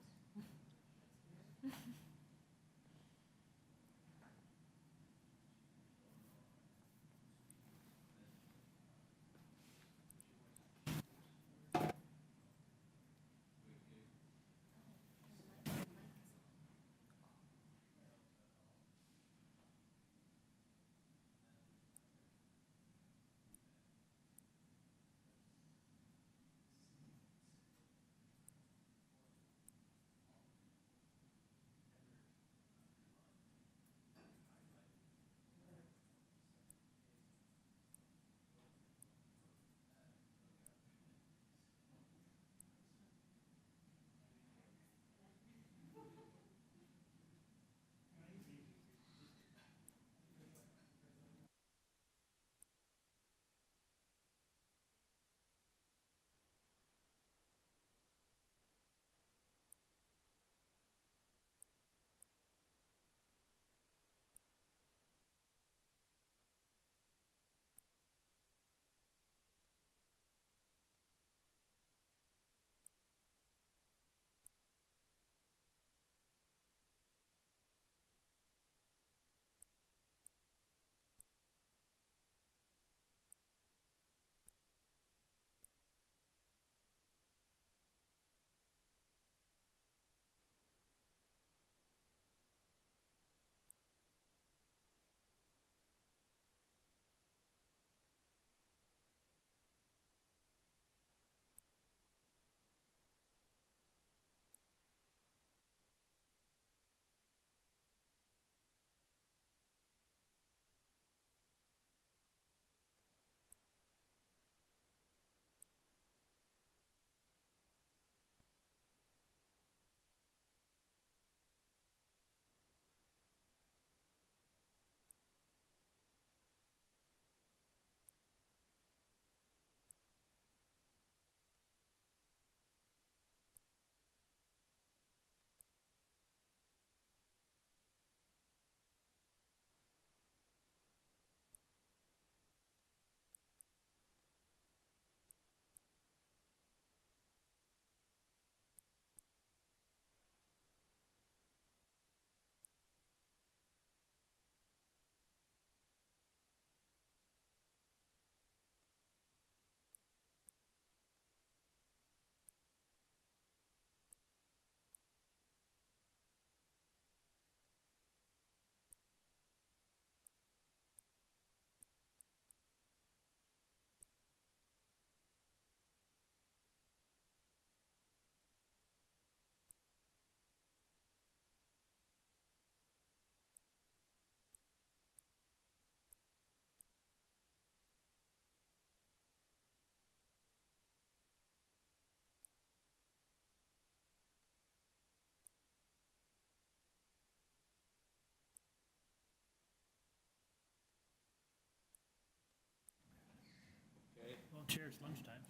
Well, cheers, lunchtime.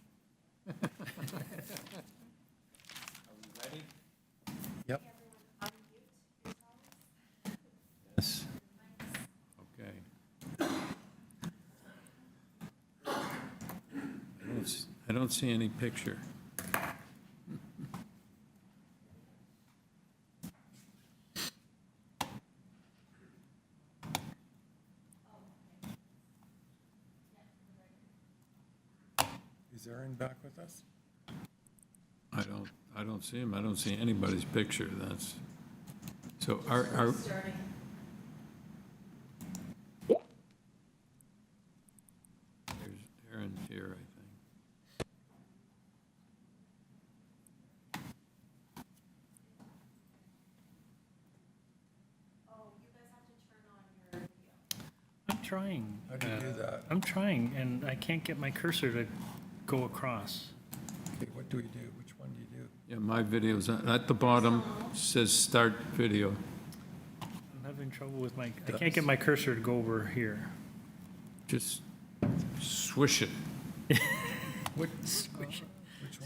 Are we ready? Yep. Yes. Okay. I don't see any picture. Is Aaron back with us? I don't see him. I don't see anybody's picture. That's, so our, there's Aaron here, I think. I'm trying. How do you do that? I'm trying, and I can't get my cursor to go across. Okay, what do we do? Which one do you do? Yeah, my video's at the bottom, says start video. I'm having trouble with my, I can't get my cursor to go over here. Just swish it. Which See, one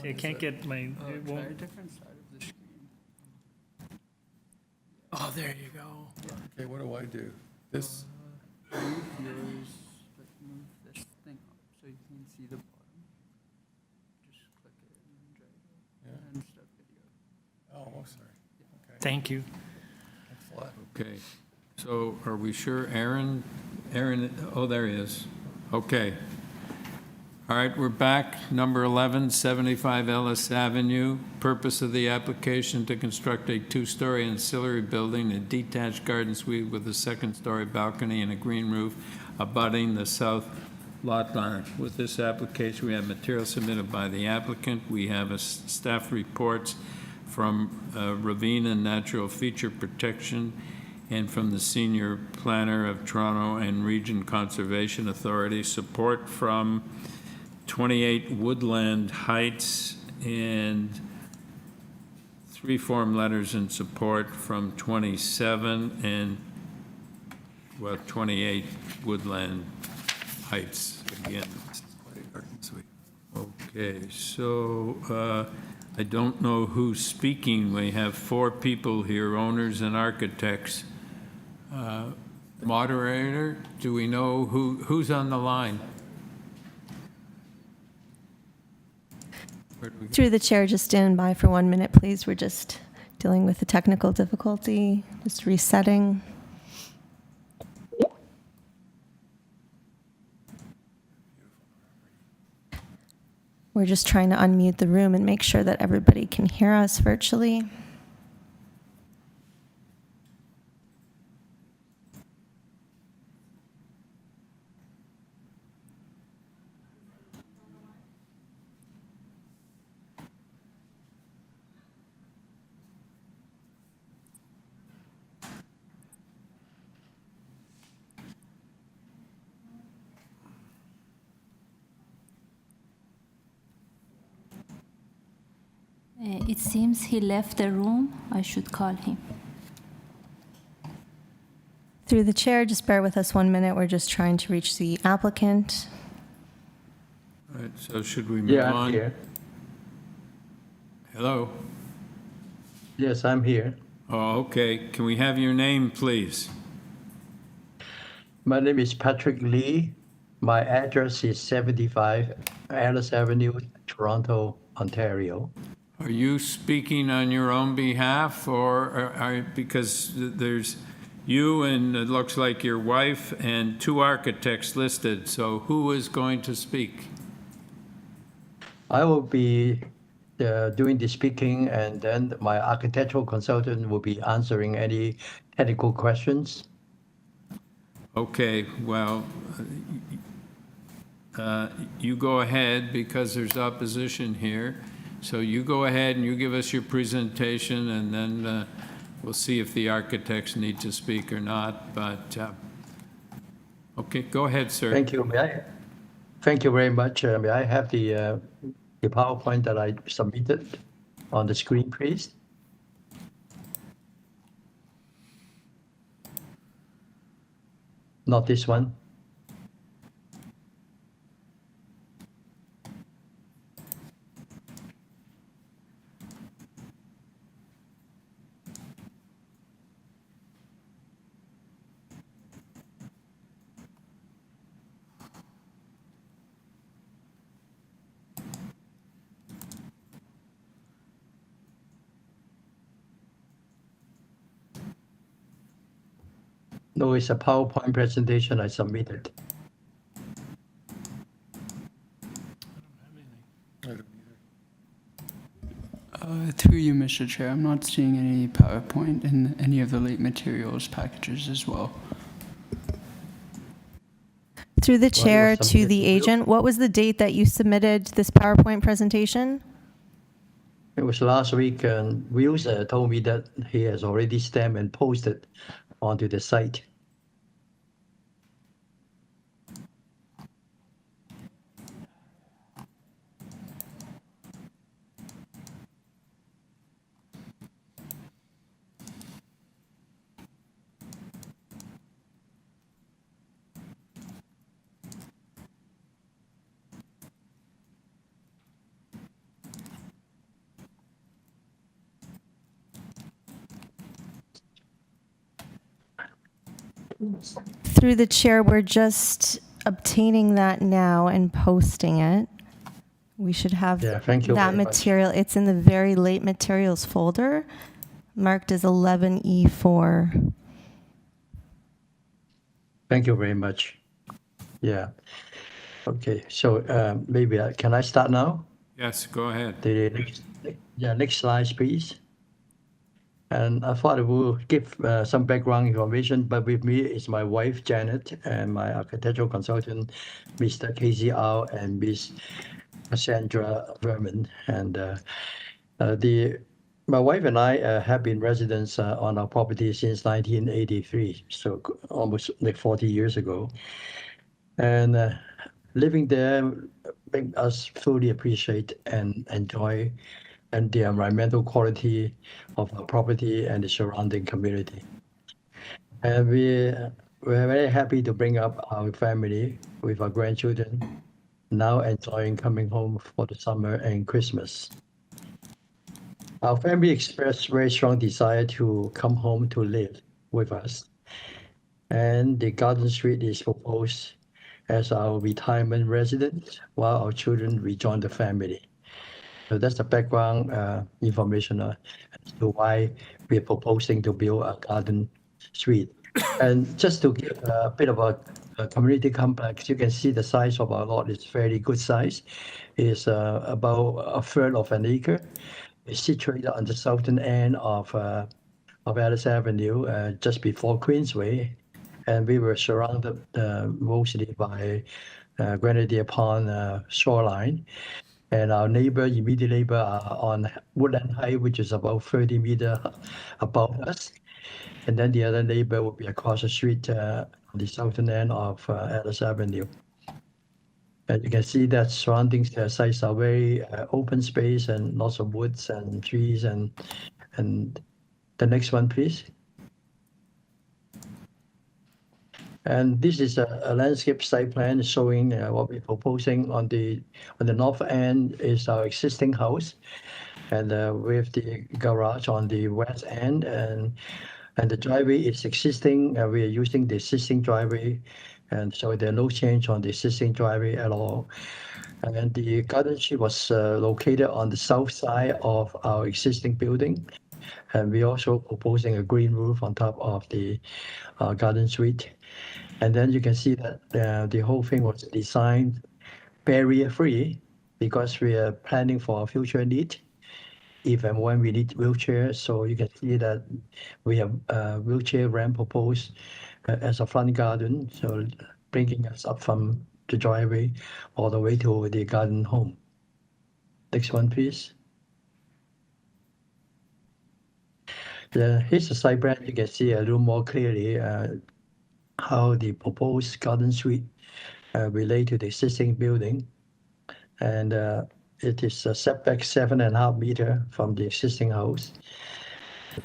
I is can't that? get my, it Try a won't. different side of the screen. Oh, there you go. Okay, what do I do? This, Move yours, like move this thing up so you can see the bottom. Just click it and then drag it. Yeah. And start video. oh, sorry. Okay. Thank you. Thanks a lot. Okay, so are we sure Aaron, oh, there he is. Okay. All right, we're back. Number 11, 75 Ellis Avenue. Purpose of the application to construct a two-story ancillary building, a detached garden suite with a second-story balcony and a green roof abutting the south lot line. With this application, we have material submitted by the applicant. We have staff reports from Ravine and Natural Feature Protection and from the Senior Planner of Toronto and Region Conservation Authority. Support from 28 Woodland Heights and 3 form letters in support from 27 and, well, 28 Woodland Heights again. Okay, so I don't know who's speaking. We have 4 people here, owners and architects. Moderator, do we know who's on the line? Through the chair, just stand by for 1 minute, please. We're just dealing with a technical difficulty, just resetting. We're just trying to unmute the room and make sure that everybody can hear us virtually. It seems he left the room. I should call him. Through the chair, just bear with us 1 minute. We're just trying to reach the applicant. All right, so should we move Yeah, I'm on? here. Hello? Yes, I'm here. Oh, okay. Can we have your name, please? My name is Patrick Lee. My address is 75 Ellis Avenue, Toronto, Ontario. Are you speaking on your own behalf, or because there's you and it looks like your wife and 2 architects listed, so who is going to speak? I will be doing the speaking, and then my architectural consultant will be answering any technical questions. Okay, well, you go ahead because there's opposition here. So you go ahead and you give us your presentation, and then we'll see if the architects need to speak or not. But, okay, go ahead, sir. Thank you. Thank you very much. May I have the PowerPoint that I submitted on the screen, please? Not this one. No, it's a PowerPoint presentation I submitted. Through you, Mr. Chair, I'm not seeing any PowerPoint in any of the late materials packages as well. Through the chair to the agent, what was the date that you submitted this PowerPoint presentation? It was last week, and Wills told me that he has already stamped and posted onto the site. Through the chair, we're just obtaining that now and posting it. We should have Yeah, thank you that very much. material. It's in the very late materials folder, marked as 11E4. Thank you very much. Yeah. Okay, so maybe can I start now? Yes, go ahead. Next slide, please. And I thought I will give some background information, but with me is my wife, Janet, and my architectural consultant, Mr. KCR, and Miss Cassandra Verman. And my wife and I have been residents on our property since 1983, so almost like 40 years ago. And living there makes us fully appreciate and enjoy and the environmental quality of our property and the surrounding community. And we're very happy to bring up our family with our grandchildren, now enjoying coming home for the summer and Christmas. Our family expressed very strong desire to come home to live with us. And the Garden Street is proposed as our retirement residence while our children rejoin the family. So that's the background information as to why we're proposing to build a garden street. And just to give a bit of a community complex, you can see the size of our lot is fairly good size. It's about a third of an acre. It's situated on the southern end of Ellis Avenue, just before Queensway. And we were surrounded mostly by Grenadier Pond shoreline. And our immediate neighbor are on Woodland Heights, which is about 30 meters above us. And then the other neighbor will be across the street on the southern end of Ellis Avenue. And you can see that surroundings, the sites are very open space and lots of woods and trees. And the next one, please. And this is a landscape site plan showing what we're proposing on the north end is our existing house, and with the garage on the west end, and the driveway is existing. We are using the existing driveway, and so there's no change on the existing driveway at all. And the garden street was located on the south side of our existing building, and we're also proposing a green roof on top of the garden suite. And then you can see that the whole thing was designed barrier-free because we are planning for a future need, if and when we need wheelchairs. So you can see that we have a wheelchair ramp proposed as a front garden, so bringing us up from the driveway all the way to the garden home. Next one, please. Here's the site plan. You can see a little more clearly how the proposed garden suite relate to the existing building. And it is a setback 7.5 meters from the existing house.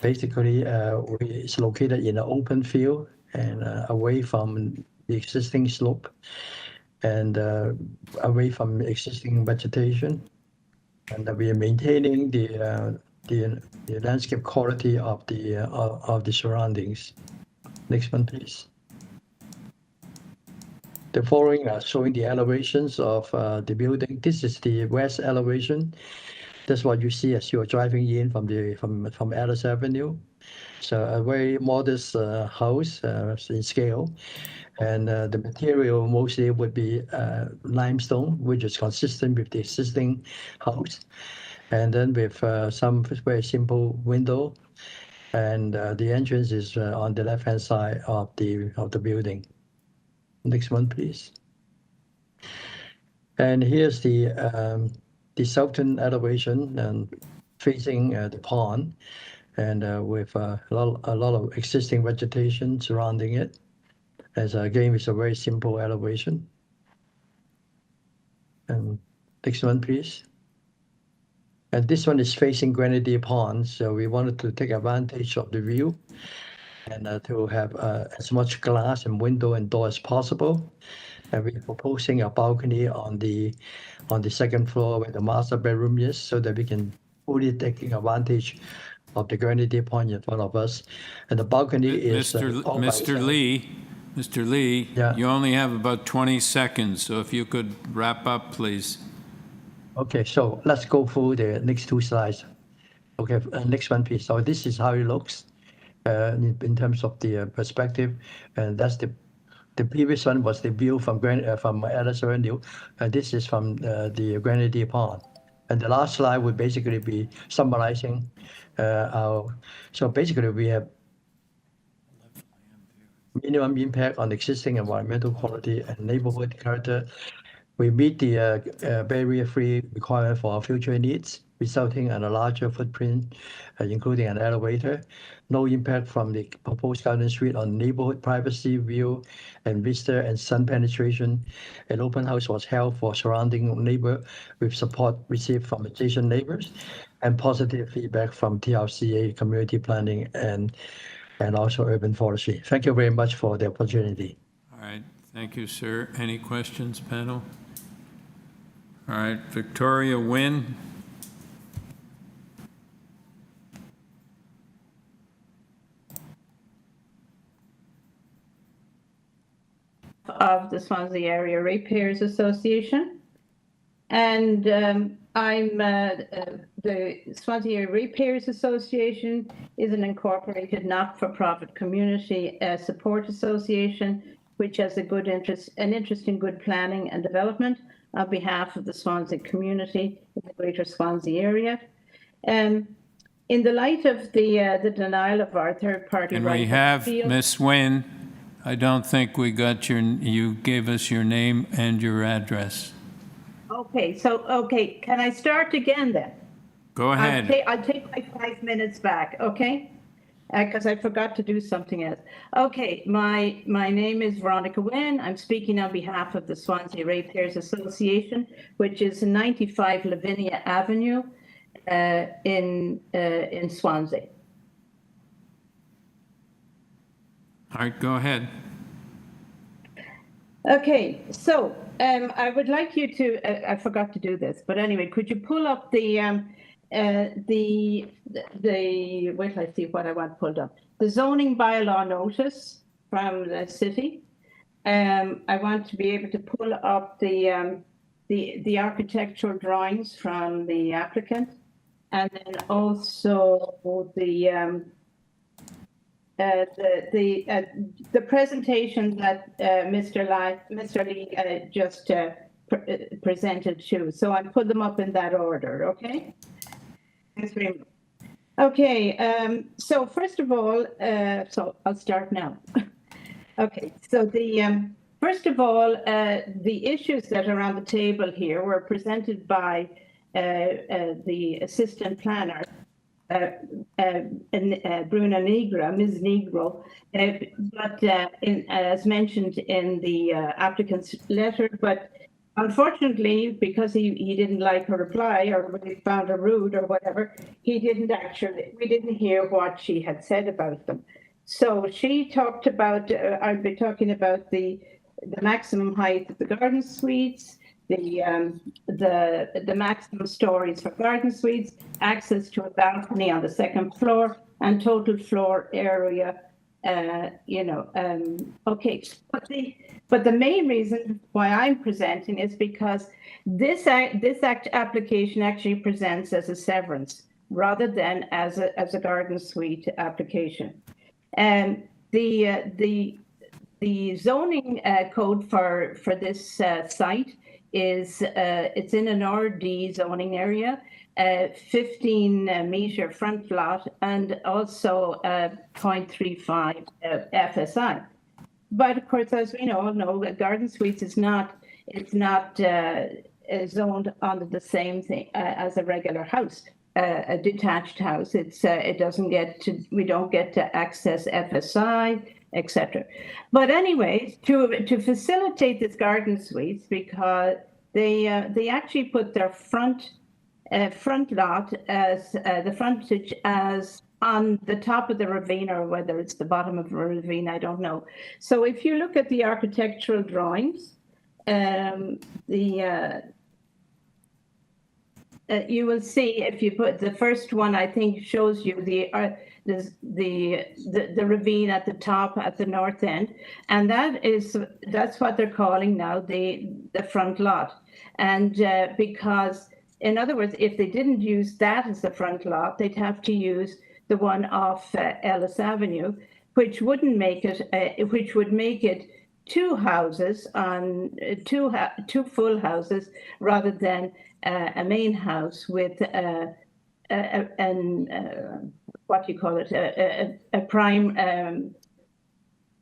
Basically, it's located in an open field and away from the existing slope and away from existing vegetation. And we are maintaining the landscape quality of the surroundings. Next one, please. The following are showing the elevations of the building. This is the west elevation. That's what you see as you're driving in from Ellis Avenue. So a very modest house in scale, and the material mostly would be limestone, which is consistent with the existing house, and then with some very simple window, and the entrance is on the left-hand side of the building. Next one, please. And here's the southern elevation and facing the pond, and with a lot of existing vegetation surrounding it. As again, it's a very simple elevation. And next one, please. And this one is facing Grenadier Pond, so we wanted to take advantage of the view and to have as much glass and window and door as possible. And we're proposing a balcony on the second floor where the master bedroom is, so that we can fully take advantage of the Grenadier Point in front of us. And the balcony is Mr. Lee, you only have about 20 seconds, so if you could wrap up, please. Okay, so let's go through the next two slides. Okay, next one, please. So this is how it looks in terms of the perspective, and that's the previous one was the view from Ellis Avenue, and this is from the Grenadier Pond. And the last slide would basically be summarizing so basically we have minimum impact on existing environmental quality and neighborhood character. We meet the barrier-free requirement for our future needs, resulting in a larger footprint, including an elevator. No impact from the proposed garden suite on neighborhood privacy, view, and vista and sun penetration. An open house was held for surrounding neighbor with support received from adjacent neighbors and positive feedback from TRCA, community planning, and also urban forestry. Thank you very much for the opportunity. All right, thank you, sir. Any questions, panel? All right, Victoria Nguyen. Of the Swansea Area Ratepayers Association, and I'm the Swansea Area Ratepayers Association is an incorporated not-for-profit community support association which has an interest in good planning and development on behalf of the Swansea community in the Greater Swansea area. In the light of the denial of our third-party Can right we of have appeal- Ms. Nguyen? I don't think we got you gave us your name and your address. Okay, can I start again then? Go ahead. I'll take my 5 minutes back, okay? Because I forgot to do something else. Okay, my name is Veronica Nguyen. I'm speaking on behalf of the Swansea Ratepayers Association, which is 95 Lavinia Avenue in Swansea. All right, go ahead. Okay, so I would like you to, I forgot to do this, but anyway, could you pull up the wait till I see what I want pulled up. The zoning bylaw notice from the city. I want to be able to pull up the architectural drawings from the applicant, and then also the presentation that Mr. Lee just presented too. So I put them up in that order, okay? Thanks very much. Okay, so first of all, so I'll start now. Okay, so first of all, the issues that are on the table here were presented by the assistant planner, Bruna Negra, Ms. Negro, but as mentioned in the applicant's letter, but unfortunately, because he didn't like her reply or he found her rude or whatever, we didn't hear what she had said about them. So she talked about, I'll be talking about the maximum height of the garden suites, the maximum stories for garden suites, access to a balcony on the second floor, and total floor area. Okay, but the main reason why I'm presenting is because this application actually presents as a severance rather than as a garden suite application. And the zoning code for this site is it's in an RD zoning area, 15 meter front lot, and also 0.35 FSI. But of course, as we know, garden suites is not zoned under the same thing as a regular house, a detached house. It doesn't we don't get to access FSI, etc. But anyway, to facilitate this garden suites, because they actually put their front lot as the frontage as on the top of the ravine, or whether it's the bottom of a ravine, I don't know. So if you look at the architectural drawings, you will see if you put the first one, I think shows you the ravine at the top at the north end, and that's what they're calling now the front lot. And because, in other words, if they didn't use that as the front lot, they'd have to use the one off Ellis Avenue, which wouldn't make it, which would make it two houses on two full houses rather than a main house with what do you call it, a prime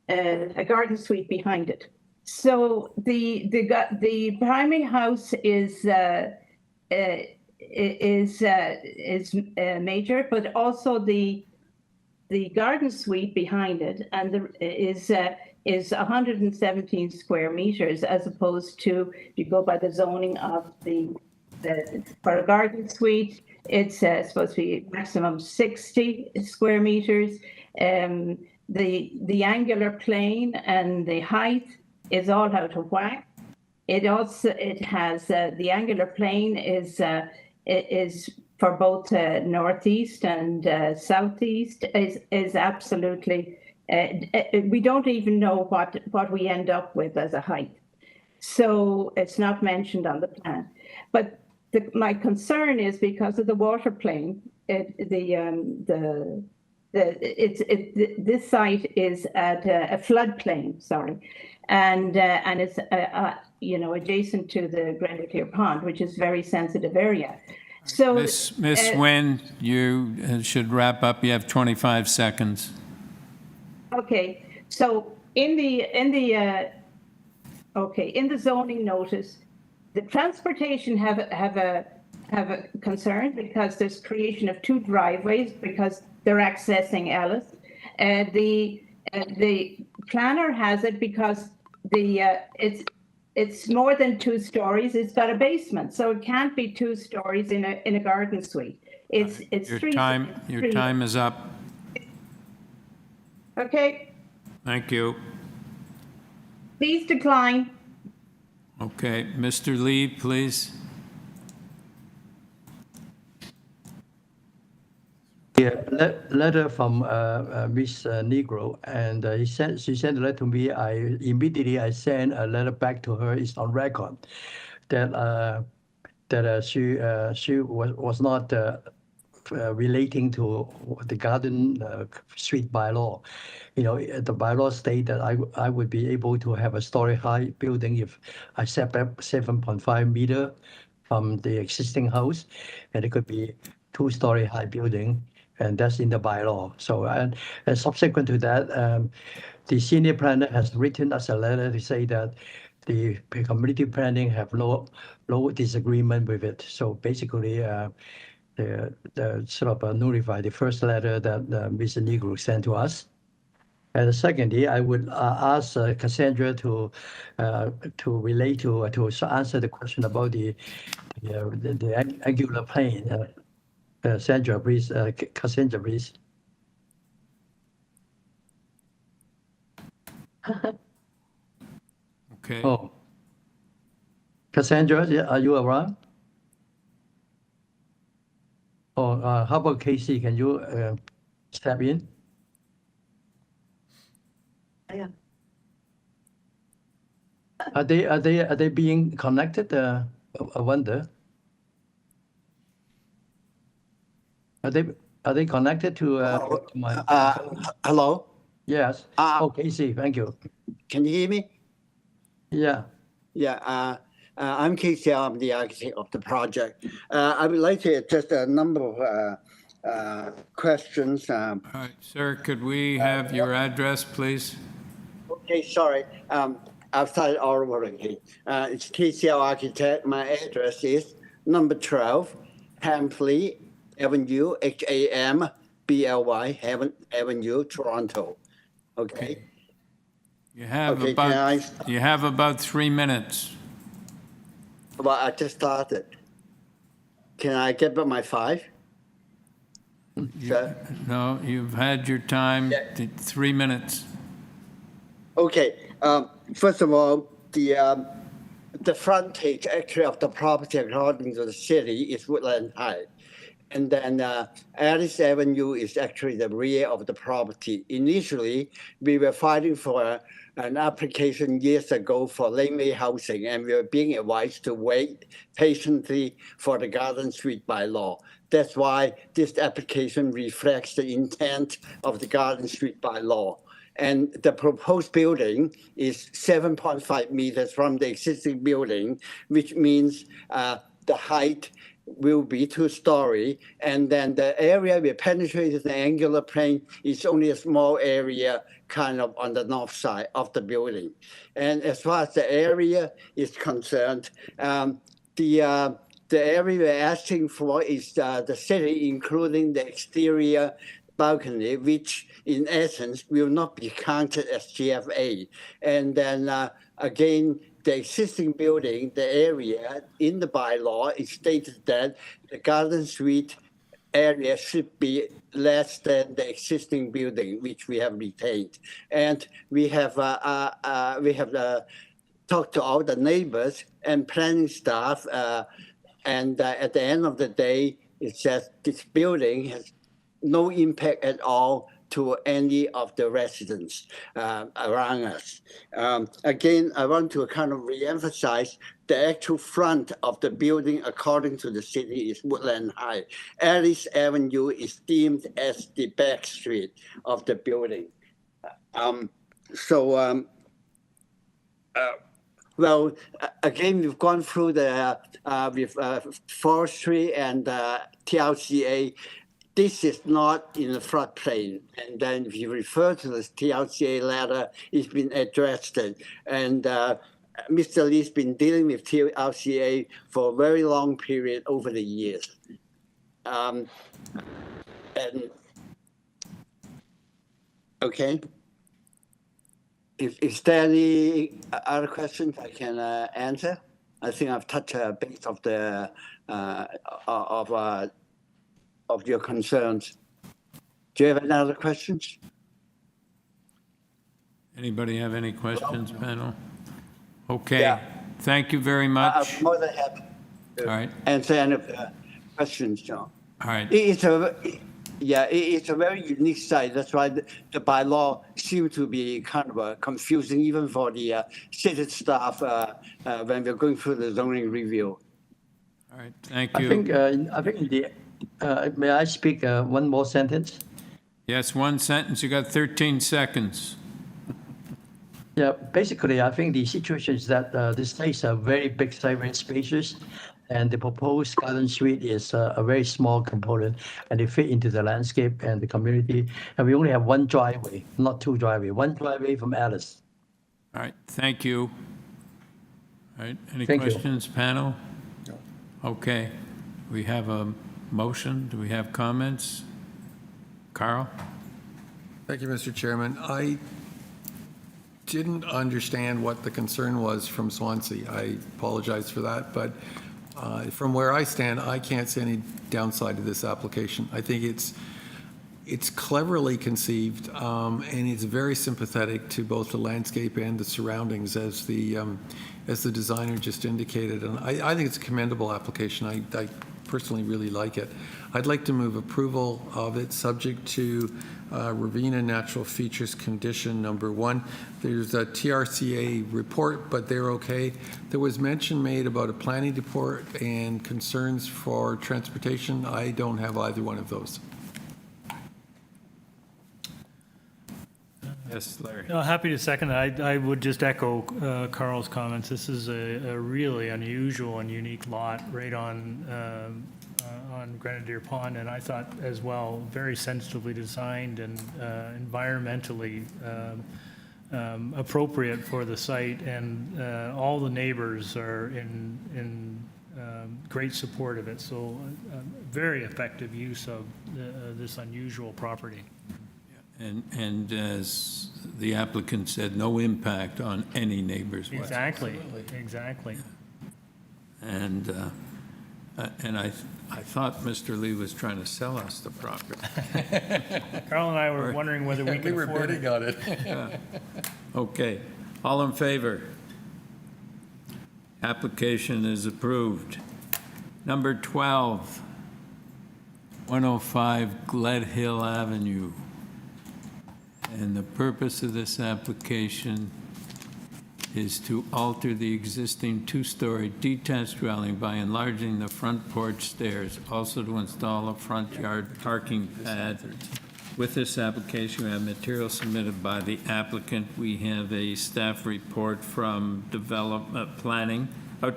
a garden suite behind it. So the primary house is major, but also the garden suite behind it and is 117 square meters, as opposed to, if you go by the zoning of for a garden suite, it's supposed to be maximum 60 square meters. The angular plane and the height is all out of whack. It has the angular plane is for both northeast and southeast is absolutely. We don't even know what we end up with as a height, so it's not mentioned on the plan. But my concern is because of the water plane. This site is at a floodplain, sorry, and it's adjacent to the Grenadier Pond, which is a very sensitive area. So, Miss Nguyen, you should wrap up. You have 25 seconds. Okay, so in the zoning notice, the transportation have a concern because there's creation of two driveways because they're accessing Ellis. The planner has it because it's more than 2 stories. It's got a basement, so it can't be 2 stories in a garden suite. It's Your 3. time is up. Okay. Thank you. Please decline. Okay, Mr. Lee, please. Yeah, letter from Miss Negro, and she sent a letter to me. I immediately sent a letter back to her. It's on record that she was not relating to the garden street bylaw. The bylaw state that I would be able to have a story high building if I set back 7.5 meter from the existing house, and it could be 2-story high building, and that's in the bylaw. So and subsequent to that, the senior planner has written us a letter to say that the community planning have no disagreement with it. So basically, the sort of notify the first letter that Mr. Negro sent to us. And secondly, I would ask Cassandra to relate to answer the question about the angular plane. Cassandra, please. Cassandra, please. Okay. Oh, Cassandra, are you around? Or how about Casey? Can you step in? Yeah. Are they being connected? I wonder. Are they connected to my? Hello. Yes. Casey, thank you. Can you hear me? Yeah. Yeah. I'm Casey. I'm the architect of the project. I would like to just a number of questions. All right, sir, could we have your address, please? Okay, sorry. I've started all over again. It's KCL Architect. My address is number 12, Hampley Avenue, HAMBLY Avenue, Toronto. Okay. You have about 3 minutes. Well, I just started. Can I get back my 5? No, you've had your time, 3 minutes. Okay. First of all, the the frontage actually of the property according to the city is Woodland Heights. And then Ellis Avenue is actually the rear of the property. Initially, we were fighting for an application years ago for laneway housing, and we were being advised to wait patiently for the Garden Street bylaw. That's why this application reflects the intent of the Garden Street bylaw. And the proposed building is 7.5 meters from the existing building, which means the height will be 2-story, and then the area we penetrated the angular plane is only a small area kind of on the north side of the building. And as far as the area is concerned, the area we're asking for is the city, including the exterior balcony, which in essence will not be counted as GFA. And then again, the existing building, the area in the bylaw, is stated that the Garden Street area should be less than the existing building, which we have retained. And we have talked to all the neighbors and planning staff, and at the end of the day, it says this building has no impact at all to any of the residents around us. Again, I want to kind of reemphasize the actual front of the building, according to the city, is Woodland High. Ellis Avenue is deemed as the back street of the building. Well, again, we've gone through the with forestry and TLCA. This is not in the floodplain. And then if you refer to the TLCA letter, it's been addressed. And Mr. Lee's been dealing with TLCA for a very long period over the years. And okay. Is there any other questions I can answer? I think I've touched a bit of the of your concerns. Do you have any other questions? Anybody have any questions, panel? Okay. Yeah. Thank you very much. I'm more than happy to All right. answer any questions, John. All right. It's a very unique site. That's why the bylaw seemed to be kind of confusing even for the city staff when we're going through the zoning review. All right. Thank you. I think may I speak one more sentence? Yes, one sentence. You got 13 seconds. Yeah, basically, I think the situation is that this site is a very big site, very spacious, and the proposed Garden Street is a very small component, and they fit into the landscape and the community. And we only have one driveway, not two driveways, one driveway from Ellis. All right. Thank you. All right. Any Thank you. questions, panel? No. Okay. We have a motion. Do we have comments? Carl? Thank you, Mr. Chairman. I didn't understand what the concern was from Swansea. I apologize for that, but from where I stand, I can't see any downside to this application. I think it's cleverly conceived, and it's very sympathetic to both the landscape and the surroundings, as the designer just indicated. And I think it's a commendable application. I personally really like it. I'd like to move approval of it, subject to Ravenna Natural Features Condition number 1. There's a TRCA report, but they're okay. There was mention made about a planning report and concerns for transportation. I don't have either one of those. Yes, Larry. No, happy to second that. I would just echo Carl's comments. This is a really unusual and unique lot right on Grenadier Pond, and I thought as well, very sensitively designed and environmentally appropriate for the site, and all the neighbors are in great support of it. So very effective use of this unusual property. And as the applicant said, no impact on any neighbors whatsoever. Exactly. And I thought Mr. Lee was trying to sell us the property. Carl and I were wondering whether we could afford it. on it. Yeah. Okay. All in favor? Application is approved. Number 12, 105 Glade Avenue. And the purpose of this application is to alter the existing two-story detached dwelling by enlarging the front porch stairs, also to install a front yard parking pad. With this application, we have material submitted by the applicant. We have a staff report from Development Planning,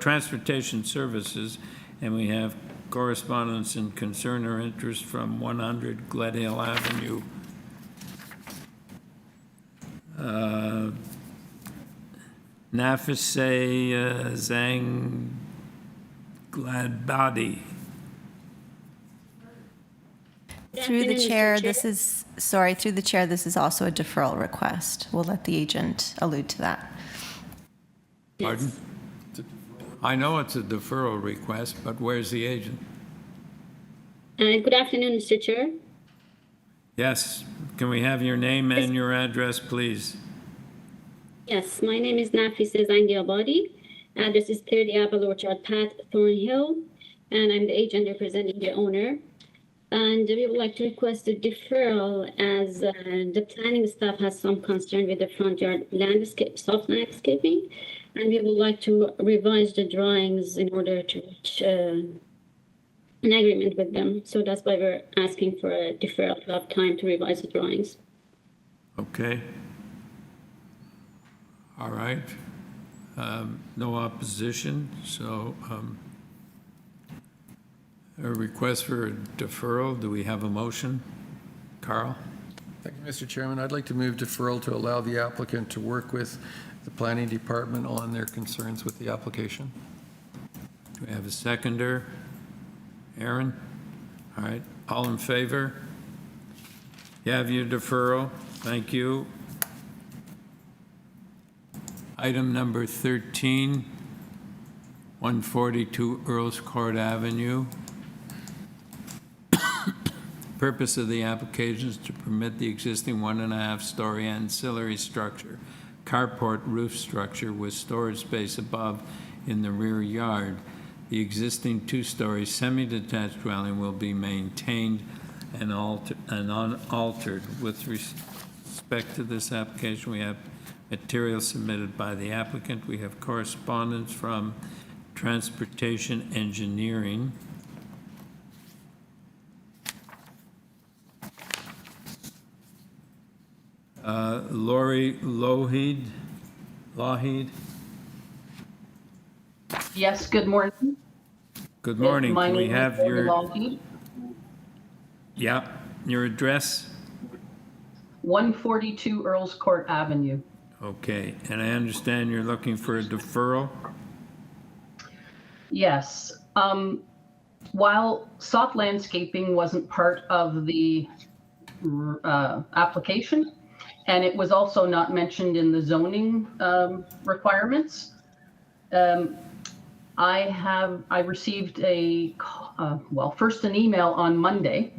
Transportation Services, and we have correspondence and concern or interest from 100 Glade Avenue. Nafise Zhang Gladbody. Through the chair, this is also a deferral request. We'll let the agent allude to that. Pardon? I know it's a deferral request, but where's the agent? Good afternoon, Mr. Chair. Yes, can we have your name and your address, please? Yes, my name is Nafisa Zangiabadi. Address is 30 Apple Orchard Path, Thornhill, and I'm the agent representing the owner. And we would like to request a deferral as the planning staff has some concern with the front yard landscape, soft landscaping, and we would like to revise the drawings in order to reach an agreement with them. So that's why we're asking for a deferral to have time to revise the drawings. Okay. All right. No opposition, so a request for a deferral. Do we have a motion? Carl? Thank you, Mr. Chairman. I'd like to move deferral to allow the applicant to work with the planning department on their concerns with the application. Do we have a seconder? Aaron? All right. All in favor? You have your deferral. Thank you. Item number 13, 142 Earls Avenue. Purpose of the application is to permit the existing 1.5-story ancillary structure, carport roof structure with storage space above in the rear yard. The existing 2-story semi-detached dwelling will be maintained and unaltered. With respect to this application, we have material submitted by the applicant. We have correspondence from Transportation Engineering. Lori Lougheed. Yes, good morning. Good morning. My Can we name have is Lori your, Lougheed, yeah, your address? 142 Earls Court Avenue. Okay, and I understand you're looking for a deferral? Yes. While soft landscaping wasn't part of the application, and it was also not mentioned in the zoning requirements, I received first an email on Monday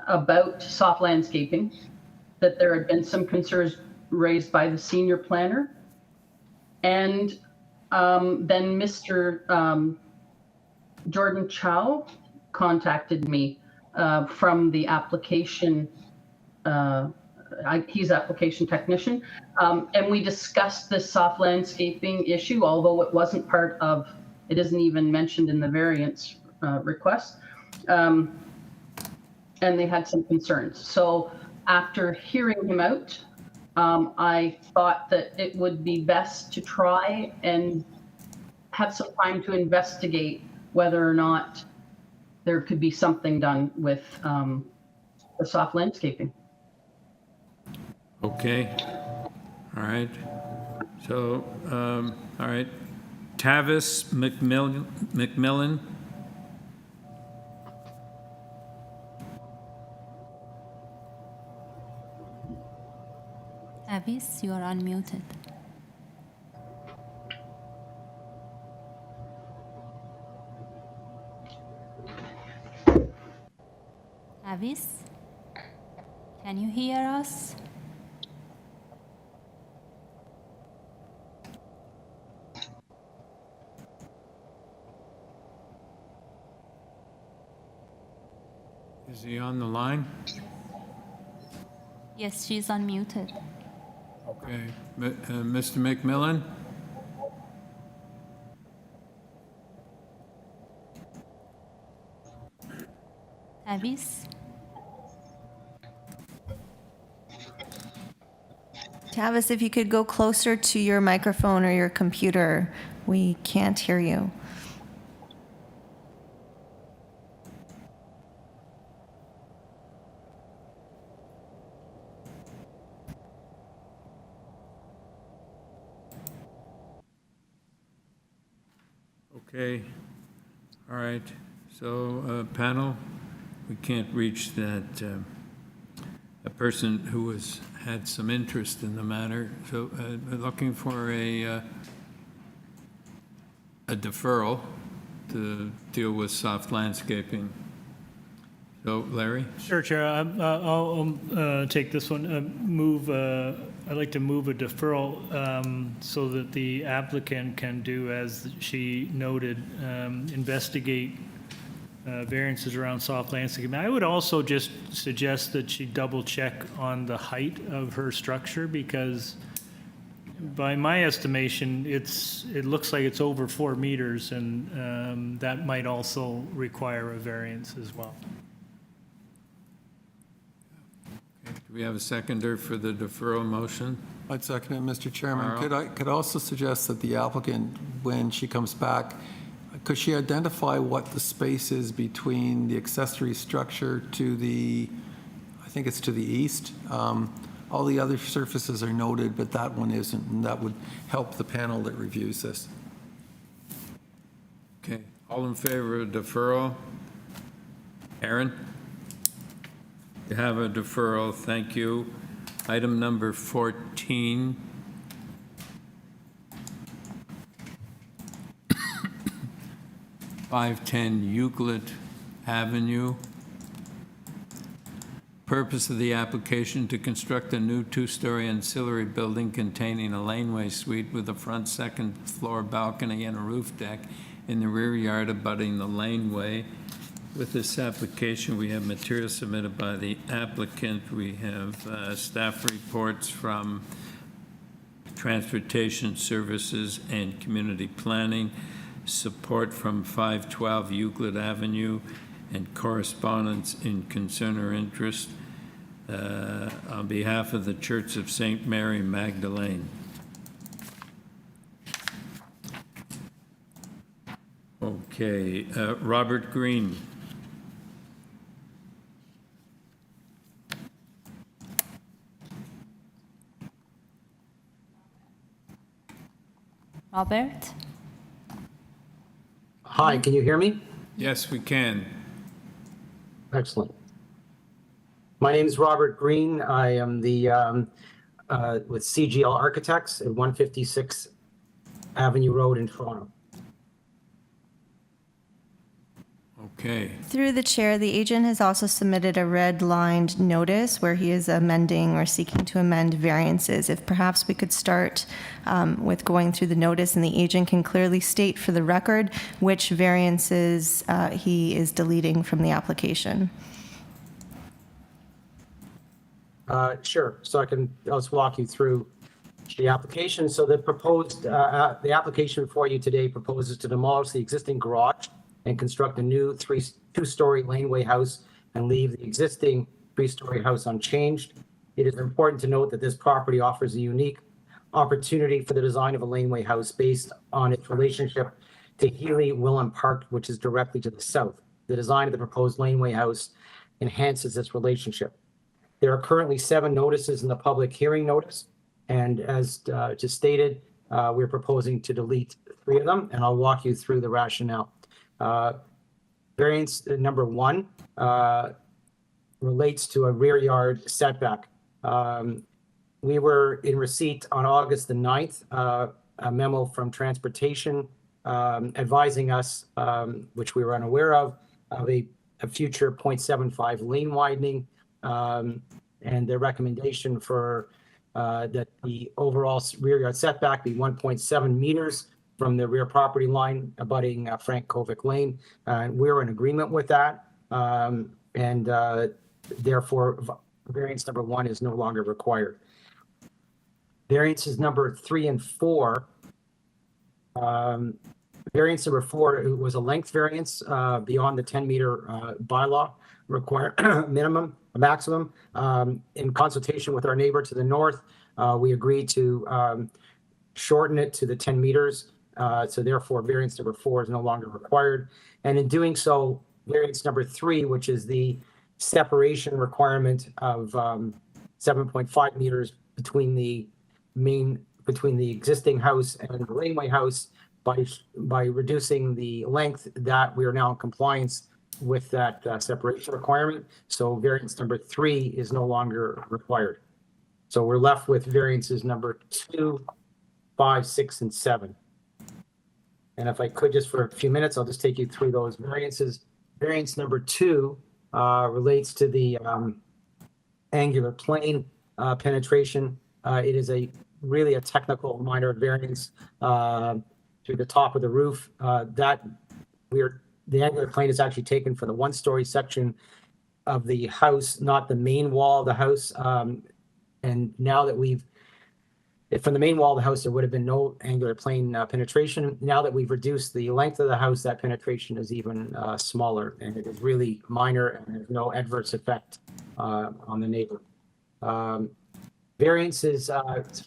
about soft landscaping, that there had been some concerns raised by the senior planner. And then Mr. Jordan Chow contacted me from the application, he's application technician, and we discussed this soft landscaping issue, although it wasn't part of, it isn't even mentioned in the variance request, and they had some concerns. So after hearing him out, I thought that it would be best to try and have some time to investigate whether or not there could be something done with the soft landscaping. Okay. All right. So, all right. Tavis McMillan. Tavis, you are unmuted. Tavis, can you hear us? Is he on the line? Yes, she's unmuted. Okay. Mr. McMillan? Tavis? Tavis, if you could go closer to your microphone or your computer, we can't hear you. Okay. All right. So, panel, we can't reach that a person who had some interest in the matter. So, looking for a deferral to deal with soft landscaping. So, Larry? Sure, Chair. I'll take this one. I'd like to move a deferral so that the applicant can do, as she noted, investigate variances around soft landscaping. I would also just suggest that she double check on the height of her structure, because by my estimation, it looks like it's over 4 meters, and that might also require a variance as well. Do we have a seconder for the deferral motion? I'd second it, Mr. Chairman. Could I also suggest that the applicant, when she comes back, could she identify what the space is between the accessory structure to the, I think it's to the east? All the other surfaces are noted, but that one isn't, and that would help the panel that reviews this. Okay. All in favor of deferral? Aaron? You have a deferral. Thank you. Item number 14. (510) Euclid Avenue. Purpose of the application: to construct a new 2-story ancillary building containing a laneway suite with a front second floor balcony and a roof deck in the rear yard abutting the laneway. With this application, we have material submitted by the applicant. We have staff reports from Transportation Services and Community Planning, support from 512 Euclid Avenue, and correspondence in concern or interest on behalf of the Church of St. Mary Magdalene. Okay, Robert Green. Robert? Hi, can you hear me? Yes, we can. Excellent. My name is Robert Green. I am the with CGL Architects at 156 Avenue Road in Toronto. Okay. Through the chair, the agent has also submitted a red-lined notice where he is amending or seeking to amend variances. If perhaps we could start with going through the notice, and the agent can clearly state for the record which variances he is deleting from the application. Sure. So I'll just walk you through the application. So the application for you today proposes to demolish the existing garage and construct a new 2-story laneway house and leave the existing 3-story house unchanged. It is important to note that this property offers a unique opportunity for the design of a laneway house based on its relationship to Healy-Willem Park, which is directly to the south. The design of the proposed laneway house enhances this relationship. There are currently 7 notices in the public hearing notice, and as just stated, we're proposing to delete 3 of them, and I'll walk you through the rationale. Variance number 1 relates to a rear yard setback. We were in receipt on August the 9th, a memo from Transportation advising us, which we were unaware of a future 0.75 lane widening, and their recommendation for that the overall rear yard setback be 1.7 meters from the rear property line abutting Frank Kovic Lane. We're in agreement with that. and therefore variance number 1 is no longer required. Variances number 3 and 4. Variance number 4 it was a length variance beyond the 10-meter bylaw maximum. In consultation with our neighbor to the north, we agreed to shorten it to the 10 meters. So therefore, variance number 4 is no longer required. And in doing so, variance number 3, which is the separation requirement of 7.5 meters between the existing house and the laneway house, by reducing the length, that we are now in compliance with that separation requirement. So variance number 3 is no longer required. So we're left with variances number 2, 5, 6, and 7. And if I could just for a few minutes, I'll just take you through those variances. Variance number 2 relates to the angular plane penetration. It is really a technical minor variance to the top of the roof. The angular plane is actually taken for the 1-story section of the house, not the main wall of the house. And now that from the main wall of the house, there would have been no angular plane penetration. Now that we've reduced the length of the house, that penetration is even smaller, and it is really minor and there's no adverse effect on the neighbor. Variances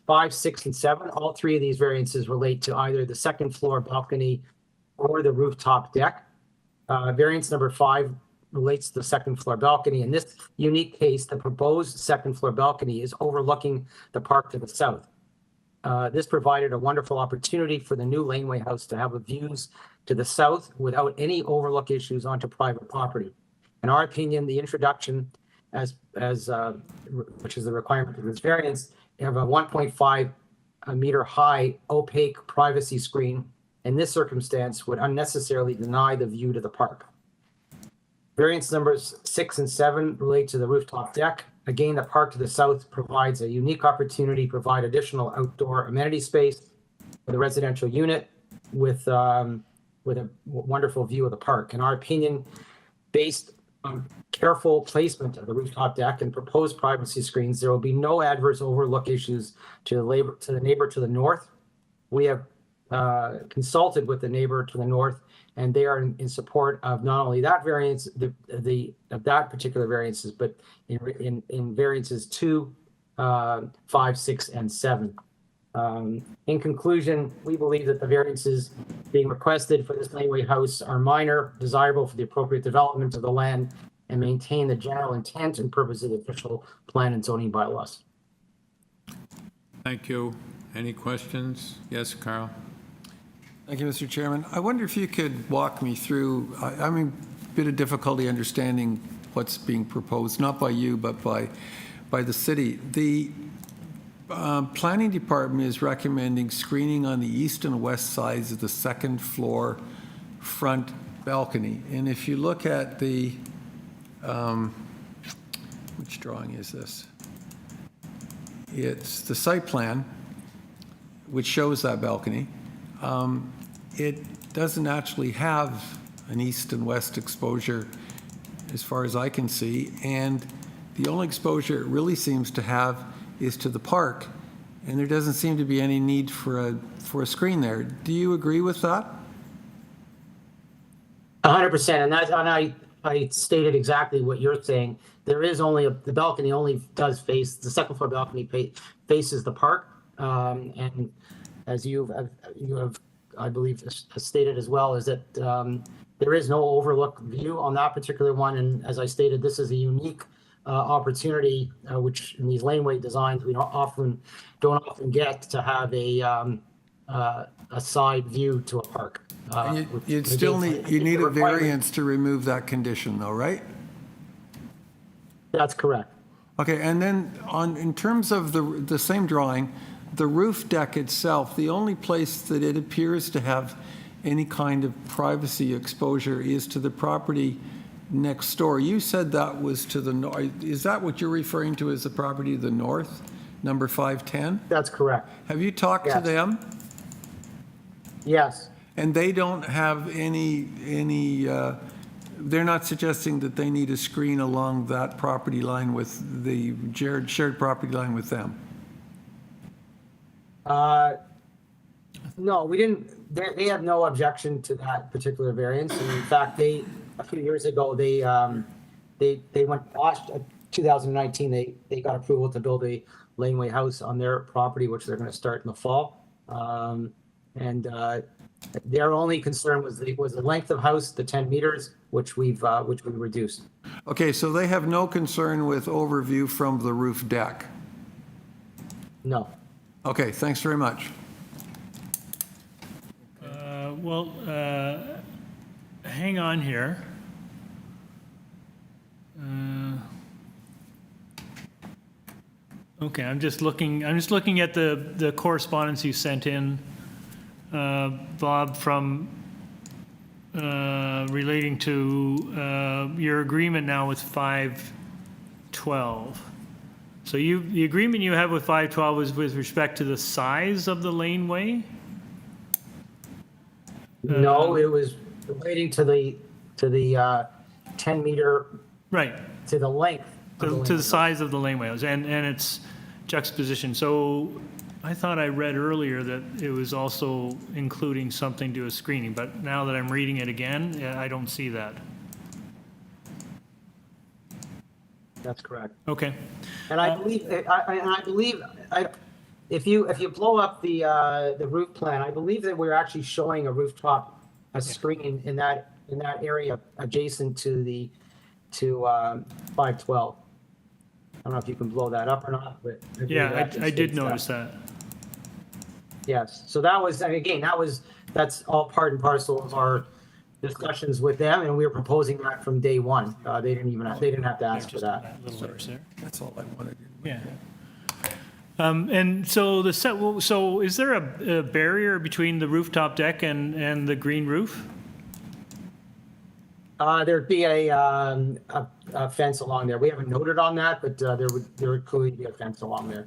5, 6, and 7, all 3 of these variances relate to either the second floor balcony or the rooftop deck. Variance number 5 relates to the second floor balcony. In this unique case, the proposed second floor balcony is overlooking the park to the south. This provided a wonderful opportunity for the new laneway house to have views to the south without any overlook issues onto private property. In our opinion, the introduction which is the requirement of this variance, of a 1.5 meter high opaque privacy screen in this circumstance would unnecessarily deny the view to the park. Variance numbers 6 and 7 relate to the rooftop deck. Again, the park to the south provides a unique opportunity to provide additional outdoor amenity space for the residential unit with a wonderful view of the park. In our opinion, based on careful placement of the rooftop deck and proposed privacy screens, there will be no adverse overlook issues to the neighbor to the north. We have consulted with the neighbor to the north, and they are in support of not only that variance, of that particular variances, but in variances 2, 5, 6, and 7. In conclusion, we believe that the variances being requested for this laneway house are minor, desirable for the appropriate development of the land, and maintain the general intent and purpose of the official plan and zoning bylaws. Thank you. Any questions? Yes, Carl? Thank you, Mr. Chairman. I wonder if you could walk me through, I'm a bit of difficulty understanding what's being proposed, not by you, but by the city. The planning department is recommending screening on the east and west sides of the second floor front balcony. And if you look at the, which drawing is this? It's the site plan, which shows that balcony. It doesn't actually have an east and west exposure as far as I can see. And the only exposure it really seems to have is to the park. And there doesn't seem to be any need for a screen there. Do you agree with that? 100%. And I stated exactly what you're saying. There is the balcony only does face, the second floor balcony faces the park. And as you have, I believe, stated as well, is that there is no overlook view on that particular one. And as I stated, this is a unique opportunity, which in these laneway designs, we don't often get to have a side view to a park. You need a variance to remove that condition though, right? That's correct. Okay, and then in terms of the same drawing, the roof deck itself, the only place that it appears to have any kind of privacy exposure is to the property next door. You said that was to the north. Is that what you're referring to as the property to the north, number 510? That's correct. Have you talked to them? Yes. And they don't have any they're not suggesting that they need a screen along that property line with the shared property line with them? No, we didn't, they have no objection to that particular variance. And in fact, a few years ago, they went, 2019, they got approval to build a laneway house on their property, which they're going to start in the fall. Their only concern was the length of house, the 10 meters, which we reduced. Okay, so they have no concern with overview from the roof deck? No. Okay, thanks very much. Well, hang on here. Okay, I'm just looking at the correspondence you sent in, Bob, from relating to your agreement now with 512. So the agreement you have with 512 is with respect to the size of the laneway? No, it was relating to the 10 meter. Right. To the length. To the size of the laneways and its juxtaposition. So I thought I read earlier that it was also including something to a screening, but now that I'm reading it again, I don't see that. That's correct. Okay. And I believe, if you blow up the roof plan, I believe that we're actually showing a rooftop, a screen in that area adjacent to 512. I don't know if you can blow that up or not, but yeah, I did notice that. Yes. So that was, again, that's all part and parcel of our discussions with them, and we were proposing that from day one. They didn't have to ask for that. That's all I wanted. Yeah. And so so is there a barrier between the rooftop deck and the green roof? There'd be a fence along there. We haven't noted on that, but there would clearly be a fence along there.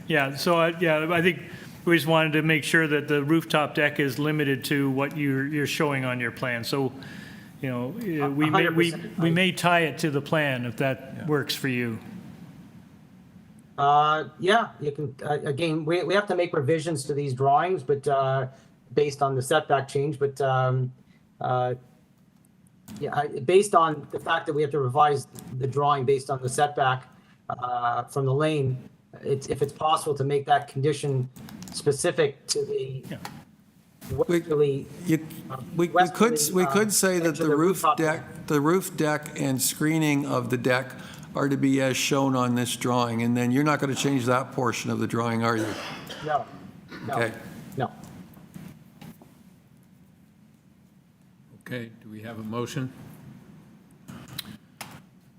Yeah. So I think we just wanted to make sure that the rooftop deck is limited to what you're showing on your plan. So, we may tie it to the plan if that works for you. Yeah, you can. Again, we have to make revisions to these drawings, but based on the setback change, but. Based on the fact that we have to revise the drawing based on the setback from the lane, if it's possible to make that condition specific to the westerly. We could say that the roof deck and screening of the deck are to be as shown on this drawing, and then you're not going to change that portion of the drawing, are you? No. Okay. No. Okay, do we have a motion?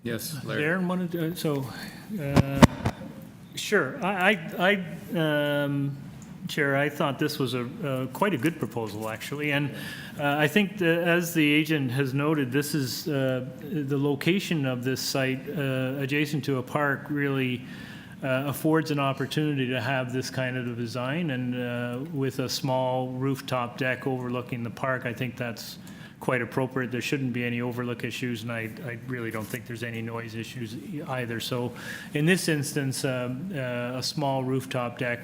Yes, Larry. Darren wanted to, sure. Chair, I thought this was quite a good proposal, actually. And I think as the agent has noted, this is the location of this site adjacent to a park really affords an opportunity to have this kind of a design. And with a small rooftop deck overlooking the park, I think that's quite appropriate. There shouldn't be any overlook issues, and I really don't think there's any noise issues either. So in this instance, a small rooftop deck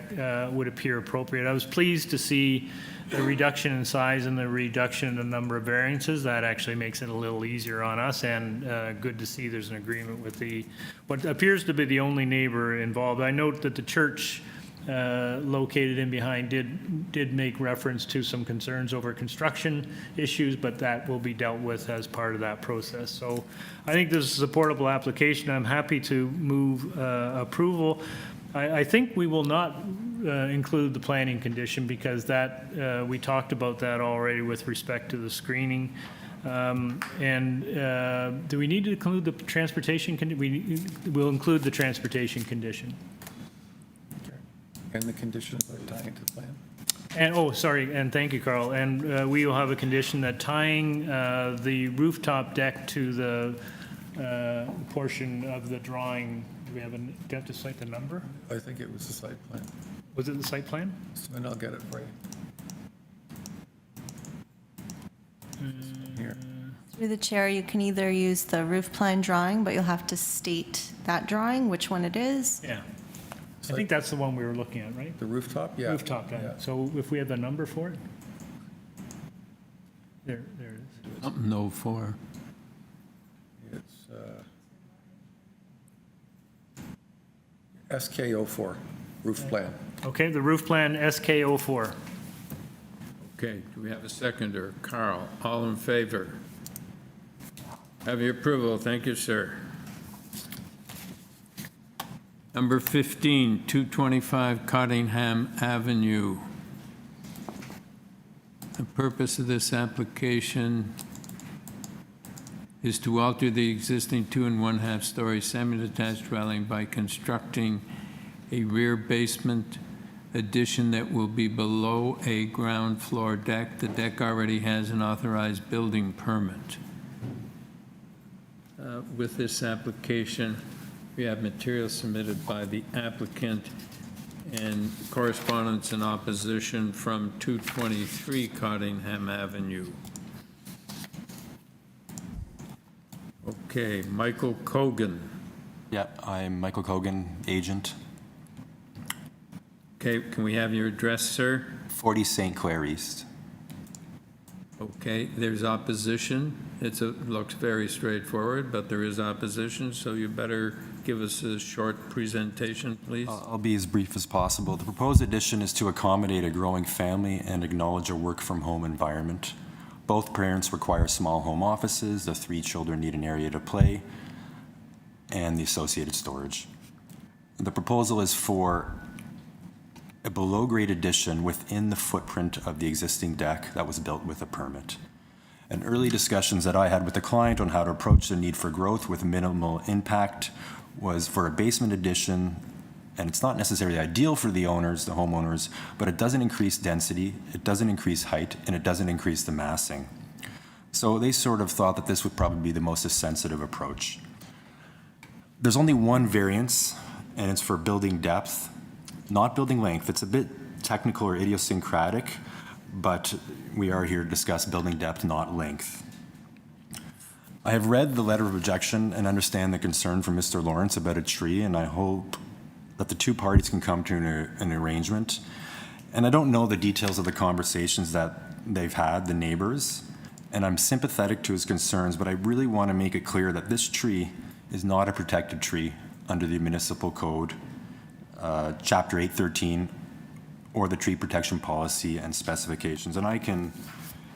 would appear appropriate. I was pleased to see the reduction in size and the reduction in the number of variances. That actually makes it a little easier on us, and good to see there's an agreement with what appears to be the only neighbor involved. I note that the church located in behind did make reference to some concerns over construction issues, but that will be dealt with as part of that process. So I think this is a supportable application. I'm happy to move approval. I think we will not include the planning condition because that we talked about that already with respect to the screening. Do we need to include the transportation? We'll include the transportation condition. And the condition about tying it to the plan. And thank you, Carl. And we will have a condition that tying the rooftop deck to the portion of the drawing. Do we have to cite the number? I think it was the site plan. Was it the site plan? And I'll get it for you. Here. Through the chair, you can either use the roof plan drawing, but you'll have to state that drawing, which one it is. Yeah. I think that's the one we were looking at, right? The rooftop? Yeah. Rooftop, yeah. So if we have the number for it? There it is. Something 04. It's SK04, roof plan. Okay, the roof plan SK04. Okay, do we have a seconder? Carl, all in favor? Have your approval. Thank you, sir. Number 15, 225 Cottingham Avenue. The purpose of this application is to alter the existing 2 1/2 story semi-detached dwelling by constructing a rear basement addition that will be below a ground floor deck. The deck already has an authorized building permit. With this application, we have material submitted by the applicant and correspondence in opposition from 223 Cottingham Avenue. Okay, Michael Cogan. Yeah, I'm Michael Cogan, agent. Okay, can we have your address, sir? 40 St. Clair East. Okay, there's opposition. Looks very straightforward, but there is opposition, so you better give us a short presentation, please. I'll be as brief as possible. The proposed addition is to accommodate a growing family and acknowledge a work-from-home environment. Both parents require small home offices, the 3 children need an area to play, and the associated storage. The proposal is for a below-grade addition within the footprint of the existing deck that was built with a permit. And early discussions that I had with the client on how to approach the need for growth with minimal impact was for a basement addition, and it's not necessarily ideal for the owners, the homeowners, but it doesn't increase density, it doesn't increase height, and it doesn't increase the massing. So they sort of thought that this would probably be the most sensitive approach. There's only one variance, and it's for building depth, not building length. It's a bit technical or idiosyncratic, but we are here to discuss building depth, not length. I have read the letter of objection and understand the concern from Mr. Lawrence about a tree, and I hope that the 2 parties can come to an arrangement. And I don't know the details of the conversations that they've had, the neighbors, and I'm sympathetic to his concerns, but I really want to make it clear that this tree is not a protected tree under the municipal code, Chapter 813, or the tree protection policy and specifications. And I can,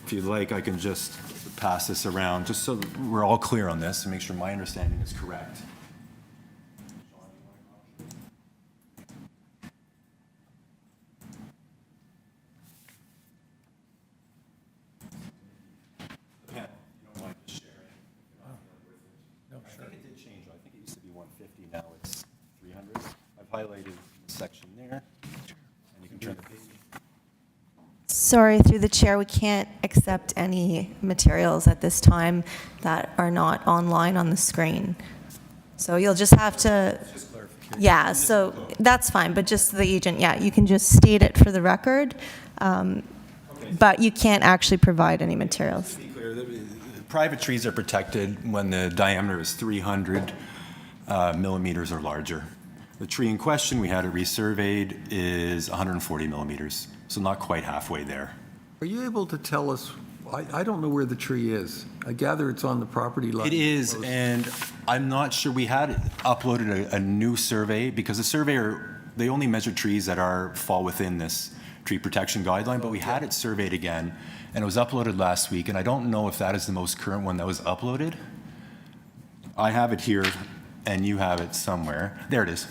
if you'd like, I can just pass this around just so that we're all clear on this and make sure my understanding is correct. Yeah, you don't mind just sharing. No, sure. I think it did change. I think it used to be 150, now it's 300. I've highlighted the section there, and you can turn the page. Sorry, through the chair, we can't accept any materials at this time that are not online on the screen. So you'll just have to, yeah, so that's fine, but just the agent, yeah, you can just state it for the record, but you can't actually provide any materials. To be clear, the private trees are protected when the diameter is 300 millimeters or larger. The tree in question, we had it resurveyed, is 140 millimeters, so not quite halfway there. Are you able to tell us, I don't know where the tree is. I gather it's on the property line. It is, and I'm not sure, we had uploaded a new survey, because the surveyor, they only measure trees that fall within this tree protection guideline, but we had it surveyed again, and it was uploaded last week, and I don't know if that is the most current one that was uploaded. I have it here, and you have it somewhere. There it is.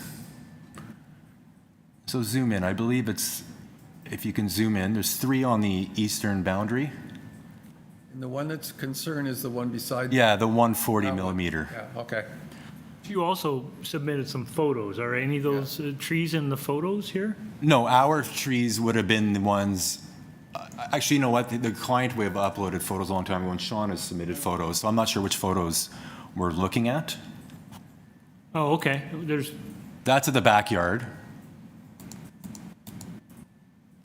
So zoom in. I believe it's, if you can zoom in, there's 3 on the eastern boundary. And the one that's concerned is the one beside? Yeah, the 140 millimeter. Yeah, okay. You also submitted some photos. Are any of those trees in the photos here? No, our trees would have been the ones, actually, you know what? The client would have uploaded photos a long time ago, and Sean has submitted photos, so I'm not sure which photos we're looking at. Oh, okay. That's at the backyard.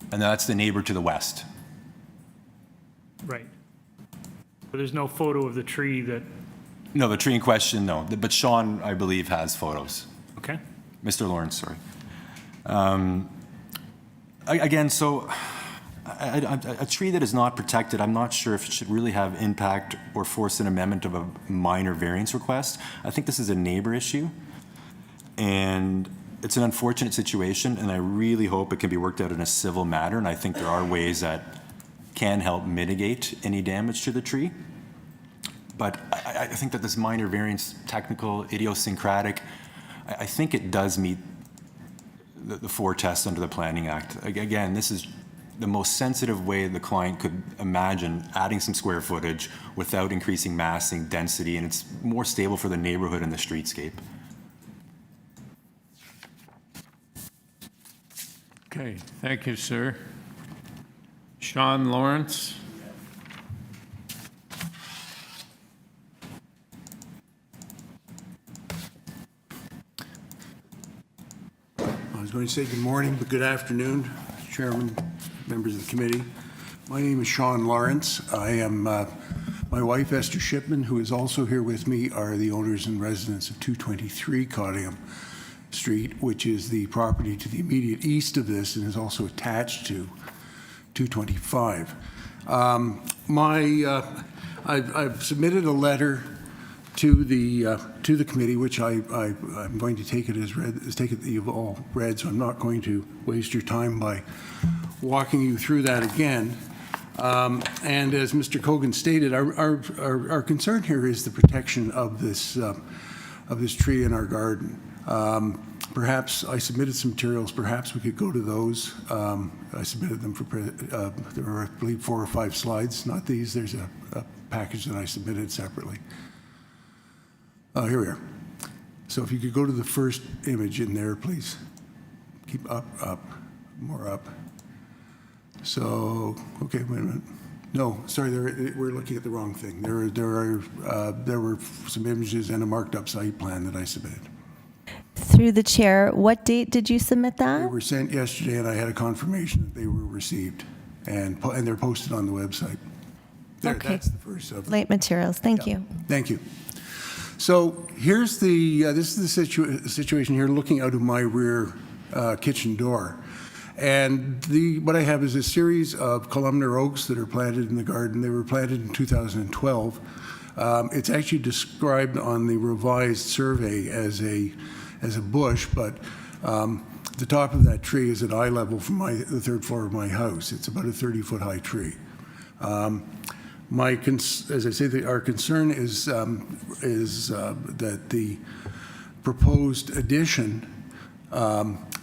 And that's the neighbor to the west. Right. But there's no photo of the tree that, No, the tree in question, no. But Sean, I believe, has photos. okay? Mr. Lawrence, sorry. Again, so a tree that is not protected, I'm not sure if it should really have impact or force an amendment of a minor variance request. I think this is a neighbor issue, and it's an unfortunate situation, and I really hope it can be worked out in a civil manner, and I think there are ways that can help mitigate any damage to the tree. But I think that this minor variance, technical, idiosyncratic, I think it does meet the four tests under the Planning Act. Again, this is the most sensitive way the client could imagine adding some square footage without increasing massing, density, and it's more stable for the neighborhood and the streetscape. Okay, thank you, sir. Sean Lawrence? I was going to say good morning, but good afternoon, Chairman, members of the committee. My name is Sean Lawrence. I am, my wife Esther Shipman, who is also here with me, are the owners and residents of 223 Cottingham Street, which is the property to the immediate east of this and is also attached to 225. I've submitted a letter to the committee, which I'm going to take it as read, take it that you've all read, so I'm not going to waste your time by walking you through that again. And as Mr. Cogan stated, our concern here is the protection of this tree in our garden. Perhaps I submitted some materials. Perhaps we could go to those. I submitted them for. There were, I believe, 4 or 5 slides. Not these. There's a package that I submitted separately. Here we are. So if you could go to the first image in there, please. Keep up, more up. So, okay, wait a minute. No, sorry, we're looking at the wrong thing. There were some images and a marked up site plan that I submitted. Through the chair, what date did you submit that? They were sent yesterday, and I had a confirmation that they were received, and they're posted on the website. There, Okay. that's the first of them. Late materials. Thank you. Thank you. So here's this is the situation here looking out of my rear kitchen door. And what I have is a series of columnar oaks that are planted in the garden. They were planted in 2012. It's actually described on the revised survey as a bush, but the top of that tree is at eye level from the third floor of my house. It's about a 30-foot high tree. As I say, our concern is that the proposed addition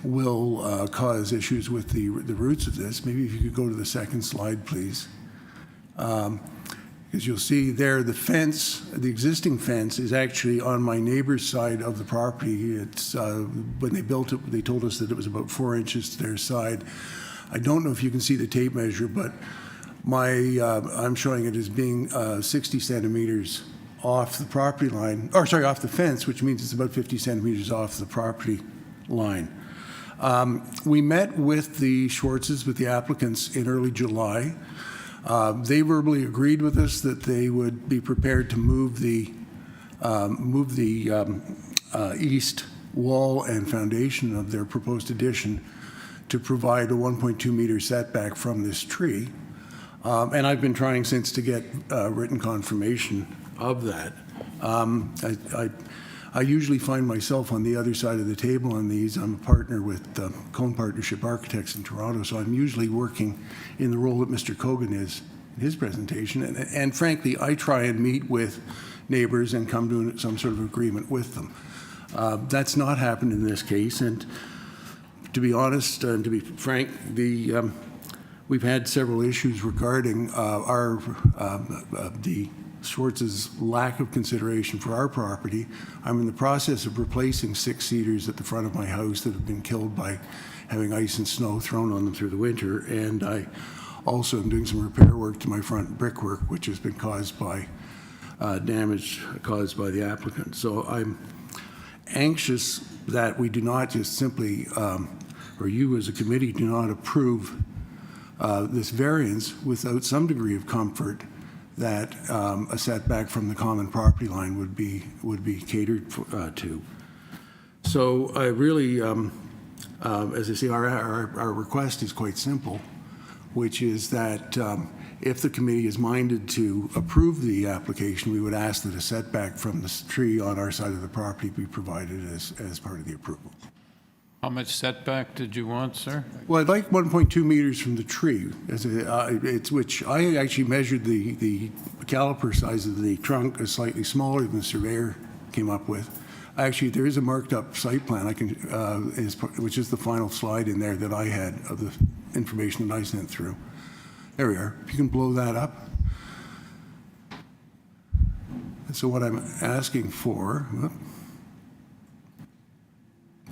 will cause issues with the roots of this. Maybe if you could go to the second slide, please. Because you'll see there the fence, the existing fence, is actually on my neighbor's side of the property. It's when they built it, they told us that it was about 4 inches to their side. I don't know if you can see the tape measure, but I'm showing it as being 60 centimeters off the property line, or sorry, off the fence, which means it's about 50 centimeters off the property line. We met with the Schwartzes, with the applicants, in early July. They verbally agreed with us that they would be prepared to move the east wall and foundation of their proposed addition to provide a 1.2 meter setback from this tree. And I've been trying since to get written confirmation of that. I usually find myself on the other side of the table on these. I'm a partner with Cone Partnership Architects in Toronto, so I'm usually working in the role that Mr. Cogan is in his presentation. And frankly, I try and meet with neighbors and come to some sort of agreement with them. That's not happened in this case, and to be honest and to be frank, we've had several issues regarding the Schwartz's lack of consideration for our property. I'm in the process of replacing 6 cedars at the front of my house that have been killed by having ice and snow thrown on them through the winter, and I also am doing some repair work to my front brickwork, which has been caused by damage caused by the applicant. So I'm anxious that we do not just simply, or you as a committee do not approve this variance without some degree of comfort that a setback from the common property line would be catered to. So I really, as I say, our request is quite simple, which is that if the committee is minded to approve the application, we would ask that a setback from the tree on our side of the property be provided as part of the approval. How much setback did you want, sir? Well, I'd like 1.2 meters from the tree, which I actually measured the caliper size of the trunk is slightly smaller than the surveyor came up with. Actually, there is a marked up site plan which is the final slide in there that I had of the information that I sent through. There we are. If you can blow that up. And so what I'm asking for,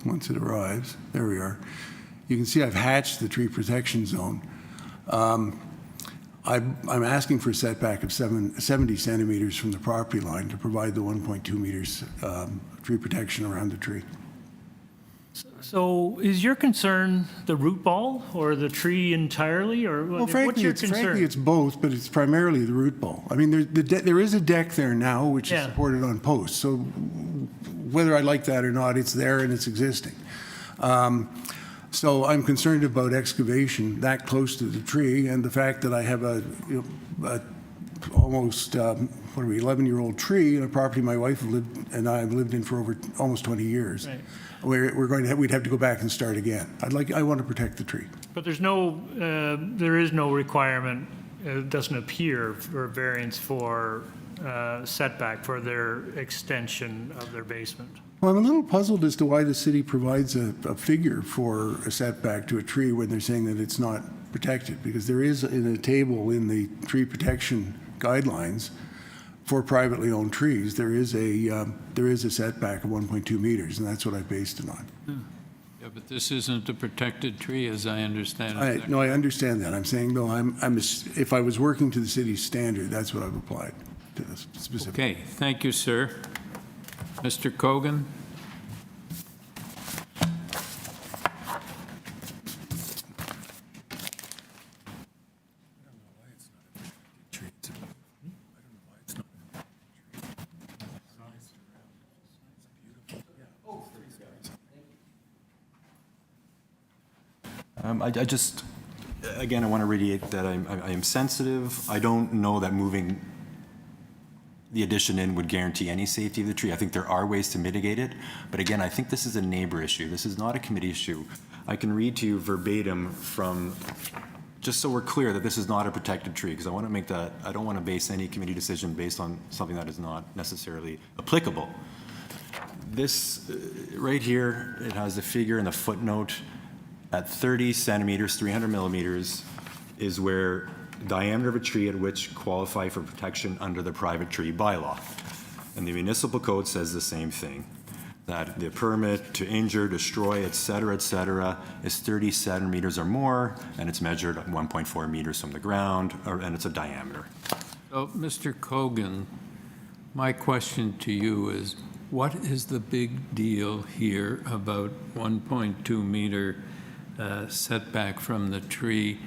once it arrives, there we are. You can see I've hatched the tree protection zone. I'm asking for a setback of 70 centimeters from the property line to provide the 1.2 meters tree protection around the tree. So is your concern the root ball or the tree entirely, or Well, what's frankly, your concern? it's both, but it's primarily the root ball. I mean, there is a deck there now, which is Yeah. supported on posts. So whether I like that or not, it's there and it's existing. So I'm concerned about excavation that close to the tree, and the fact that I have a almost 11-year-old tree in a property my wife and I have lived in for over almost 20 years. Right. We'd have to go back and start again. I want to protect the tree. But there is no requirement, it doesn't appear, for variance for setback for their extension of their basement. Well, I'm a little puzzled as to why the city provides a figure for a setback to a tree when they're saying that it's not protected, because there is in a table in the tree protection guidelines for privately owned trees, there is a setback of 1.2 meters, and that's what I based it on. Yeah, but this isn't a protected tree, as I understand it. No, I understand that. I'm saying, though, if I was working to the city's standard, that's what I've applied to this specific. Okay, thank you, sir. Mr. Cogan? Again, I want to reiterate that I am sensitive. I don't know that moving the addition in would guarantee any safety of the tree. I think there are ways to mitigate it. But again, I think this is a neighbor issue. This is not a committee issue. I can read to you verbatim from, just so we're clear that this is not a protected tree, because I want to make that, I don't want to base any committee decision based on something that is not necessarily applicable. This right here, it has the figure in the footnote at 30 centimeters, 300 millimeters, is where diameter of a tree at which qualify for protection under the private tree bylaw. And the municipal code says the same thing, that the permit to injure, destroy, et cetera, is 30 centimeters or more, and it's measured at 1.4 meters from the ground, and it's a diameter. So, Mr. Cogan, my question to you is, what is the big deal here about 1.2 meter setback from the tree,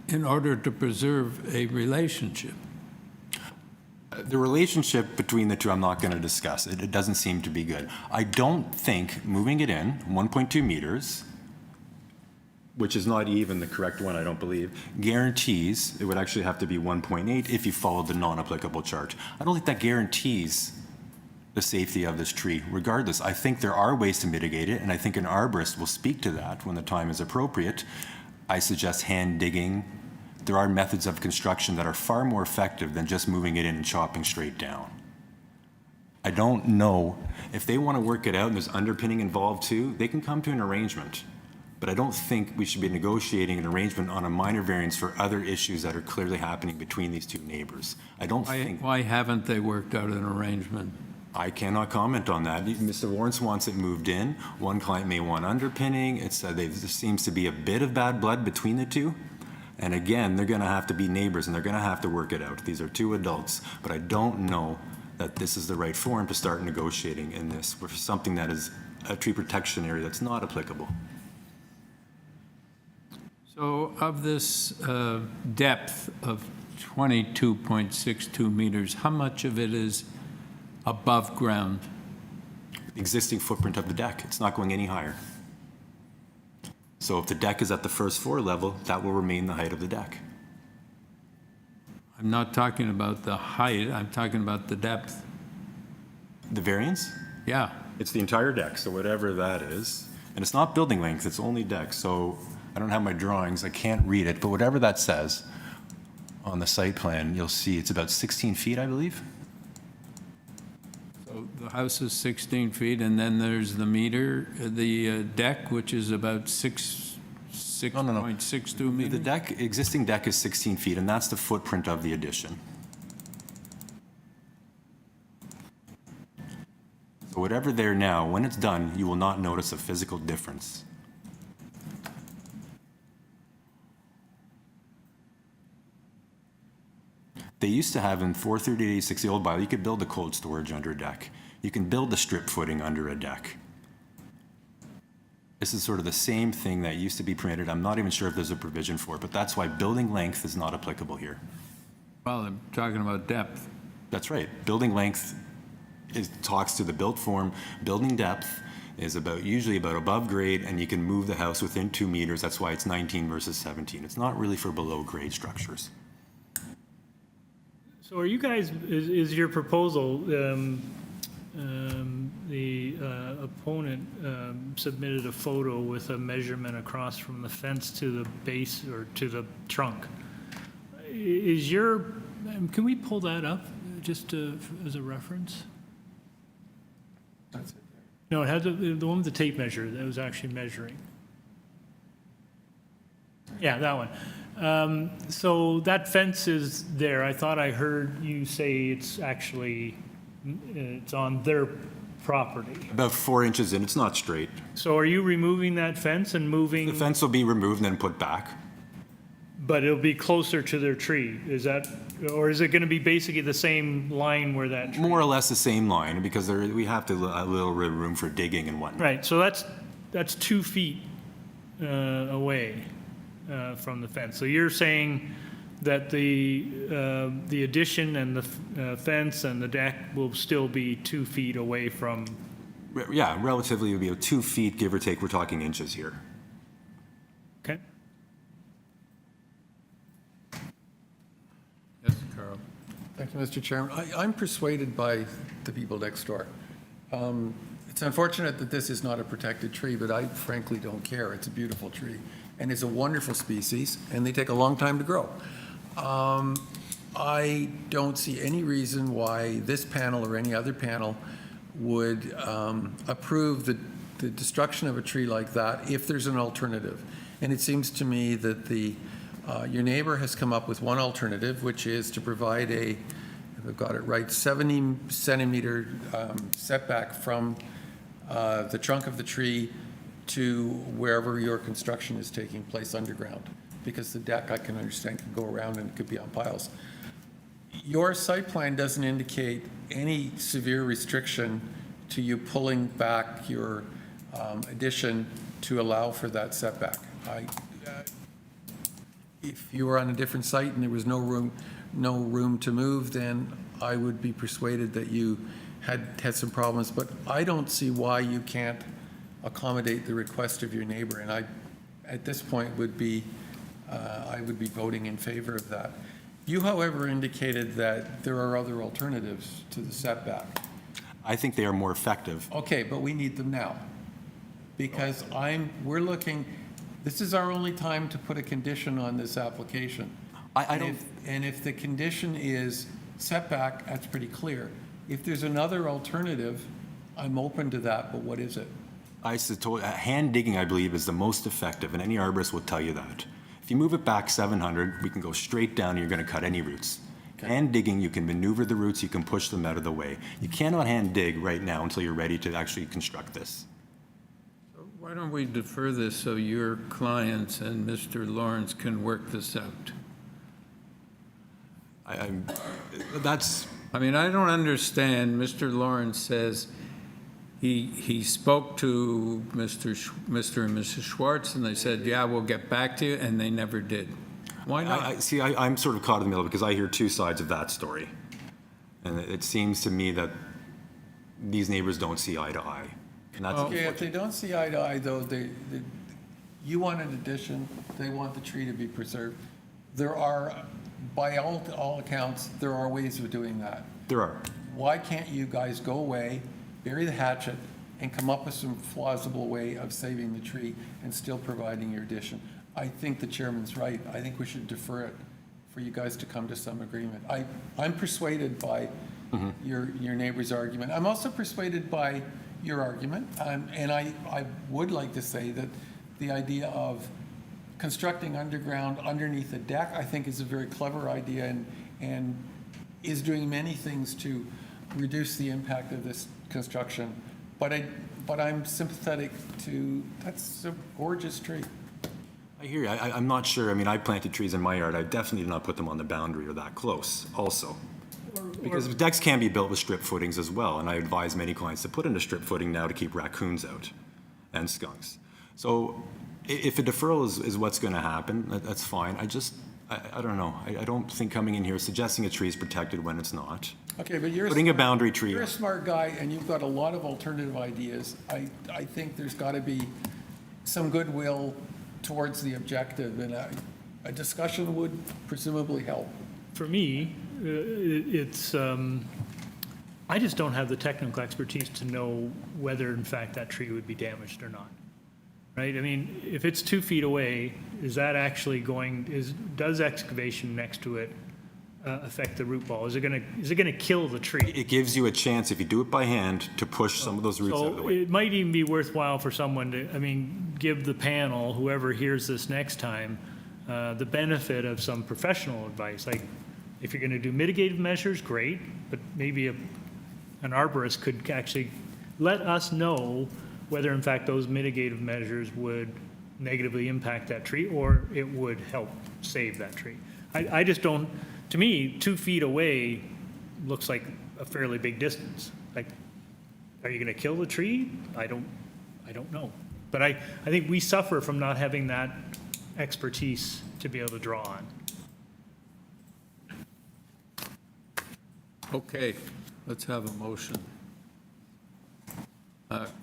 in order to preserve a relationship? The relationship between the two, I'm not going to discuss. It doesn't seem to be good. I don't think moving it in 1.2 meters, which is not even the correct one, I don't believe, guarantees, it would actually have to be 1.8 if you followed the non-applicable chart. I don't think that guarantees the safety of this tree. Regardless, I think there are ways to mitigate it, and I think an arborist will speak to that when the time is appropriate. I suggest hand digging. There are methods of construction that are far more effective than just moving it in and chopping straight down. I don't know. If they want to work it out and there's underpinning involved too, they can come to an arrangement. But I don't think we should be negotiating an arrangement on a minor variance for other issues that are clearly happening between these two neighbors. I don't think. Why haven't they worked out an arrangement? I cannot comment on that. Mr. Lawrence wants it moved in. One client may want underpinning. There seems to be a bit of bad blood between the two. And again, they're going to have to be neighbors and they're going to have to work it out. These are two adults. But I don't know that this is the right forum to start negotiating in this for something that is a tree protection area that's not applicable. So of this depth of 22.62 meters, how much of it is above ground? The existing footprint of the deck, it's not going any higher. So if the deck is at the first floor level, that will remain the height of the deck. I'm not talking about the height, I'm talking about the depth. The variance? Yeah. It's the entire deck, so whatever that is. And it's not building length, it's only deck. So I don't have my drawings, I can't read it, but whatever that says on the site plan, you'll see it's about 16 feet, I believe. So the house is 16 feet, and then there's the meter, the deck, which is about 6.62 meters? The deck, existing deck is 16 feet, and that's the footprint of the addition. So whatever there now, when it's done, you will not notice a physical difference. They used to have in 43886, the old bylaw, you could build a cold storage under a deck. You can build a strip footing under a deck. This is sort of the same thing that used to be permitted. I'm not even sure if there's a provision for it, but that's why building length is not applicable here. Well, I'm talking about depth. That's right. Building length talks to the built form. Building depth is usually about above grade, and you can move the house within 2 meters. That's why it's 19 versus 17. It's not really for below grade structures. So are you guys, is your proposal, the opponent submitted a photo with a measurement across from the fence to the base or to the trunk. Is your, can we pull that up just as a reference? That's it. No, it had the one with the tape measure that was actually measuring. Yeah, that one. So that fence is there. I thought I heard you say it's actually, it's on their property. About 4 inches in, it's not straight. So are you removing that fence and moving? The fence will be removed and then put back. But it'll be closer to their tree, is that, or is it going to be basically the same line where that tree? More or less the same line, because we have to a little room for digging and whatnot. Right, so that's 2 feet away from the fence. So you're saying that the addition and the fence and the deck will still be 2 feet away from? Yeah, relatively, it would be 2 feet, give or take. We're talking inches here. Okay. Yes, Carl. Thank you, Mr. Chairman. I'm persuaded by the people next door. It's unfortunate that this is not a protected tree, but I frankly don't care. It's a beautiful tree, and it's a wonderful species, and they take a long time to grow. I don't see any reason why this panel or any other panel would approve the destruction of a tree like that if there's an alternative. And it seems to me that your neighbor has come up with one alternative, which is to provide if I've got it right, 70 centimeter setback from the trunk of the tree to wherever your construction is taking place underground. Because the deck, I can understand, can go around and it could be on piles. Your site plan doesn't indicate any severe restriction to you pulling back your addition to allow for that setback. If you were on a different site and there was no room to move, then I would be persuaded that you had some problems. But I don't see why you can't accommodate the request of your neighbor. And I, at this point, I would be voting in favor of that. You, however, indicated that there are other alternatives to the setback. I think they are more effective. Okay, but we need them now. Because we're looking, this is our only time to put a condition on this application. And if the condition is setback, that's pretty clear. If there's another alternative, I'm open to that, but what is it? Hand digging, I believe, is the most effective, and any arborist will tell you that. If you move it back 700, we can go straight down and you're going to cut any roots. Okay. Hand digging, you can maneuver the roots, you can push them out of the way. You cannot hand dig right now until you're ready to actually construct this. So why don't we defer this so your clients and Mr. Lawrence can work this out? That's... I mean, I don't understand. Mr. Lawrence says he spoke to Mr. and Mrs. Schwartz, and they said, yeah, we'll get back to you, and they never did. Why not? I'm sort of caught in the middle because I hear two sides of that story. And it seems to me that these neighbors don't see eye to eye. And that's Okay, if they don't see eye to eye, though, you want an addition, they want the tree to be preserved. There are, by all accounts, there are ways of doing that. There are. Why can't you guys go away, bury the hatchet, and come up with some plausible way of saving the tree and still providing your addition? I think the chairman's right. I think we should defer it for you guys to come to some agreement. I'm persuaded by your neighbor's argument. I'm also persuaded by your argument, and I would like to say that the idea of constructing underground underneath a deck, I think, is a very clever idea and is doing many things to reduce the impact of this construction. But I'm sympathetic to, that's a gorgeous tree. I hear you. I'm not sure. I mean, I planted trees in my yard. I definitely did not put them on the boundary or that close also. Because decks can be built with strip footings as well, and I advise many clients to put in a strip footing now to keep raccoons out and skunks. So if a deferral is what's going to happen, that's fine. I don't know. I don't think coming in here suggesting a tree is protected when it's not. Okay, but putting a boundary tree. You're a smart guy, and you've got a lot of alternative ideas. I think there's got to be some goodwill towards the objective, and a discussion would presumably help. For me, it's, I just don't have the technical expertise to know whether in fact that tree would be damaged or not. Right? I mean, if it's 2 feet away, is that actually does excavation next to it affect the root ball? Is it gonna kill the tree? It gives you a chance, if you do it by hand, to push some of those roots out of the way. It might even be worthwhile for someone to, give the panel, whoever hears this next time, the benefit of some professional advice. Like, if you're gonna do mitigative measures, great, but maybe an arborist could actually let us know whether in fact those mitigative measures would negatively impact that tree or it would help save that tree. I just don't, to me, 2 feet away looks like a fairly big distance. Like, are you going to kill the tree? I don't know. But I think we suffer from not having that expertise to be able to draw on. Okay, let's have a motion.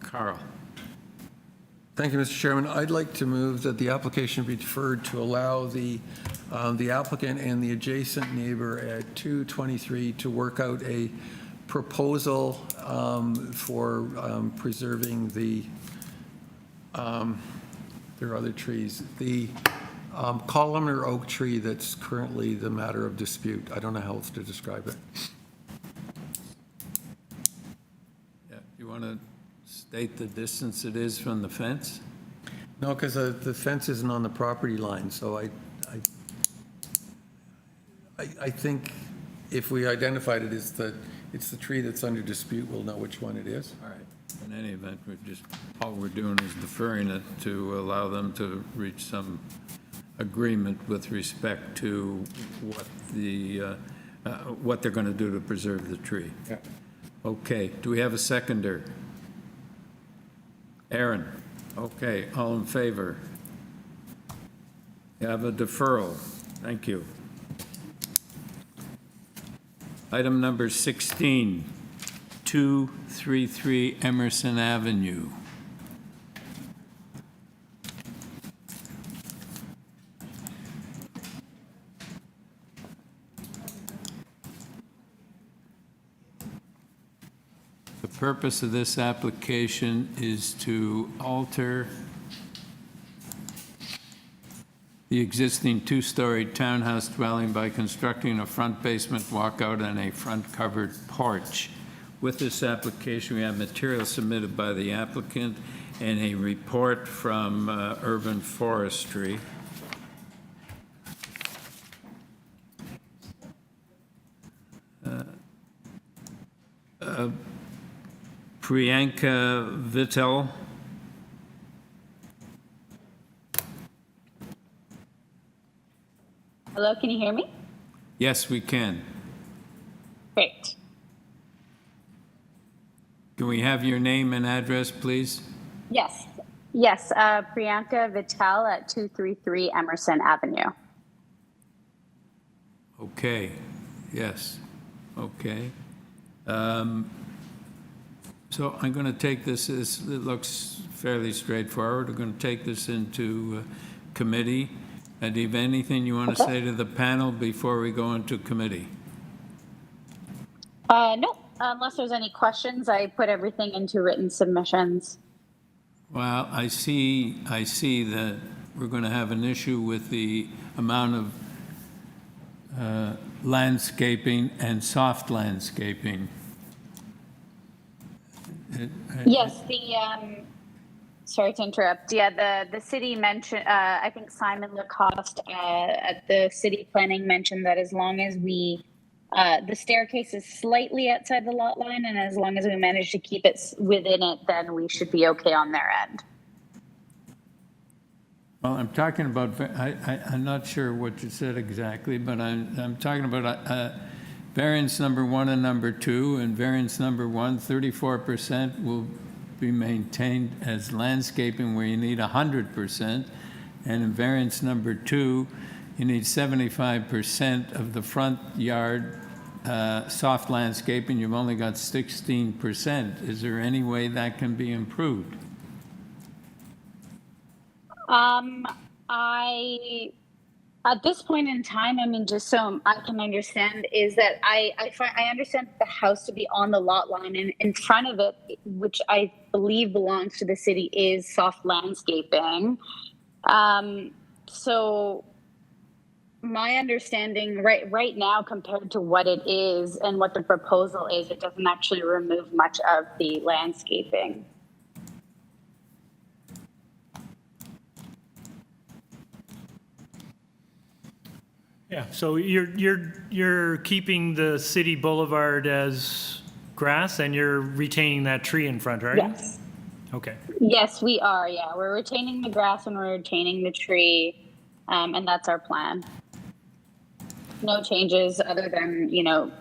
Carl. Thank you, Mr. Chairman. I'd like to move that the application be deferred to allow the applicant and the adjacent neighbor at 223 to work out a proposal for preserving there are other trees. The columnar oak tree that's currently the matter of dispute. I don't know how else to describe it. Yeah, you want to state the distance it is from the fence? No, because the fence isn't on the property line, so I think if we identified it as it's the tree that's under dispute, we'll know which one it is. All right. In any event, all we're doing is deferring it to allow them to reach some agreement with respect to what they're going to do to preserve the tree. Yeah. Okay, do we have a seconder? Aaron? Okay, all in favor? You have a deferral. Thank you. Item number 16, 233 Emerson Avenue. The purpose of this application is to alter the existing two-story townhouse dwelling by constructing a front basement walkout and a front covered porch. With this application, we have material submitted by the applicant and a report from Urban Forestry. Priyanka Vittal. Hello, can you hear me? Yes, we can. Great. Can we have your name and address, please? Yes. Yes, Priyanka Vitel at 233 Emerson Avenue. Okay, yes, okay. So I'm going to take this as, it looks fairly straightforward. We're going to take this into committee. And do you have anything you want to say to the panel before we go into committee? No, unless there's any questions, I put everything into written submissions. Well, I see that we're going to have an issue with the amount of landscaping and soft landscaping. Yes, sorry to interrupt. Yeah, the city mentioned, I think Simon Lacoste at the city planning mentioned that as long as we, the staircase is slightly outside the lot line, and as long as we manage to keep it within it, then we should be okay on their end. Well, I'm talking about, I'm not sure what you said exactly, but I'm talking about variance number 1 and number 2, and variance number 1, 34% will be maintained as landscaping where you need 100%, and in variance number 2, you need 75% of the front yard soft landscaping. You've only got 16%. Is there any way that can be improved? At this point in time, I mean, just so I can understand, is that I understand the house to be on the lot line, and in front of it, which I believe belongs to the city, is soft landscaping. So my understanding right now, compared to what it is and what the proposal is, it doesn't actually remove much of the landscaping. Yeah, so you're keeping the city boulevard as grass, and you're retaining that tree in front, right? Yes. Okay. Yes, we are. Yeah, we're retaining the grass and we're retaining the tree, and that's our plan. No changes other than, you know,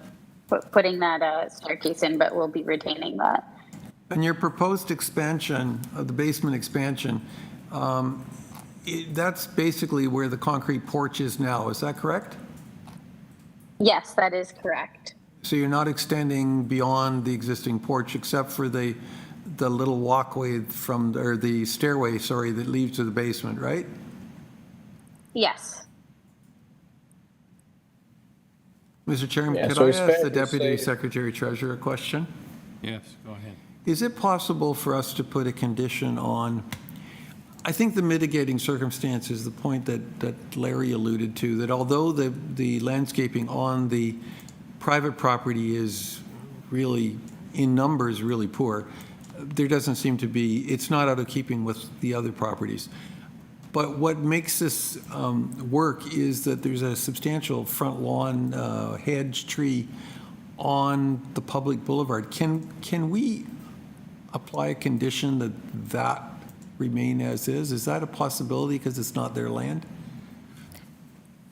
putting that staircase in, but we'll be retaining that. And your proposed expansion, the basement expansion, that's basically where the concrete porch is now. Is that correct? Yes, that is correct. So you're not extending beyond the existing porch except for the little walkway or the stairway, sorry, that leads to the basement, right? Yes. Mr. Chairman, Yeah, could so I it's ask fair the to Deputy say- Secretary Treasurer a question? Yes, go ahead. Is it possible for us to put a condition on, I think the mitigating circumstance is the point that Larry alluded to, that although the landscaping on the private property is really, in numbers, really poor, there doesn't seem to be, it's not out of keeping with the other properties. But what makes this work is that there's a substantial front lawn hedge tree on the public boulevard. Can we apply a condition that remain as is? Is that a possibility because it's not their land?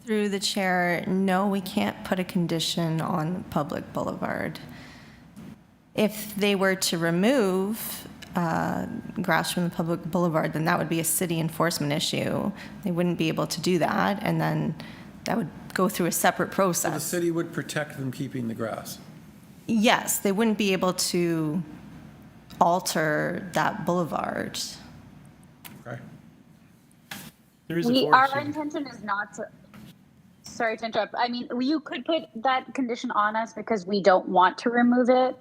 Through the chair, no, we can't put a condition on public boulevard. If they were to remove grass from the public boulevard, then that would be a city enforcement issue. They wouldn't be able to do that, and then that would go through a separate process. So the city would protect them keeping the grass? Yes, they wouldn't be able to alter that boulevard. Okay. Our intention is not to, sorry to interrupt. I mean, you could put that condition on us because we don't want to remove it.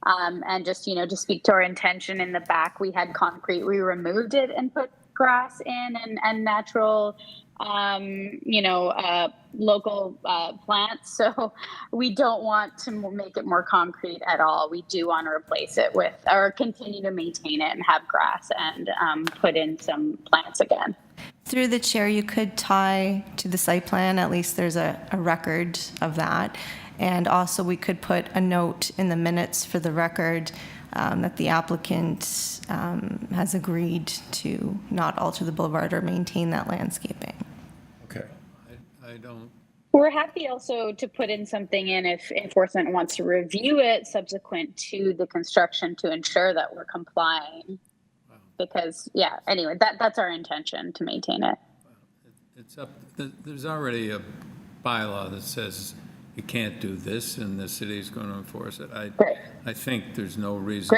And just, you know, to speak to our intention in the back, we had concrete, we removed it and put grass in and natural, local plants. So we don't want to make it more concrete at all. We do want to replace it with, or continue to maintain it and have grass and put in some plants again. Through the chair, you could tie to the site plan, at least there's a record of that. And also we could put a note in the minutes for the record that the applicant has agreed to not alter the boulevard or maintain that landscaping. Okay. I don't We're happy also to put in something in if enforcement wants to review it subsequent to the construction to ensure that we're complying. Because, yeah, anyway, that's our intention, to maintain it. It's up, there's already a bylaw that says you can't do this, and the city is going to enforce it. I think there's no reason.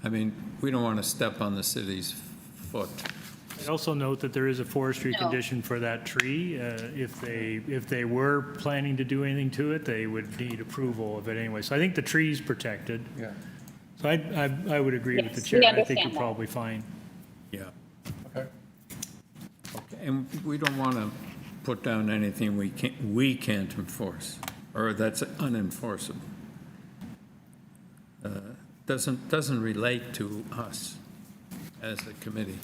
I mean, we don't want to step on the city's foot. I also note that there is a forestry condition for that tree. If they were planning to do anything to it, they would need approval of it anyway. So I think the tree's protected. Yeah. So I would agree with the chair. I think you're probably fine. Yeah. Okay. Okay. And we don't want to put down anything we can't enforce, or that's unenforceable. Doesn't relate to us as a committee.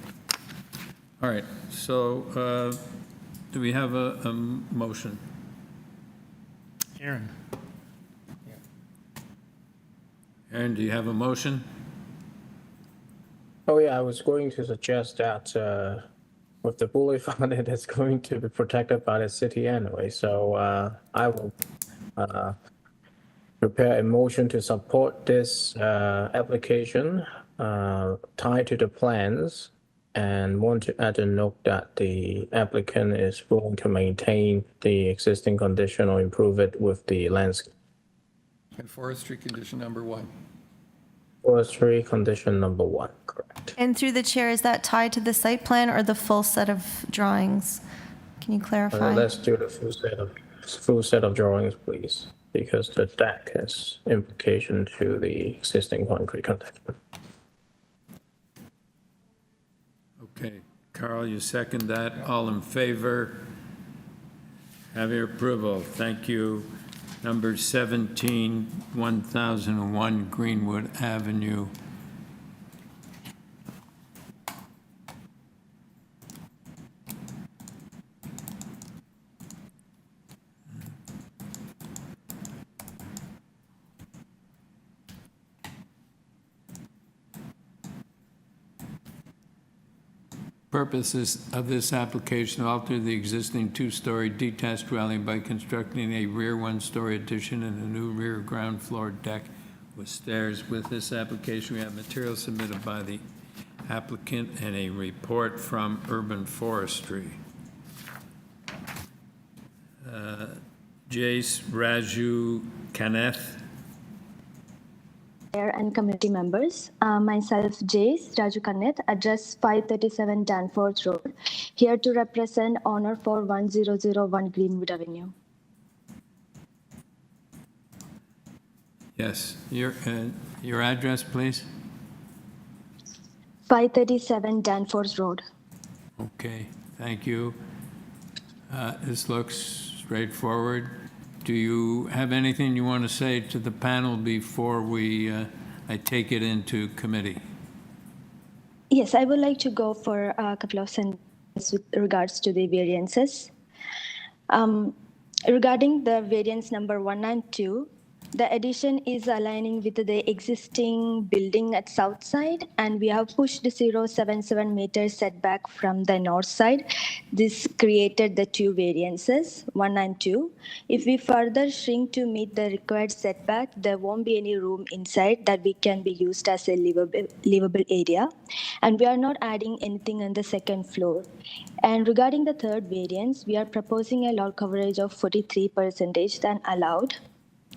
All right, so do we have a motion? Aaron. Aaron, do you have a motion? Oh yeah, I was going to suggest that with the boulevard, it is going to be protected by the city anyway. So I will prepare a motion to support this application tied to the plans, and want to add a note that the applicant is willing to maintain the existing condition or improve it with the landscape. And forestry condition number 1. Forestry condition number 1, correct. And through the chair, is that tied to the site plan or the full set of drawings? Can you clarify? Let's do the full set of drawings, please, because the deck has implication to the existing concrete container. Okay, Carl, you second that. All in favor? Have your approval. Thank you. Number 17, 1001 Greenwood Avenue. Purposes of this application: alter the existing two-story detached dwelling by constructing a rear one-story addition and a new rear ground floor deck with stairs. With this application, we have material submitted by the applicant and a report from Urban Forestry. Jace Raju Kaneth. Mayor and community members. Myself, Jace Rajukanet, address 537 Danforth Road, here to represent owner for 1001 Greenwood Avenue. Yes, your address, please. 537 Danforth Road. Okay, thank you. This looks straightforward. Do you have anything you want to say to the panel before I take it into committee? Yes, I would like to go for a couple of sentences with regards to the variances. Regarding the variance number 192, the addition is aligning with the existing building at south side, and we have pushed the 0.77 meter setback from the north side. This created the two variances, 1 and 2. If we further shrink to meet the required setback, there won't be any room inside that we can be used as a livable area. And we are not adding anything on the second floor. And regarding the third variance, we are proposing a lot coverage of 43% than allowed.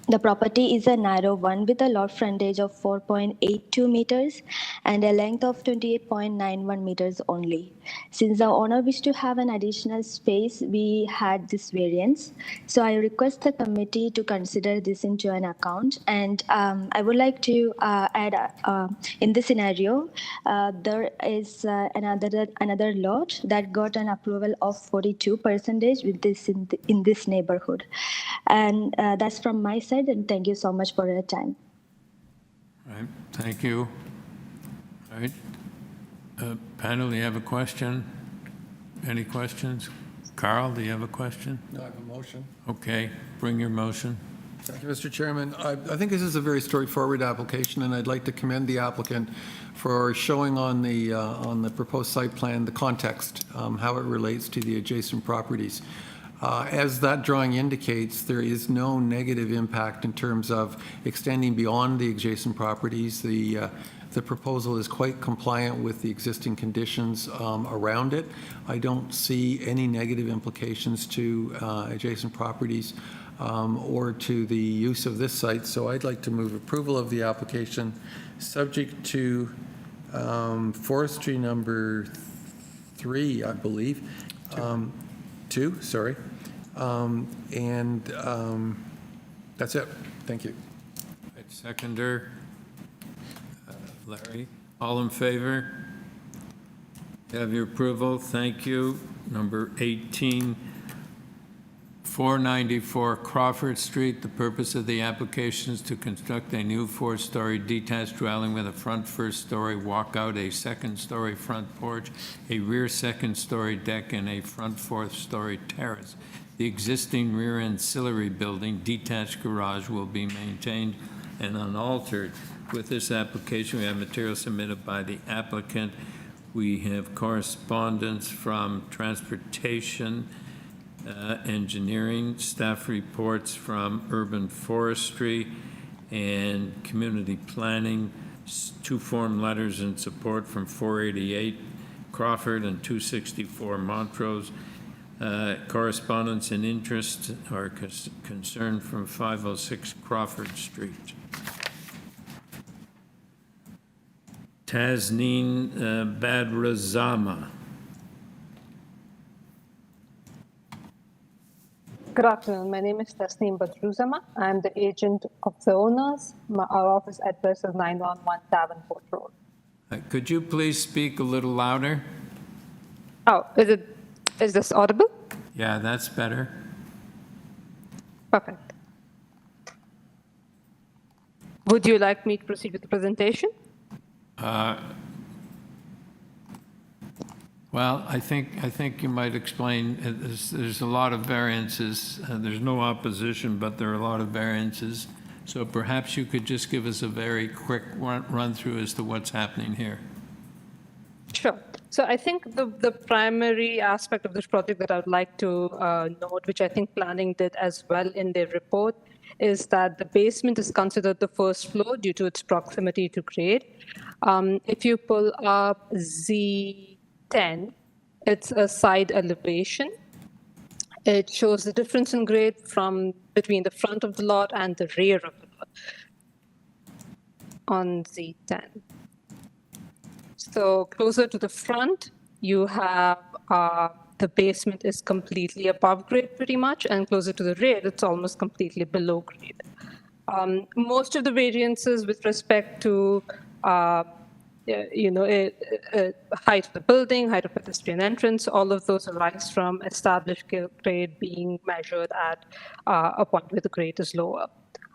The property is a narrow one with a lot frontage of 4.82 meters and a length of 28.91 meters only. Since the owner wished to have an additional space, we had this variance. So I request the committee to consider this into an account. And I would like to add, in this scenario, there is another lot that got an approval of 42% with this in this neighborhood. And that's from my side. And thank you so much for your time. All right, thank you. All right, panel, do you have a question? Any questions? Carl, do you have a question? No, I have a motion. Okay, bring your motion. Thank you, Mr. Chairman. I think this is a very straightforward application, and I'd like to commend the applicant for showing on the proposed site plan the context, how it relates to the adjacent properties. As that drawing indicates, there is no negative impact in terms of extending beyond the adjacent properties. The proposal is quite compliant with the existing conditions around it. I don't see any negative implications to adjacent properties or to the use of this site. So I'd like to move approval of the application subject to forestry number 3, I believe. 2, sorry. That's it. Thank you. Right, seconder, Larry. All in favor? You have your approval. Thank you. Number 18, 494 Crawford Street. The purpose of the application is to construct a new 4-story detached dwelling with a front first-story walkout, a second-story front porch, a rear second-story deck, and a front fourth-story terrace. The existing rear ancillary building, detached garage, will be maintained and unaltered. With this application, we have material submitted by the applicant. We have correspondence from transportation, engineering, staff reports from urban forestry and community planning, 2 form letters in support from 488 Crawford and 264 Montrose. Correspondence and interest or concern from 506 Crawford Street. Tasneen Badrazama. Good afternoon. My name is Tasneem Badruzama. I'm the agent of the owners. Our office address is 911 Davenport Road. Could you please speak a little louder? Oh, is this audible? Yeah, that's better. Perfect. Would you like me to proceed with the presentation? Well, I think you might explain. There's a lot of variances. There's no opposition, but there are a lot of variances. So perhaps you could just give us a very quick run through as to what's happening here. Sure. So I think the primary aspect of this project that I would like to note, which I think planning did as well in their report, is that the basement is considered the first floor due to its proximity to grade. If you pull up Z10, it's a side elevation. It shows the difference in grade between the front of the lot and the rear of the lot on Z10. So closer to the front, you have the basement is completely above grade pretty much, and closer to the rear, it's almost completely below grade. Most of the variances with respect to height of the building, height of pedestrian entrance, all of those arise from established grade being measured at a point where the grade is lower.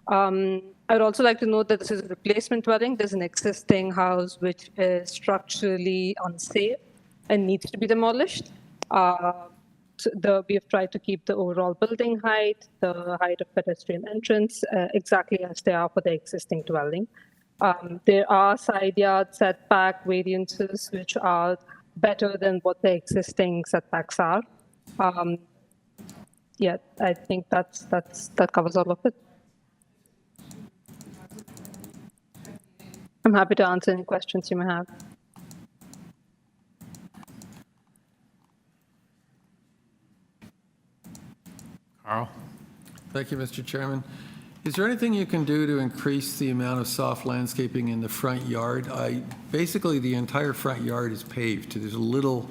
I would also like to note that this is a replacement dwelling. There's an existing house which is structurally unsafe and needs to be demolished. We have tried to keep the overall building height, the height of pedestrian entrance, exactly as they are for the existing dwelling. There are side yard setback variances which are better than what the existing setbacks are. Yeah, I think that covers all of it. I'm happy to answer any questions you may have. Carl? Thank you, Mr. Chairman. Is there anything you can do to increase the amount of soft landscaping in the front yard? Basically, the entire front yard is paved. There's a little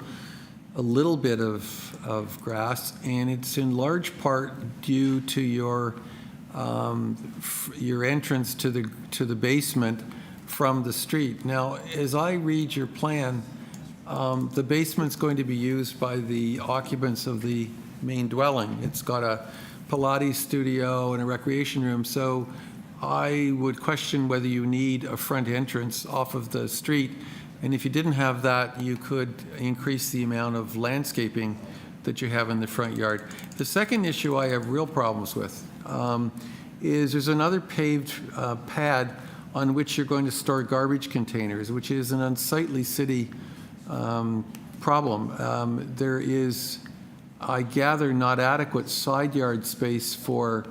bit of grass, and it's in large part due to your entrance to the basement from the street. Now, as I read your plan, the basement's going to be used by the occupants of the main dwelling. It's got a Pilates studio and a recreation room, so I would question whether you need a front entrance off of the street. And if you didn't have that, you could increase the amount of landscaping that you have in the front yard. The second issue I have real problems with is there's another paved pad on which you're going to store garbage containers, which is an unsightly city problem. There is I gather, not adequate side yard space for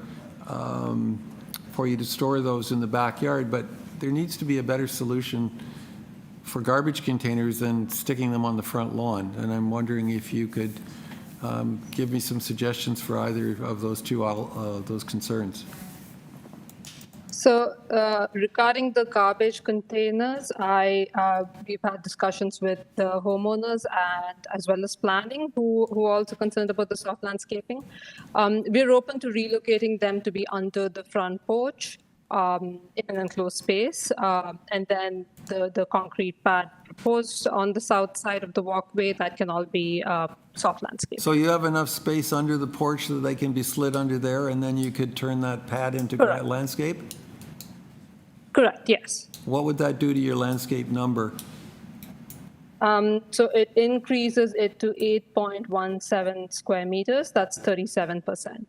you to store those in the backyard, but there needs to be a better solution for garbage containers than sticking them on the front lawn. And I'm wondering if you could give me some suggestions for either of those those concerns. So regarding the garbage containers, we've had discussions with the homeowners and as well as planning, who are also concerned about the soft landscaping. We're open to relocating them to be under the front porch in an enclosed space, and then the concrete pad proposed on the south side of the walkway, that can all be soft landscape. So you have enough space under the porch that they can be slid under there, and then you could turn that pad into landscape? Correct, yes. What would that do to your landscape number? So it increases it to 8.17 square meters. That's 37%.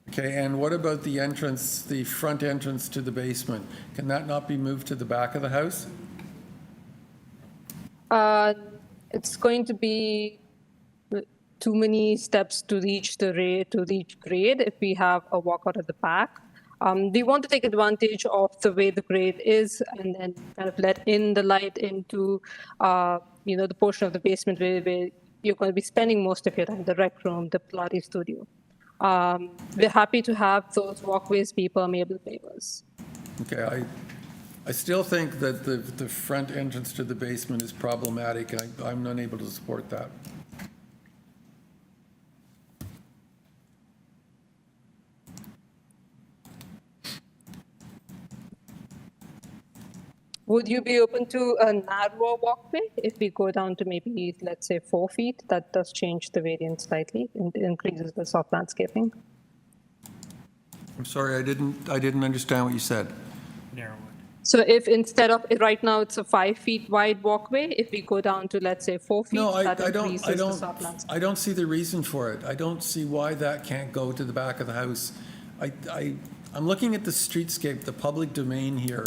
Okay, and what about the entrance, the front entrance to the basement? Can that not be moved to the back of the house? It's going to be too many steps to reach grade if we have a walkout at the back. We want to take advantage of the way the grade is and then kind of let in the light into the portion of the basement where you're going to be spending most of your time, the rec room, the Pilates studio. We're happy to have those walkways be permeable pavers. Okay, I still think that the front entrance to the basement is problematic, and I'm unable to support that. Would you be open to a narrower walkway if we go down to maybe, let's say, 4 feet? That does change the variance slightly and increases the soft landscaping. I'm sorry, I didn't understand what you said. Narrow. So if instead of, right now it's a 5 feet wide walkway, if we go down to, let's say, 4 feet, that increases the soft landscaping. I don't see the reason for it. I don't see why that can't go to the back of the house. I'm looking at the streetscape, the public domain here,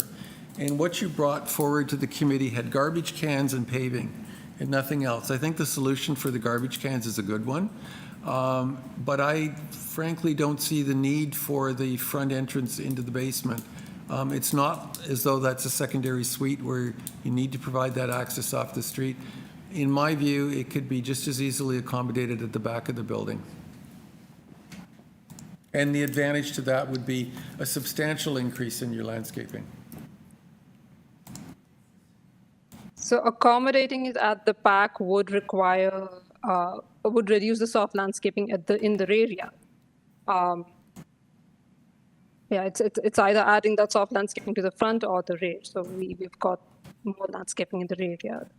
and what you brought forward to the committee had garbage cans and paving and nothing else. I think the solution for the garbage cans is a good one, but I frankly don't see the need for the front entrance into the basement. It's not as though that's a secondary suite where you need to provide that access off the street. In my view, it could be just as easily accommodated at the back of the building. And the advantage to that would be a substantial increase in your landscaping. So accommodating it at the back would require, would reduce the soft landscaping in the rear yard. Yeah, it's either adding that soft landscaping to the front or the rear. So we've got more landscaping in the rear yard.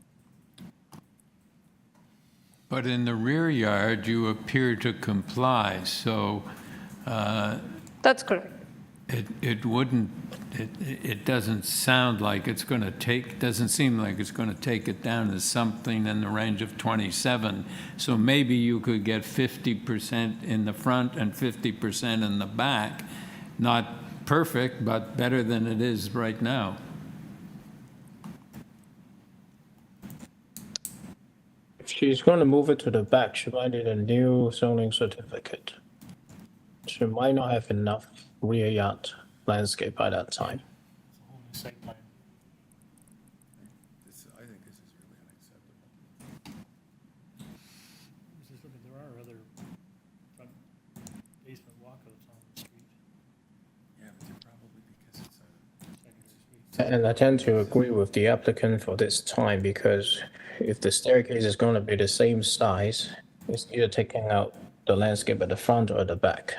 But in the rear yard, you appear to comply, so that's correct. It doesn't sound like it's going to doesn't seem like it's going to take it down to something in the range of 27. So maybe you could get 50% in the front and 50% in the back. Not perfect, but better than it is right now. If she's going to move it to the back, she might need a new zoning certificate. She might not have enough rear yard landscape by that time. Site plan. I think this is really unacceptable. Just look at, there are other front basement walkouts on the street. Yeah, but they're probably because it's a secondary suite. And I tend to agree with the applicant for this time, because if the staircase is going to be the same size, it's either taking out the landscape at the front or the back.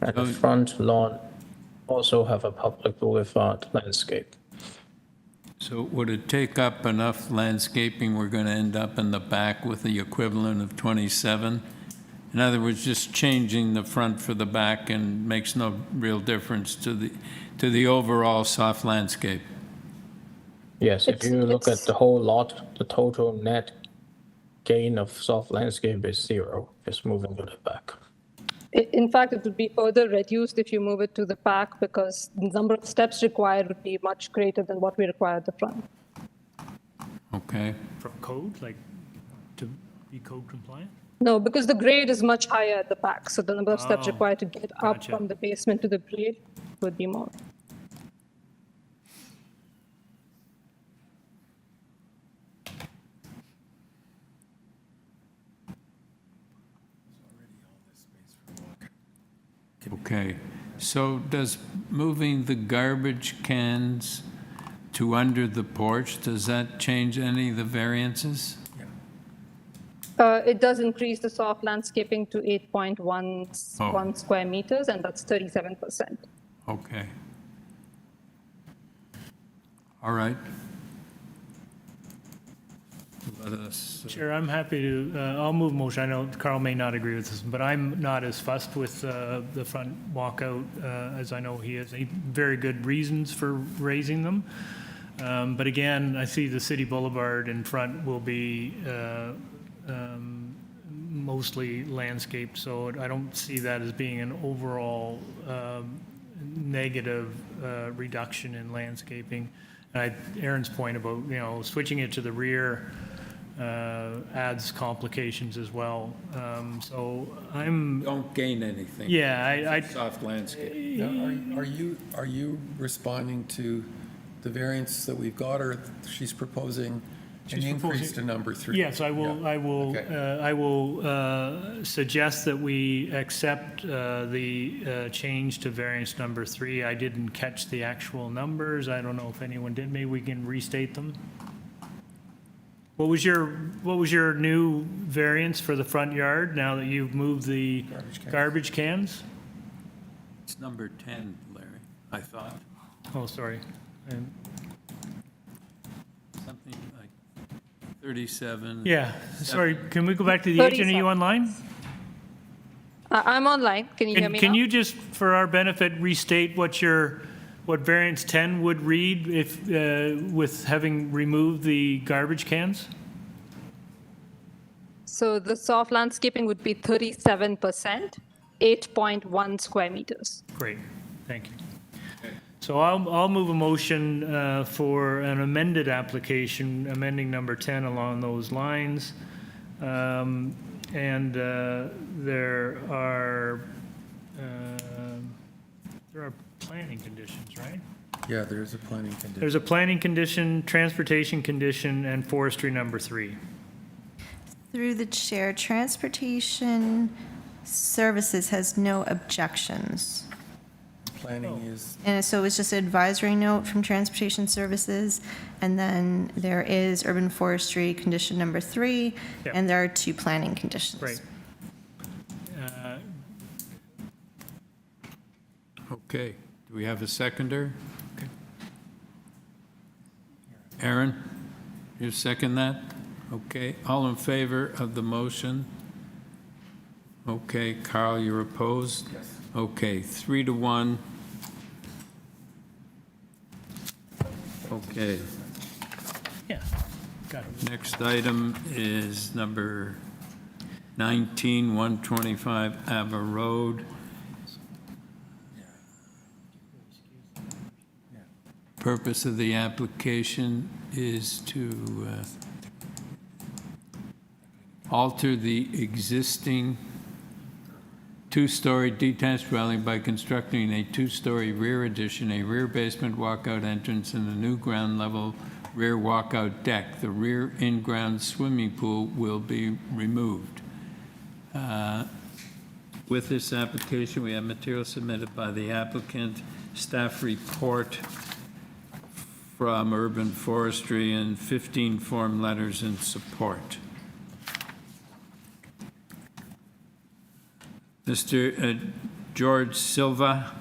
And the front lawn also have a public boulevard landscape. So would it take up enough landscaping, we're going to end up in the back with the equivalent of 27? In other words, just changing the front for the back and makes no real difference to the overall soft landscape. Yes, if you look at the whole lot, the total net gain of soft landscape is 0, just moving to the back. In fact, it would be further reduced if you move it to the back, because the number of steps required would be much greater than what we require at the front. Okay. From code, like to be code compliant? No, because the grade is much higher at the back, so the number of steps Oh, required to get up gotcha. from the basement to the grade would be more. Okay, so does moving the garbage cans to under the porch, does that change any of the variances? It does increase the soft landscaping to 8.1 square meters, and that's 37%. Okay. All right. Let us, Chair, I'm happy to, I'll move motion. I know Carl may not agree with this, but I'm not as fussed with the front walkout as I know he has very good reasons for raising them. But again, I see the city boulevard in front will be mostly landscaped, so I don't see that as being an overall negative reduction in landscaping. Aaron's point about, switching it to the rear adds complications as well. So I'm... Don't gain anything. Yeah, soft landscape. Now, are you responding to the variance that we've got, or she's proposing an increase to number 3? Yes, I will. Okay. I will suggest that we accept the change to variance number 3. I didn't catch the actual numbers. I don't know if anyone did. Maybe we can restate them. What was your new variance for the front yard now that you've moved the garbage cans? It's number 10, Larry, I thought. Oh, sorry. Something like 37. Yeah, sorry. Can we go back to the agent? Are you online? I'm online. Can you hear me Can now? you just, for our benefit, restate what variance 10 would read if with having removed the garbage cans? So the soft landscaping would be 37%, 8.1 square meters. Great, thank you. So I'll move a motion for an amended application, amending number 10 along those lines. And there are planning conditions, right? Yeah, there's a planning condition. There's a planning condition, transportation condition, and forestry number 3. Through the chair, Transportation Services has no objections. Planning is, And so it was just an advisory note from Transportation Services, and then there is urban forestry condition number 3, Yep. and there are 2 planning conditions. Right. Okay, do we have a seconder? Okay. Aaron, you second that? Okay, all in favor of the motion? Okay, Carl, you're opposed? Yes. Okay, 3-1. Okay. Yeah, got it. Next item is number 19, 125 Ava Road. Purpose of the application is to alter the existing 2-story detached dwelling by constructing a 2-story rear addition, a rear basement walkout entrance, and a new ground level rear walkout deck. The rear in-ground swimming pool will be removed. With this application, we have material submitted by the applicant, staff report from Urban Forestry, and 15 form letters in support. Mr. George Silva.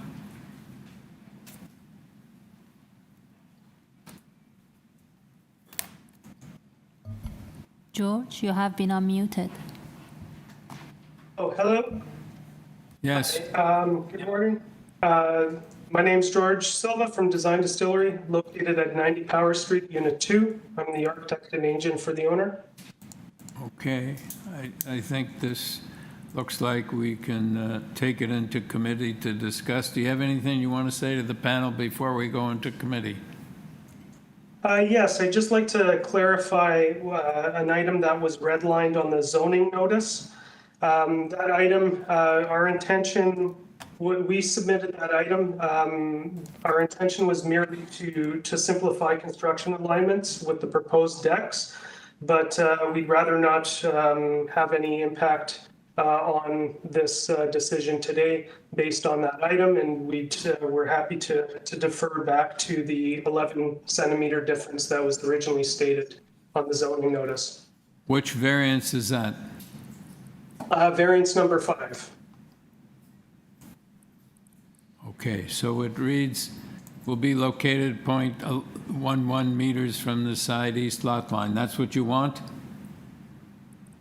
George, you have been unmuted. Oh, hello. Yes. Good morning. My name's George Silva from Design Distillery, located at 90 Gower Street, Unit 2. I'm the architect and agent for the owner. Okay, I think this looks like we can take it into committee to discuss. Do you have anything you want to say to the panel before we go into committee? Yes, I'd just like to clarify an item that was redlined on the zoning notice. That item, our intention, when we submitted that item, our intention was merely to simplify construction alignments with the proposed decks, but we'd rather not have any impact on this decision today based on that item, and we're happy to defer back to the 11 centimeter difference that was originally stated on the zoning notice. Which variance is that? Variance number 5. Okay, so it reads, will be located 0.11 meters from the side east lot line. That's what you want?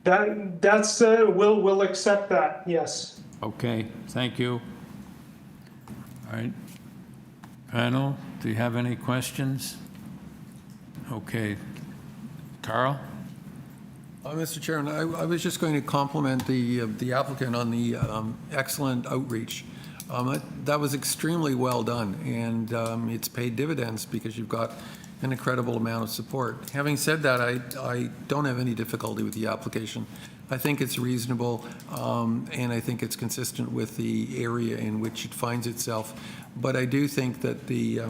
That's we'll accept that. Yes. Okay, thank you. All right. Panel, do you have any questions? Okay. Carl? Mr. Chairman, I was just going to compliment the applicant on the excellent outreach. That was extremely well done, and it's paid dividends because you've got an incredible amount of support. Having said that, I don't have any difficulty with the application. I think it's reasonable, and I think it's consistent with the area in which it finds itself. But I do think that the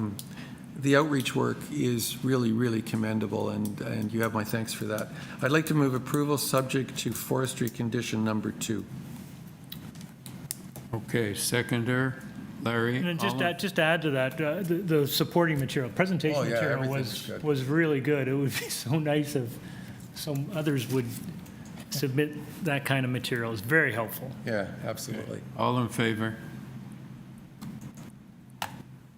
outreach work is really, really commendable, and you have my thanks for that. I'd like to move approval subject to forestry condition number 2. Okay, seconder, Larry? And just to add to that, the supporting material, presentation material was really good. It would be so nice if some others would submit that kind of material. It's very helpful. Yeah, absolutely. All in favor?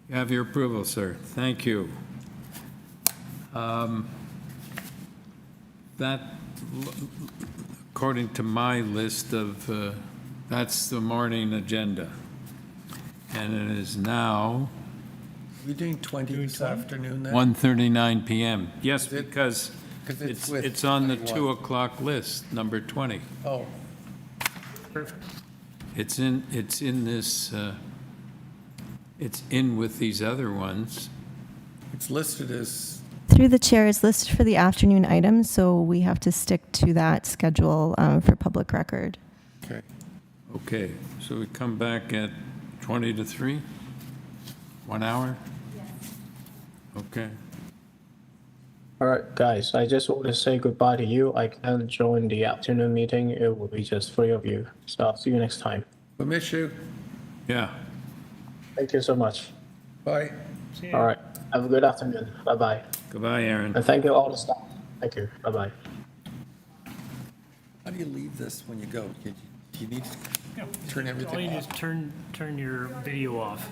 You have your approval, sir. Thank you. That, according to my list of, that's the morning agenda. And it is now Are we doing 20 this afternoon then? 1:39 p.m. Yes, because it's on the 2 o'clock list, number 20. Oh. Perfect. It's in this, it's in with these other ones. It's listed as... Through the chair, it's listed for the afternoon items, so we have to stick to that schedule for public record. Okay. Okay, so we come back at 20 to 3? 1 hour? Yes. Okay. All right, guys, I just want to say goodbye to you. I can't join the afternoon meeting. It will be just 3 of you. So I'll see you next time. We'll miss you. Yeah. Thank you so much. Bye. All right. Have a good afternoon. Bye-bye. Goodbye, Aaron. And thank you all the staff. Thank you. Bye-bye. How do you leave this when you go? Do you need to turn everything off? All you do is turn your video off.